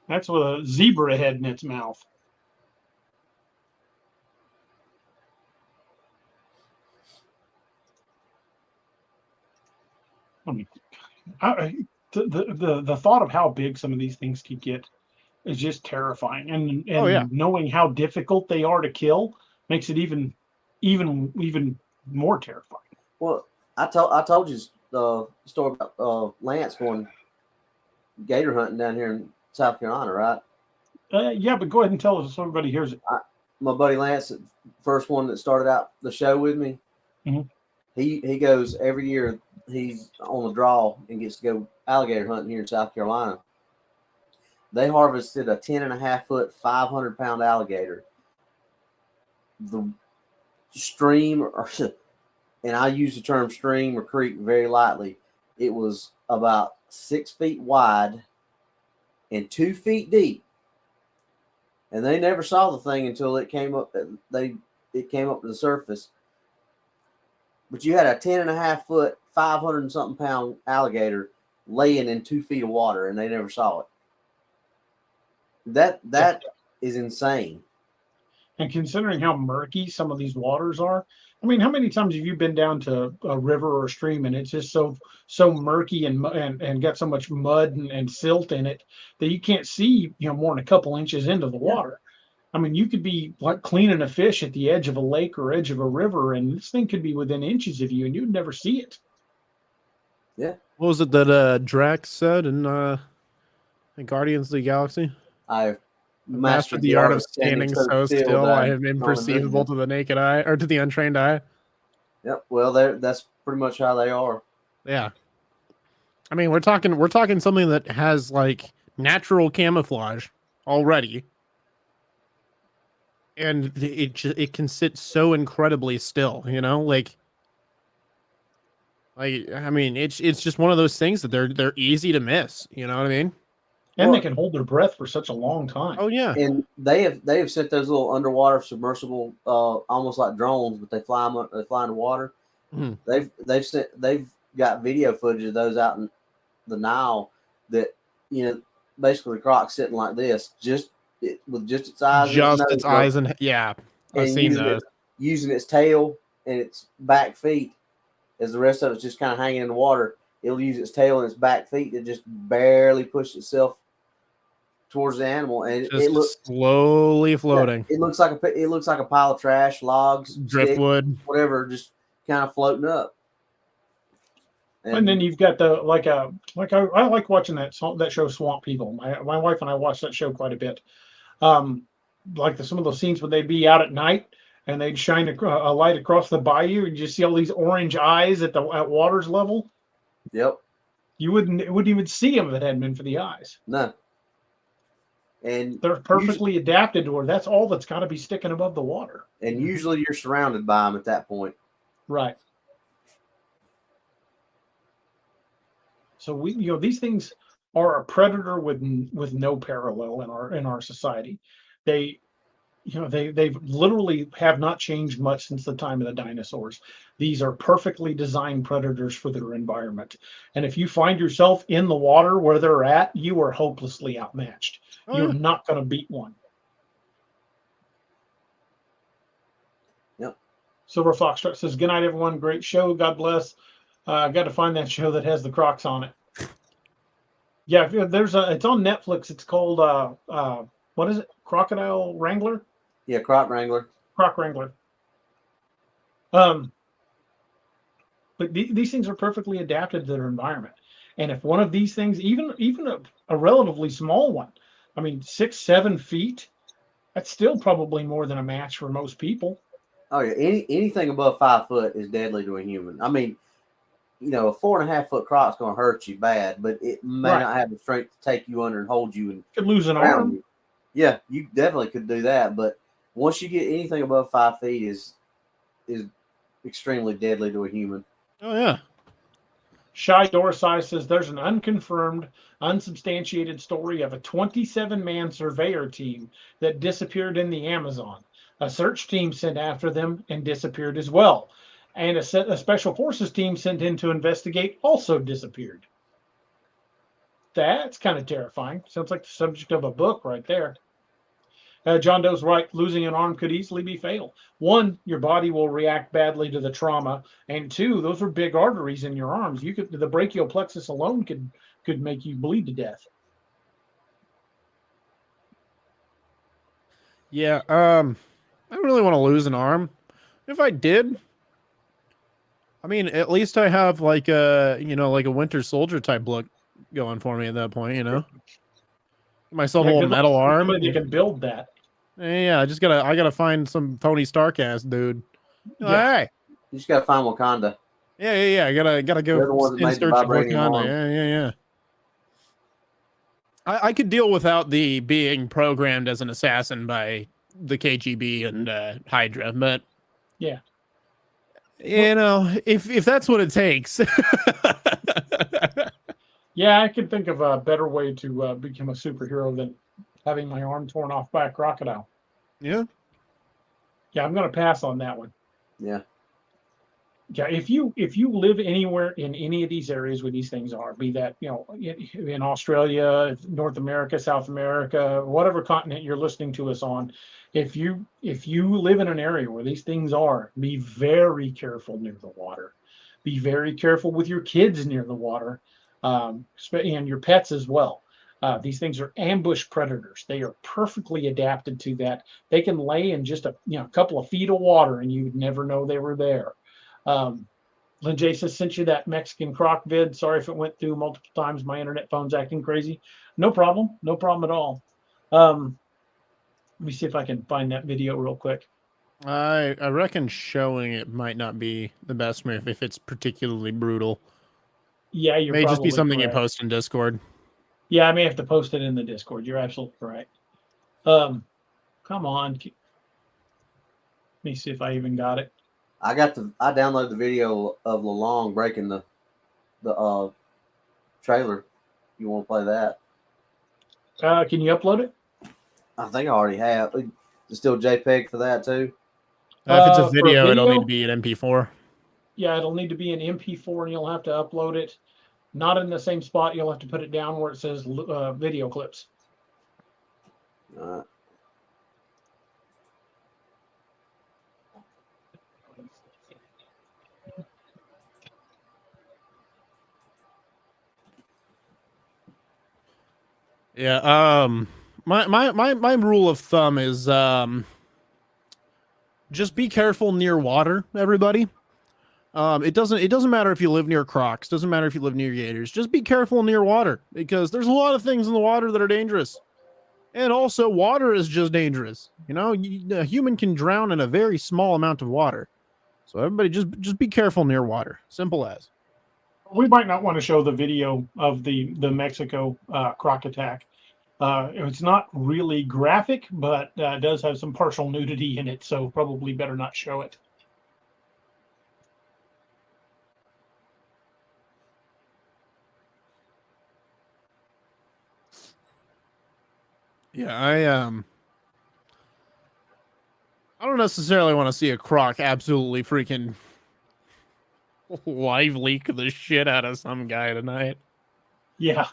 That's with a zebra head in its mouth. I mean, the thought of how big some of these things could get is just terrifying, and knowing how difficult they are to kill makes it even more terrifying. Well, I told you the story about Lance going gator hunting down here in South Carolina, right? Yeah, but go ahead and tell us so everybody hears it. My buddy Lance, the first one that started out the show with me, he goes every year. He's on the draw and gets to go alligator hunting here in South Carolina. They harvested a 10.5-foot, 500-pound alligator. The stream, and I use the term stream or creek very lightly, it was about 6 feet wide and 2 feet deep. And they never saw the thing until it came up. It came up to the surface. But you had a 10.5-foot, 500 and something pound alligator laying in 2 feet of water, and they never saw it. That is insane. And considering how murky some of these waters are, I mean, how many times have you been down to a river or a stream and it's just so murky and got so much mud and silt in it that you can't see more than a couple inches into the water? I mean, you could be like cleaning a fish at the edge of a lake or edge of a river, and this thing could be within inches of you, and you'd never see it. Yeah. What was it that Drax said in Guardians of the Galaxy? I've mastered the art of standing so still. I have been perceivable to the naked eye or to the untrained eye. Yep. Well, that's pretty much how they are. Yeah. I mean, we're talking something that has like natural camouflage already. and it can sit so incredibly still, you know, like I mean, it's just one of those things that they're easy to miss, you know what I mean? And they can hold their breath for such a long time. Oh yeah. And they have sent those little underwater submersible, almost like drones, but they fly in the water. Mm-hmm. They've got video footage of those out in the Nile that, you know, basically the croc's sitting like this, with just its eyes, its eyes, and yeah, I've seen those. Using its tail and its back feet, as the rest of it's just kind of hanging in the water. It'll use its tail and its back feet to just barely push itself towards the animal, and it looks slowly floating. Yeah, it looks like a pile of trash, logs, driftwood, sticks, whatever, just kind of floating up. And then you've got I like watching that show Swamp People. My wife and I watch that show quite a bit. Like some of those scenes where they'd be out at night and they'd shine a light across the bayou, and you see all these orange eyes at water's level. Yep. You wouldn't even see them if it hadn't been for the eyes. No. And they're perfectly adapted to where that's all that's got to be sticking above the water. And usually you're surrounded by them at that point. Right. So these things are a predator with no parallel in our society. They've literally have not changed much since the time of the dinosaurs. These are perfectly designed predators for their environment. And if you find yourself in the water where they're at, you are hopelessly outmatched. You're not going to beat one. Yep. Silver Foxtrot says, "Good night, everyone. Great show. God bless. I got to find that show that has the Crocs on it." Yeah, it's on Netflix. It's called what is it? Crocodile Wrangler? Yeah, Croc Wrangler. Croc Wrangler. But these things are perfectly adapted to their environment. And if one of these things, even a relatively small one, 6-7 feet, that's still probably more than a match for most people. Oh yeah, anything above 5 foot is deadly to a human. A 4.5 foot croc's going to hurt you bad, but it may not have the strength to take you under and hold you. And could lose an arm. You. Yeah, you definitely could do that. But once you get anything above 5 feet, is extremely deadly to a human. Oh yeah. Shy Dorsai says there's an unconfirmed, unsubstantiated story of a 27-man surveyor team that disappeared in the Amazon. A search team sent after them and disappeared as well. And a special forces team sent in to investigate also disappeared. That's kind of terrifying. Sounds like the subject of a book right there. John Doe's right. Losing an arm could easily be fatal. 1, your body will react badly to the trauma, and 2, those are big arteries in your arms. The brachial plexus alone could make you bleed to death. Yeah. I don't really want to lose an arm. If I did, at least I have like a Winter Soldier type look going for me at that point, Give myself a little metal arm. You can build that. Yeah, I gotta find some Tony Stark ass dude. Yeah. Hey, you just gotta find Wakanda. Yeah. I gotta go in search of Wakanda. Yeah. I could deal without the being programmed as an assassin by the KGB and Hydra, but yeah, if that's what it takes. Yeah, I can think of a better way to become a superhero than having my arm torn off by a crocodile. Yeah, I'm going to pass on that one. Yeah. If you live anywhere in any of these areas where these things are, be that in Australia, North America, South America, whatever continent you're listening to us on, if you live in an area where these things are, be very careful near the water. Be very careful with your kids near the water, and your pets as well. These things are ambush predators. They are perfectly adapted to that. They can lay in just a couple of feet of water and you would never know they were there. Lynn Jason sent you that Mexican croc vid. Sorry if it went through multiple times. My internet phone's acting crazy. No problem at all. Let me see if I can find that video real quick. I reckon showing it might not be the best move if it's particularly brutal. Yeah, it may just be something you post in Discord. Yeah, I may have to post it in the Discord. You're absolutely right. Come on. me see if I even got it. I downloaded the video of Lalong breaking the trailer. You want to play that? Can you upload it? I think I already have. It's still JPEG for that too. If it's a For video, it'll need to be an MP4. Yeah, it'll need to be an MP4, and you'll have to upload it. Not in the same spot. You'll have to put it down where it says video clips. All right. Yeah. My rule of thumb is just be careful near water, everybody. It doesn't matter if you live near crocs, doesn't matter if you live near gators. Just be careful near water, because there's a lot of things in the water that are dangerous. And also, water is just dangerous. You know, a human can drown in a very small amount of water. So everybody just be careful near water. Simple as. We might not want to show the video of the Mexico croc attack. It's not really graphic, but does have some partial nudity in it, so probably better not show it. Yeah, I don't necessarily want to see a croc absolutely freaking live leak the shit out of some guy tonight. Yeah.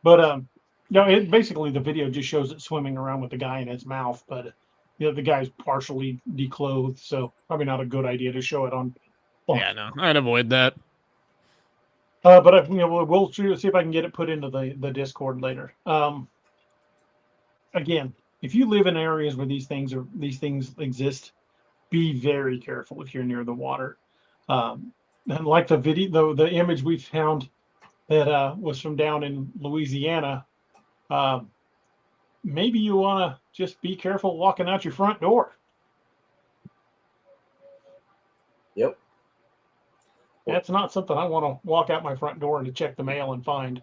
But no, basically the video just shows it swimming around with the guy in its mouth, but the guy's partially declothed, so probably not a good idea to show it on. Yeah, no, I'd avoid that. But we'll see if I can get it put into the Discord later. Again, if you live in areas where these things exist, be very careful if you're near the water. And like the video, the image we found that was from down in Louisiana, maybe you want to just be careful walking out your front door. Yep. That's not something I want to walk out my front door and to check the mail and find.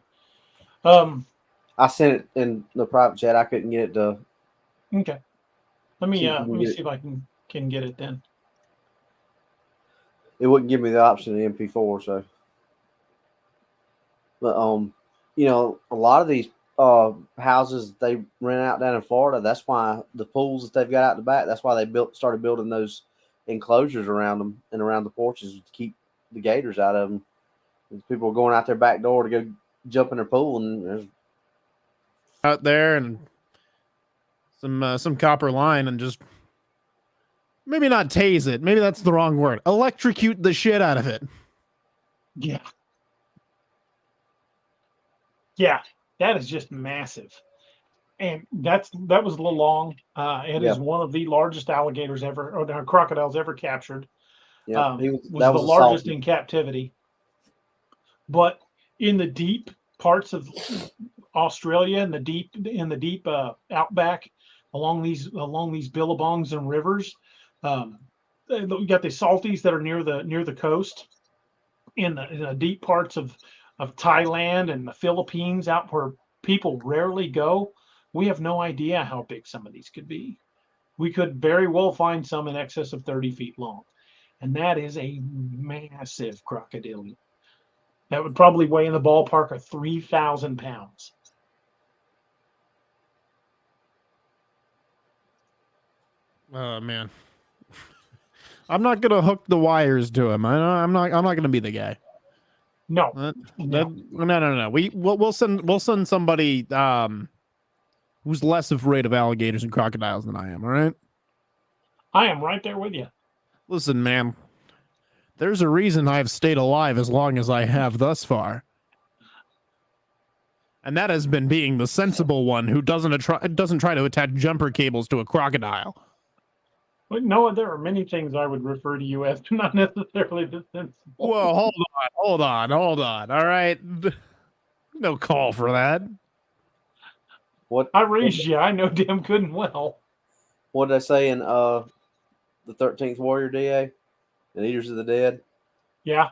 I sent it in the private chat. I couldn't get it to. Okay. Let me see if I can get it then. It wouldn't give me the option of MP4, so. But a lot of these houses they rent out down in Florida. That's why the pools that they've got out the back. That's why they started building those enclosures around them and around the porches to keep the gators out of them. People are going out their back door to go jump in their pool, and there's out there and some copper line, and just maybe not tase it. Maybe that's the wrong word. Electrocute the shit out of it. Yeah. Yeah, that is just massive. And that was Lalong. It is one of the largest alligators ever, or crocodiles ever captured. Yeah, was the largest in captivity. But in the deep parts of Australia and the deep outback, along these billabongs and rivers, you got the salties that are near the coast, in the deep parts of Thailand and the Philippines, out where people rarely go. We have no idea how big some of these could be. We could very well find some in excess of 30 feet long. And that is a massive crocodilian. That would probably weigh in the ballpark of 3,000 pounds. Oh man. I'm not gonna hook the wires to him. I'm not gonna be the guy. No. No. We'll send somebody who's less afraid of alligators and crocodiles than I am. All right. I am right there with you. Listen, man. There's a reason I've stayed alive as long as I have thus far, and that has been being the sensible one who doesn't try to attach jumper cables to a crocodile. But Noah, there are many things I would refer to you as, not necessarily the sensible. Well, hold on. All right. No call for that. What I raised you. I know damn good and well. What did I say in the 13th Warrior DA? The Eaters of the Dead? Yeah.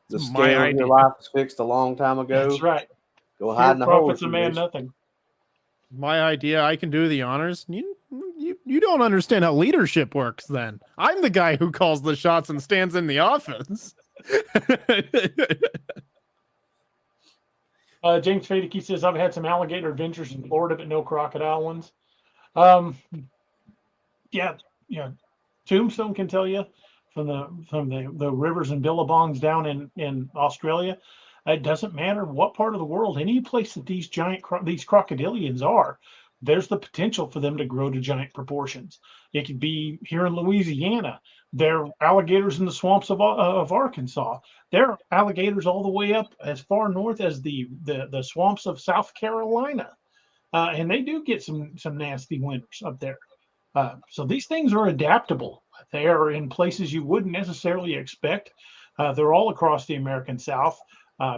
The scale of your life was fixed a long time ago. That's right. Go hide in the hole. Profits a man nothing. My idea, I can do the honors. You You don't understand how leadership works then. I'm the guy who calls the shots and stands in the office. James Fadeke says, I've had some alligator adventures in Florida, but no crocodile ones. Yeah. Tombstone can tell you from the rivers and billabongs down in Australia. It doesn't matter what part of the world, any place that these these crocodilians are, there's the potential for them to grow to giant proportions. It could be here in Louisiana. There are alligators in the swamps of Arkansas. There are alligators all the way up as far north as the swamps of South Carolina. And they do get some nasty winters up there. So these things are adaptable. They are in places you wouldn't necessarily expect. They're all across the American South,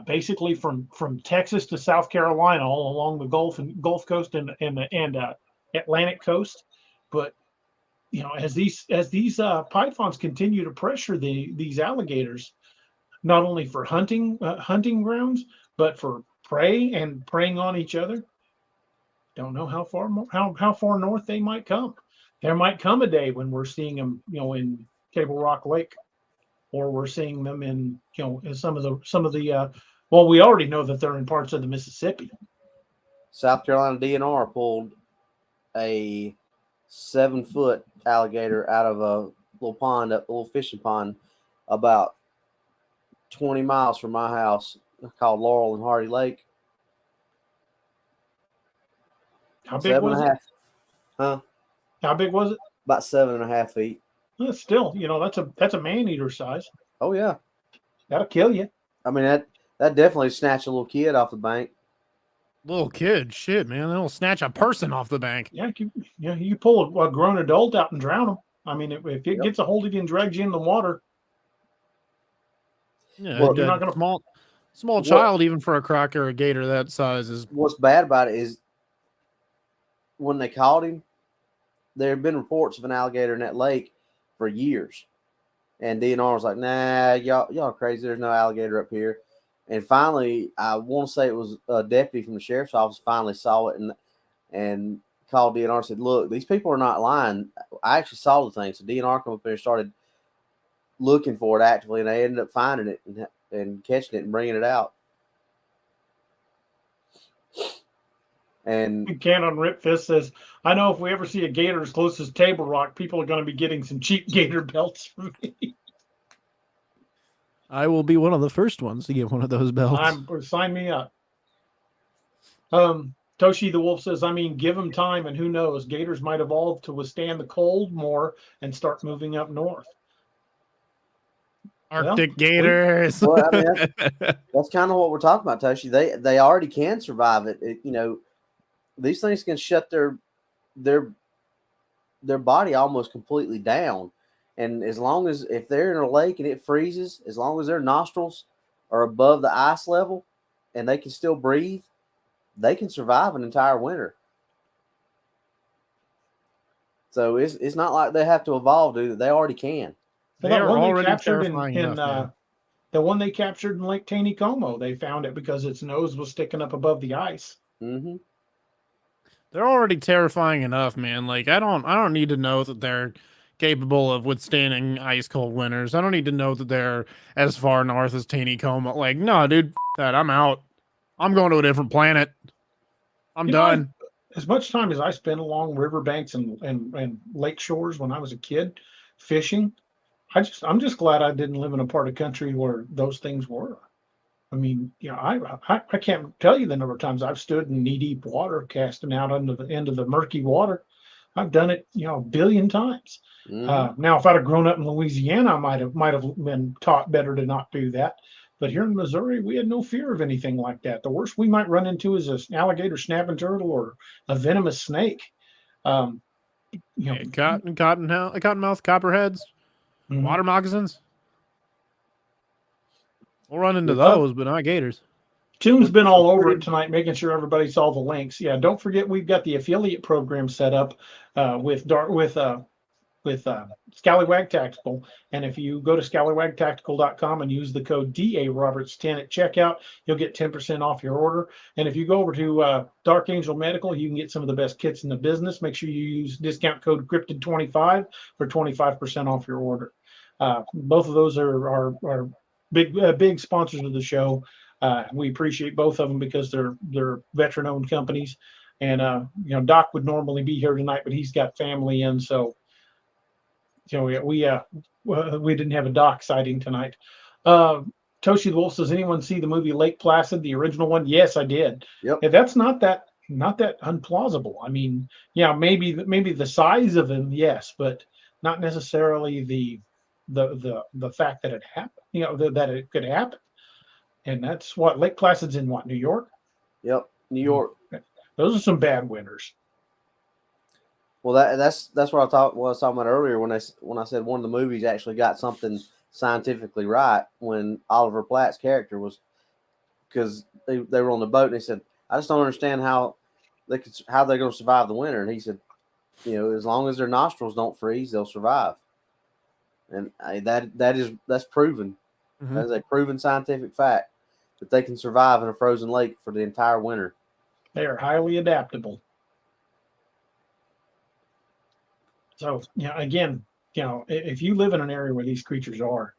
basically from Texas to South Carolina, all along the Gulf Coast and Atlantic coast. But as these pythons continue to pressure these alligators, not only for hunting grounds, but for prey and preying on each other, don't know how far north they might come. There might come a day when we're seeing them, in Table Rock Lake, or we're seeing them in some of the. Well, we already know that they're in parts of the Mississippi. South Carolina DNR pulled a 7-foot alligator out of a little fishing pond, about 20 miles from my house, called Laurel and Hardy Lake. How big was it? Huh? How big was it? About 7.5 feet. Well, still, that's a man-eater size. Oh yeah, that'll kill you. I mean that definitely snatched a little kid off the bank. Little kid, shit, man, that'll snatch a person off the bank. Yeah, you pull a grown adult out and drown them. I mean, if it gets a hold of you and drags you in the water. Yeah, well, you're not gonna small child, even for a croc or a gator that size is. What's bad about it is when they caught him, there have been reports of an alligator in that lake for years, and DNR was like, "Nah, y'all are crazy. There's no alligator up here." And finally, I want to say it was a deputy from the sheriff's office finally saw it and called DNR and said, "Look, these people are not lying. I actually saw the thing." So DNR came up there and started looking for it actively, and they ended up finding it and catching it and bringing it out. And Cannon Ripfist says, I know if we ever see a gator as close as Table Rock, people are going to be getting some cheap gator belts from me. I will be one of the first ones to get one of those belts. Sign me up. Toshi the Wolf says, give them time, and who knows, gators might evolve to withstand the cold more and start moving up north. Arctic gators. Well, that's kind of what we're talking about, Toshi. They already can survive it. These things can shut their body almost completely down, and as long as if they're in a lake and it freezes, as long as their nostrils are above the ice level and they can still breathe, they can survive an entire winter. So it's not like they have to evolve, dude. They already can. They are already terrifying enough, the one they captured in Lake Taneycomo, they found it because its nose was sticking up above the ice. Mm-hmm. They're already terrifying enough, man. Like I don't need to know that they're capable of withstanding ice cold winters. I don't need to know that they're as far north as Taneycomo. Like, no, dude, that I'm out. I'm going to a different planet. I'm done. As much time as I spent along riverbanks and lake shores when I was a kid fishing, I'm just glad I didn't live in a part of country where those things were. I can't tell you the number of times I've stood in knee-deep water casting out under the end of the murky water. I've done it, a billion times. Mm-hmm. Now, if I'd have grown up in Louisiana, I might have been taught better to not do that. But here in Missouri, we had no fear of anything like that. The worst we might run into is an alligator, snapping turtle, or a venomous snake. Cottonmouth, copperheads, mm-hmm. Water moccasins. We'll run into those, but not gators. Toom's been all over it tonight, making sure everybody saw the links. Yeah, don't forget we've got the affiliate program set up with with Scallywag Tactical. And if you go to scallywagtactical.com and use the code DARoberts10 at checkout, you'll get 10% off your order. And if you go over to Dark Angel Medical, you can get some of the best kits in the business. Make sure you use discount code Cryptid25 for 25% off your order. Both of those are big sponsors of the show. We appreciate both of them because they're veteran-owned companies. And Doc would normally be here tonight, but he's got family in, so we didn't have a Doc sighting tonight. Toshi the Wolf says, anyone see the movie Lake Placid, the original one? Yes, I did. Yep. And that's not that unplausible. I mean, yeah, maybe the size of him, yes, but not necessarily the fact that it happened. That it could happen. And that's what Lake Placid's in, New York? Yep, New York. Those are some bad winters. Well, that's what I was talking about earlier when I said one of the movies actually got something scientifically right when Oliver Platt's character was, because they were on the boat and they said, I just don't understand how they're going to survive the winter. And he said, as long as their nostrils don't freeze, they'll survive. And that's proven. Mm-hmm. That is a proven scientific fact that they can survive in a frozen lake for the entire winter. They are highly adaptable. So, again, if you live in an area where these creatures are,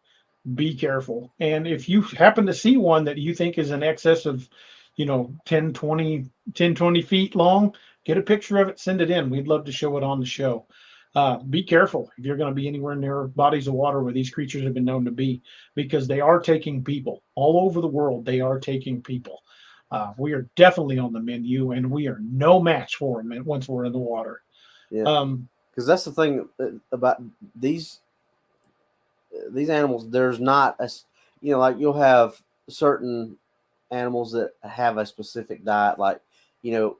be careful. And if you happen to see one that you think is in excess of, 10, 20 feet long, get a picture of it, send it in. We'd love to show it on the show. Be careful if you're going to be anywhere near bodies of water where these creatures have been known to be, because they are taking people all over the world. They are taking people. We are definitely on the menu, and we are no match for them once we're in the water. Yeah, because that's the thing about these animals. There's not like you'll have certain animals that have a specific diet, like a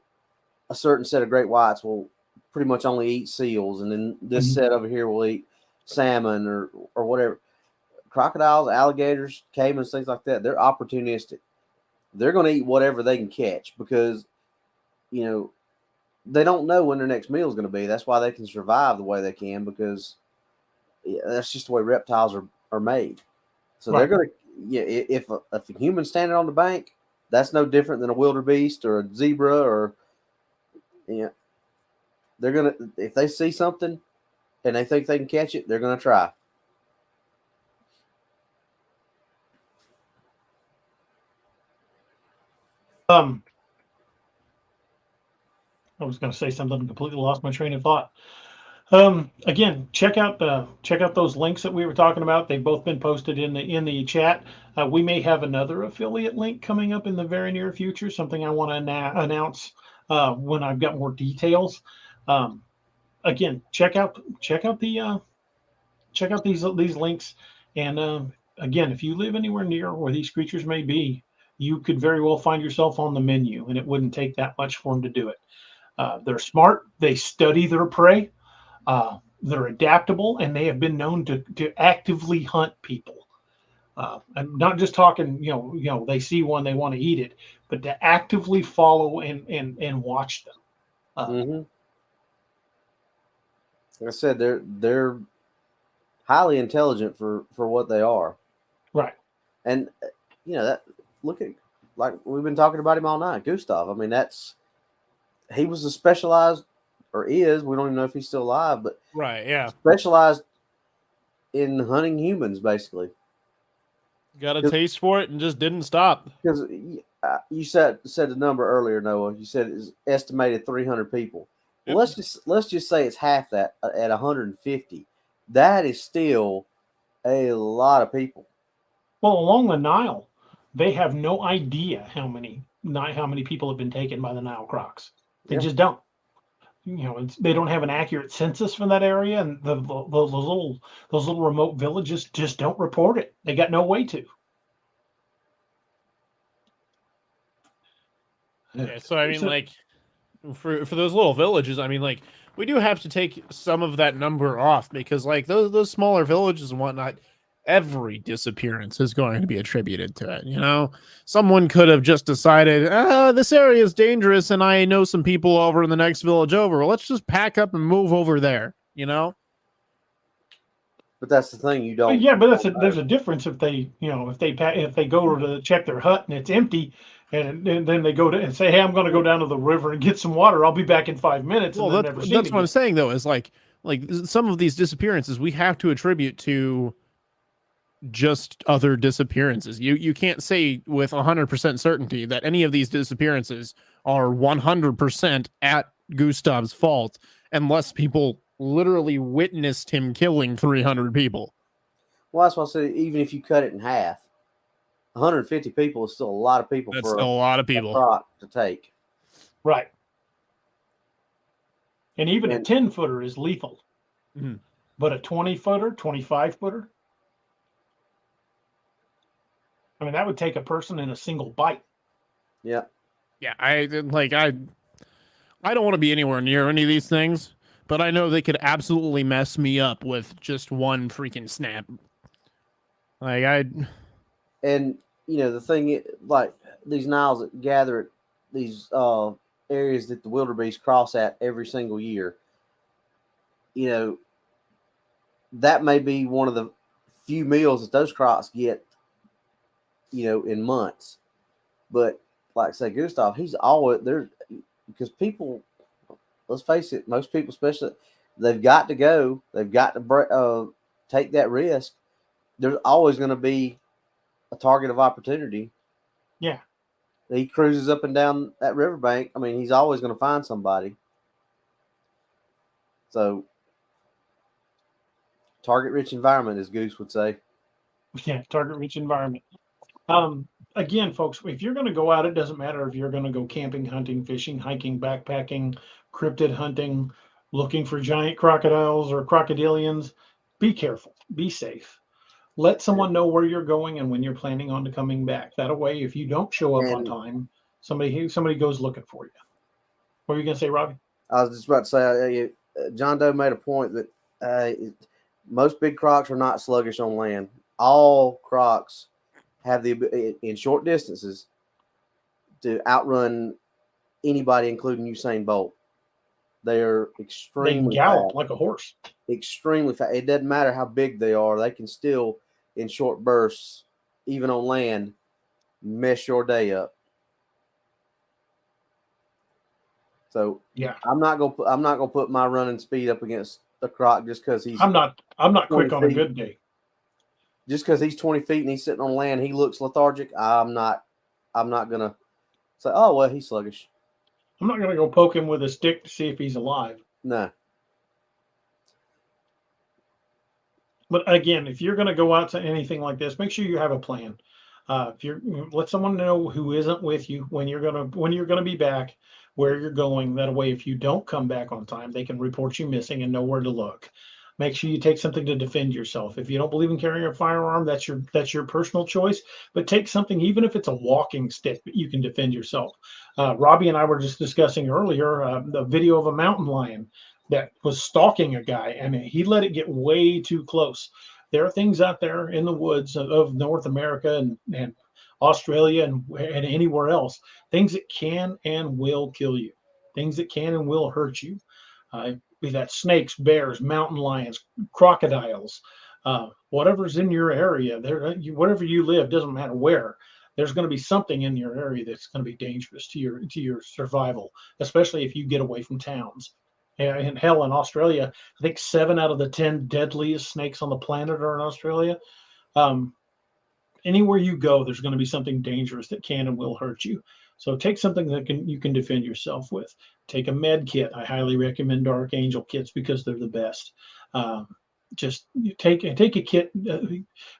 certain set of great whites will pretty much only eat seals, and then this set over here will eat salmon or whatever. Crocodiles, alligators, caimans, things like that, they're opportunistic. They're going to eat whatever they can catch because, they don't know when their next meal is going to be. That's why they can survive the way they can, because that's just the way reptiles are made. So They're going to, if a human's standing on the bank, that's no different than a wildebeest or a zebra or, they're going to, if they see something and they think they can catch it, they're going to try. I was going to say something and completely lost my train of thought. Again, check out those links that we were talking about. They've both been posted in the chat. We may have another affiliate link coming up in the very near future. Something I want to announce when I've got more details. Again, check out these links. And again, if you live anywhere near where these creatures may be, you could very well find yourself on the menu, and it wouldn't take that much for them to do it. They're smart. They study their prey. They're adaptable, and they have been known to actively hunt people. I'm not just talking, they see one, they want to eat it, but to actively follow and watch them. Like I said, they're highly intelligent for what they are. Right. And that look at, like we've been talking about him all night, Gustav. I mean, he was a specialized, or is, we don't even know if he's still alive, but right, yeah, specialized in hunting humans, basically. Got a taste for it and just didn't stop. Because you said the number earlier, Noah. You said it's estimated 300 people. Yep. Let's just say it's half that at 150. That is still a lot of people. Well, along the Nile, they have no idea how many people have been taken by the Nile crocs. They just don't. They don't have an accurate census for that area, and those little remote villages just don't report it. They got no way to. Yeah, so I mean, like, for those little villages, I mean, like, we do have to take some of that number off, because like those smaller villages and whatnot, every disappearance is going to be attributed to it. Someone could have just decided, this area is dangerous and I know some people over in the next village over. Well, let's just pack up and move over there. But that's the thing, you don't. Yeah, but there's a difference if they, if they go to check their hut and it's empty, and then they go to and say, hey, I'm going to go down to the river and get some water. I'll be back in 5 minutes. Well, that's what I'm saying though, is like some of these disappearances we have to attribute to just other disappearances. You can't say with 100% certainty that any of these disappearances are 100% at Gustav's fault unless people literally witnessed him killing 300 people. Well, that's why I said even if you cut it in half, 150 people is still a lot of people. That's still a lot of people. A croc to take. Right. And even a 10-footer is lethal. Mm-hmm. But a 20-footer, 25-footer, I mean, that would take a person in a single bite. Yeah. Yeah, I don't want to be anywhere near any of these things, but I know they could absolutely mess me up with just one freaking snap. And the thing, like these Niles that gather at these areas that the wildebeest cross at every single year, that may be one of the few meals that those crocs get, in months. But like say Gustav, he's always there because people, let's face it, most people, especially, they've got to go, they've got to take that risk. There's always going to be a target of opportunity. Yeah. He cruises up and down that riverbank. I mean, he's always going to find somebody. So, target-rich environment, as Goose would say. Yeah, target-rich environment. Again, folks, if you're going to go out, it doesn't matter if you're going to go camping, hunting, fishing, hiking, backpacking, cryptid hunting, looking for giant crocodiles or crocodilians. Be careful. Be safe. Let someone know where you're going and when you're planning on coming back. That way, if you don't show up on time, somebody goes looking for you. What were you going to say, Robbie? I was just about to say, John Doe made a point that most big crocs are not sluggish on land. All crocs have the in short distances to outrun anybody, including Usain Bolt. They are extremely gallop fast, like a horse. Extremely fast. It doesn't matter how big they are; they can still, in short bursts, even on land, mess your day up. So yeah, I'm not gonna put my running speed up against a croc just because he's. I'm not quick on a good day. Just because he's 20 feet and he's sitting on land, he looks lethargic. I'm not gonna say, oh well, he's sluggish. I'm not gonna go poke him with a stick to see if he's alive. No. But again, if you're gonna go out to anything like this, make sure you have a plan. Let someone know who isn't with you when you're gonna be back, where you're going. That way, if you don't come back on time, they can report you missing and know where to look. Make sure you take something to defend yourself. If you don't believe in carrying a firearm, that's your personal choice. But take something, even if it's a walking stick, that you can defend yourself. Robbie and I were just discussing earlier the video of a mountain lion that was stalking a guy, and he let it get way too close. There are things out there in the woods of North America and Australia and anywhere else, things that can and will kill you, things that can and will hurt you. Be that snakes, bears, mountain lions, crocodiles, whatever's in your area, wherever you live, doesn't matter where. There's going to be something in your area that's going to be dangerous to your survival, especially if you get away from towns. And hell, in Australia, I think 7 out of the 10 deadliest snakes on the planet are in Australia. Anywhere you go, there's going to be something dangerous that can and will hurt you. So take something that you can defend yourself with. Take a med kit. I highly recommend Dark Angel kits because they're the best. Just take a kit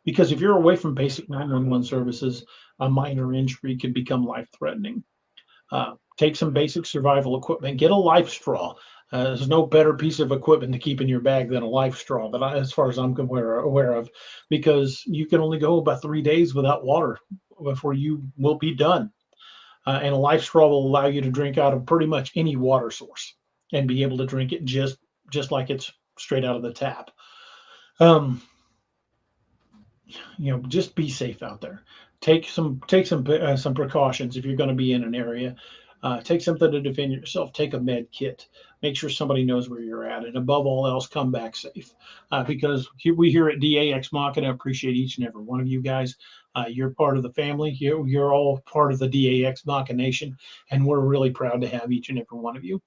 because if you're away from basic 911 services, a minor injury can become life-threatening. Take some basic survival equipment. Get a life straw. There's no better piece of equipment to keep in your bag than a life straw, as far as I'm aware of, because you can only go about 3 days without water before you will be done. And a life straw will allow you to drink out of pretty much any water source and be able to drink it just like it's straight out of the tap. Just be safe out there. Take some precautions if you're going to be in an area. Take something to defend yourself. Take a med kit. Make sure somebody knows where you're at. And above all else, come back safe. Because we here at DAX Machina appreciate each and every one of you guys. You're part of the family. You're all part of the DAX Machina Nation. And we're really proud to have each and every one of you.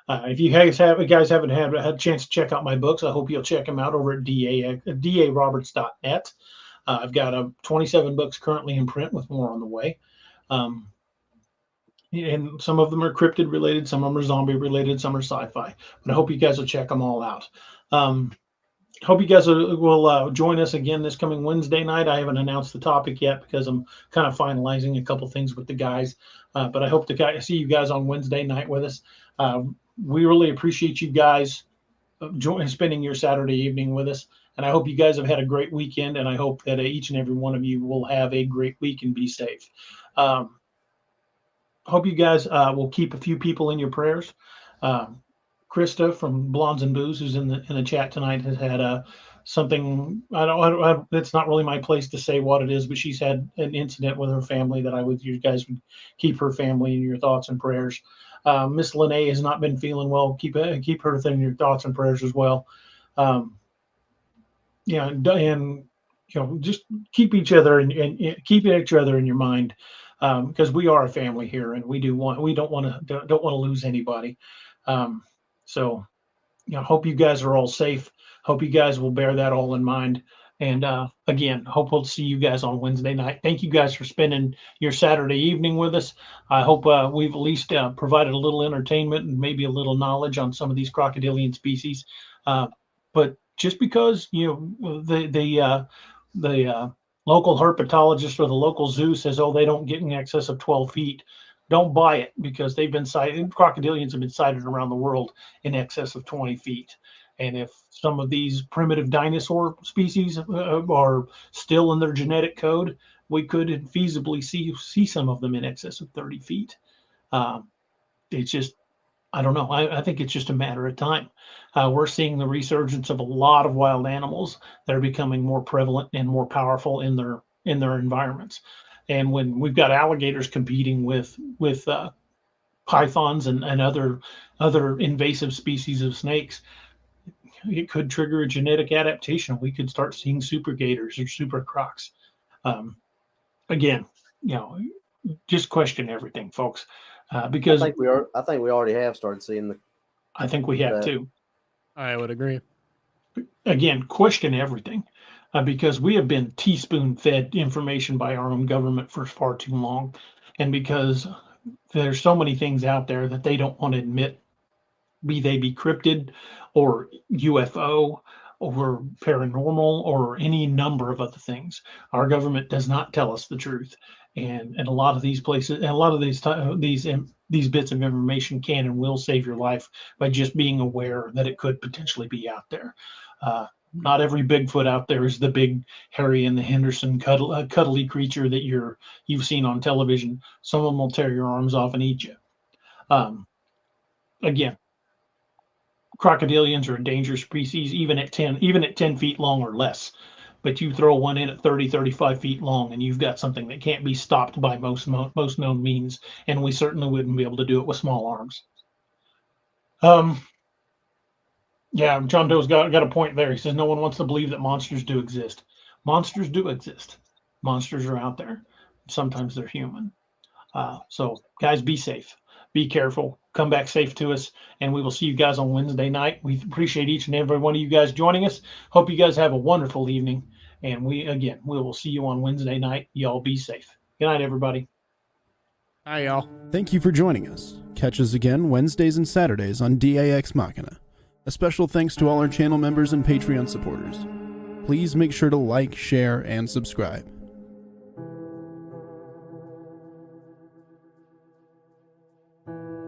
If you guys haven't had a chance to check out my books, I hope you'll check them out over at daroberts.net. I've got 27 books currently in print with more on the way. And some of them are cryptid related, some of them are zombie related, some are sci-fi. But I hope you guys will check them all out. Hope you guys will join us again this coming Wednesday night. I haven't announced the topic yet because I'm kind of finalizing a couple things with the guys. But I hope to see you guys on Wednesday night with us. We really appreciate you guys spending your Saturday evening with us. And I hope you guys have had a great weekend. And I hope that each and every one of you will have a great week and be safe. Hope you guys will keep a few people in your prayers. Krista from Blondes and Booze, who's in the chat tonight, has had something. It's not really my place to say what it is, but she's had an incident with her family that you guys would keep her family in your thoughts and prayers. Miss Lene has not been feeling well. Keep her in your thoughts and prayers as well. And just keep each other and keep each other in your mind. Because we are a family here, and we don't want to lose anybody. So, hope you guys are all safe. Hope you guys will bear that all in mind. And again, hope we'll see you guys on Wednesday night. Thank you guys for spending your Saturday evening with us. I hope we've at least provided a little entertainment and maybe a little knowledge on some of these crocodilian species. But just because the local herpetologist or the local zoo says, oh, they don't get in excess of 12 feet. Don't buy it, because they've been sighted. Crocodilians have been sighted around the world in excess of 20 feet. And if some of these primitive dinosaur species are still in their genetic code, we could feasibly see some of them in excess of 30 feet. It's just, I don't know. I think it's just a matter of time. We're seeing the resurgence of a lot of wild animals that are becoming more prevalent and more powerful in their environments. And when we've got alligators competing with pythons and other invasive species of snakes, it could trigger a genetic adaptation. We could start seeing super gators or super crocs. Again, just question everything, folks. Because I think we already have started seeing the. I think we have too. I would agree. Again, question everything, because we have been teaspoon-fed information by our own government for far too long, and because there's so many things out there that they don't want to admit, be they cryptid or UFO or paranormal or any number of other things. Our government does not tell us the truth. And a lot of these places, and a lot of these bits of information can and will save your life by just being aware that it could potentially be out there. Not every Bigfoot out there is the big Harry and the Henderson cuddly creature that you've seen on television. Some of them will tear your arms off and eat you. Again, crocodilians are a dangerous species, even at 10 feet long or less. But you throw one in at 30, 35 feet long, and you've got something that can't be stopped by most known means. And we certainly wouldn't be able to do it with small arms. Yeah, John Doe's got a point there. He says no one wants to believe that monsters do exist. Monsters do exist. Monsters are out there. Sometimes they're human. So, guys, be safe. Be careful. Come back safe to us, and we will see you guys on Wednesday night. We appreciate each and every one of you guys joining us. Hope you guys have a wonderful evening, and we will see you on Wednesday night. Y'all be safe. Good night, everybody. Hi, y'all. Thank you for joining us. Catch us again Wednesdays and Saturdays on DAX Machina. A special thanks to all our channel members and Patreon supporters. Please make sure to like, share, and subscribe.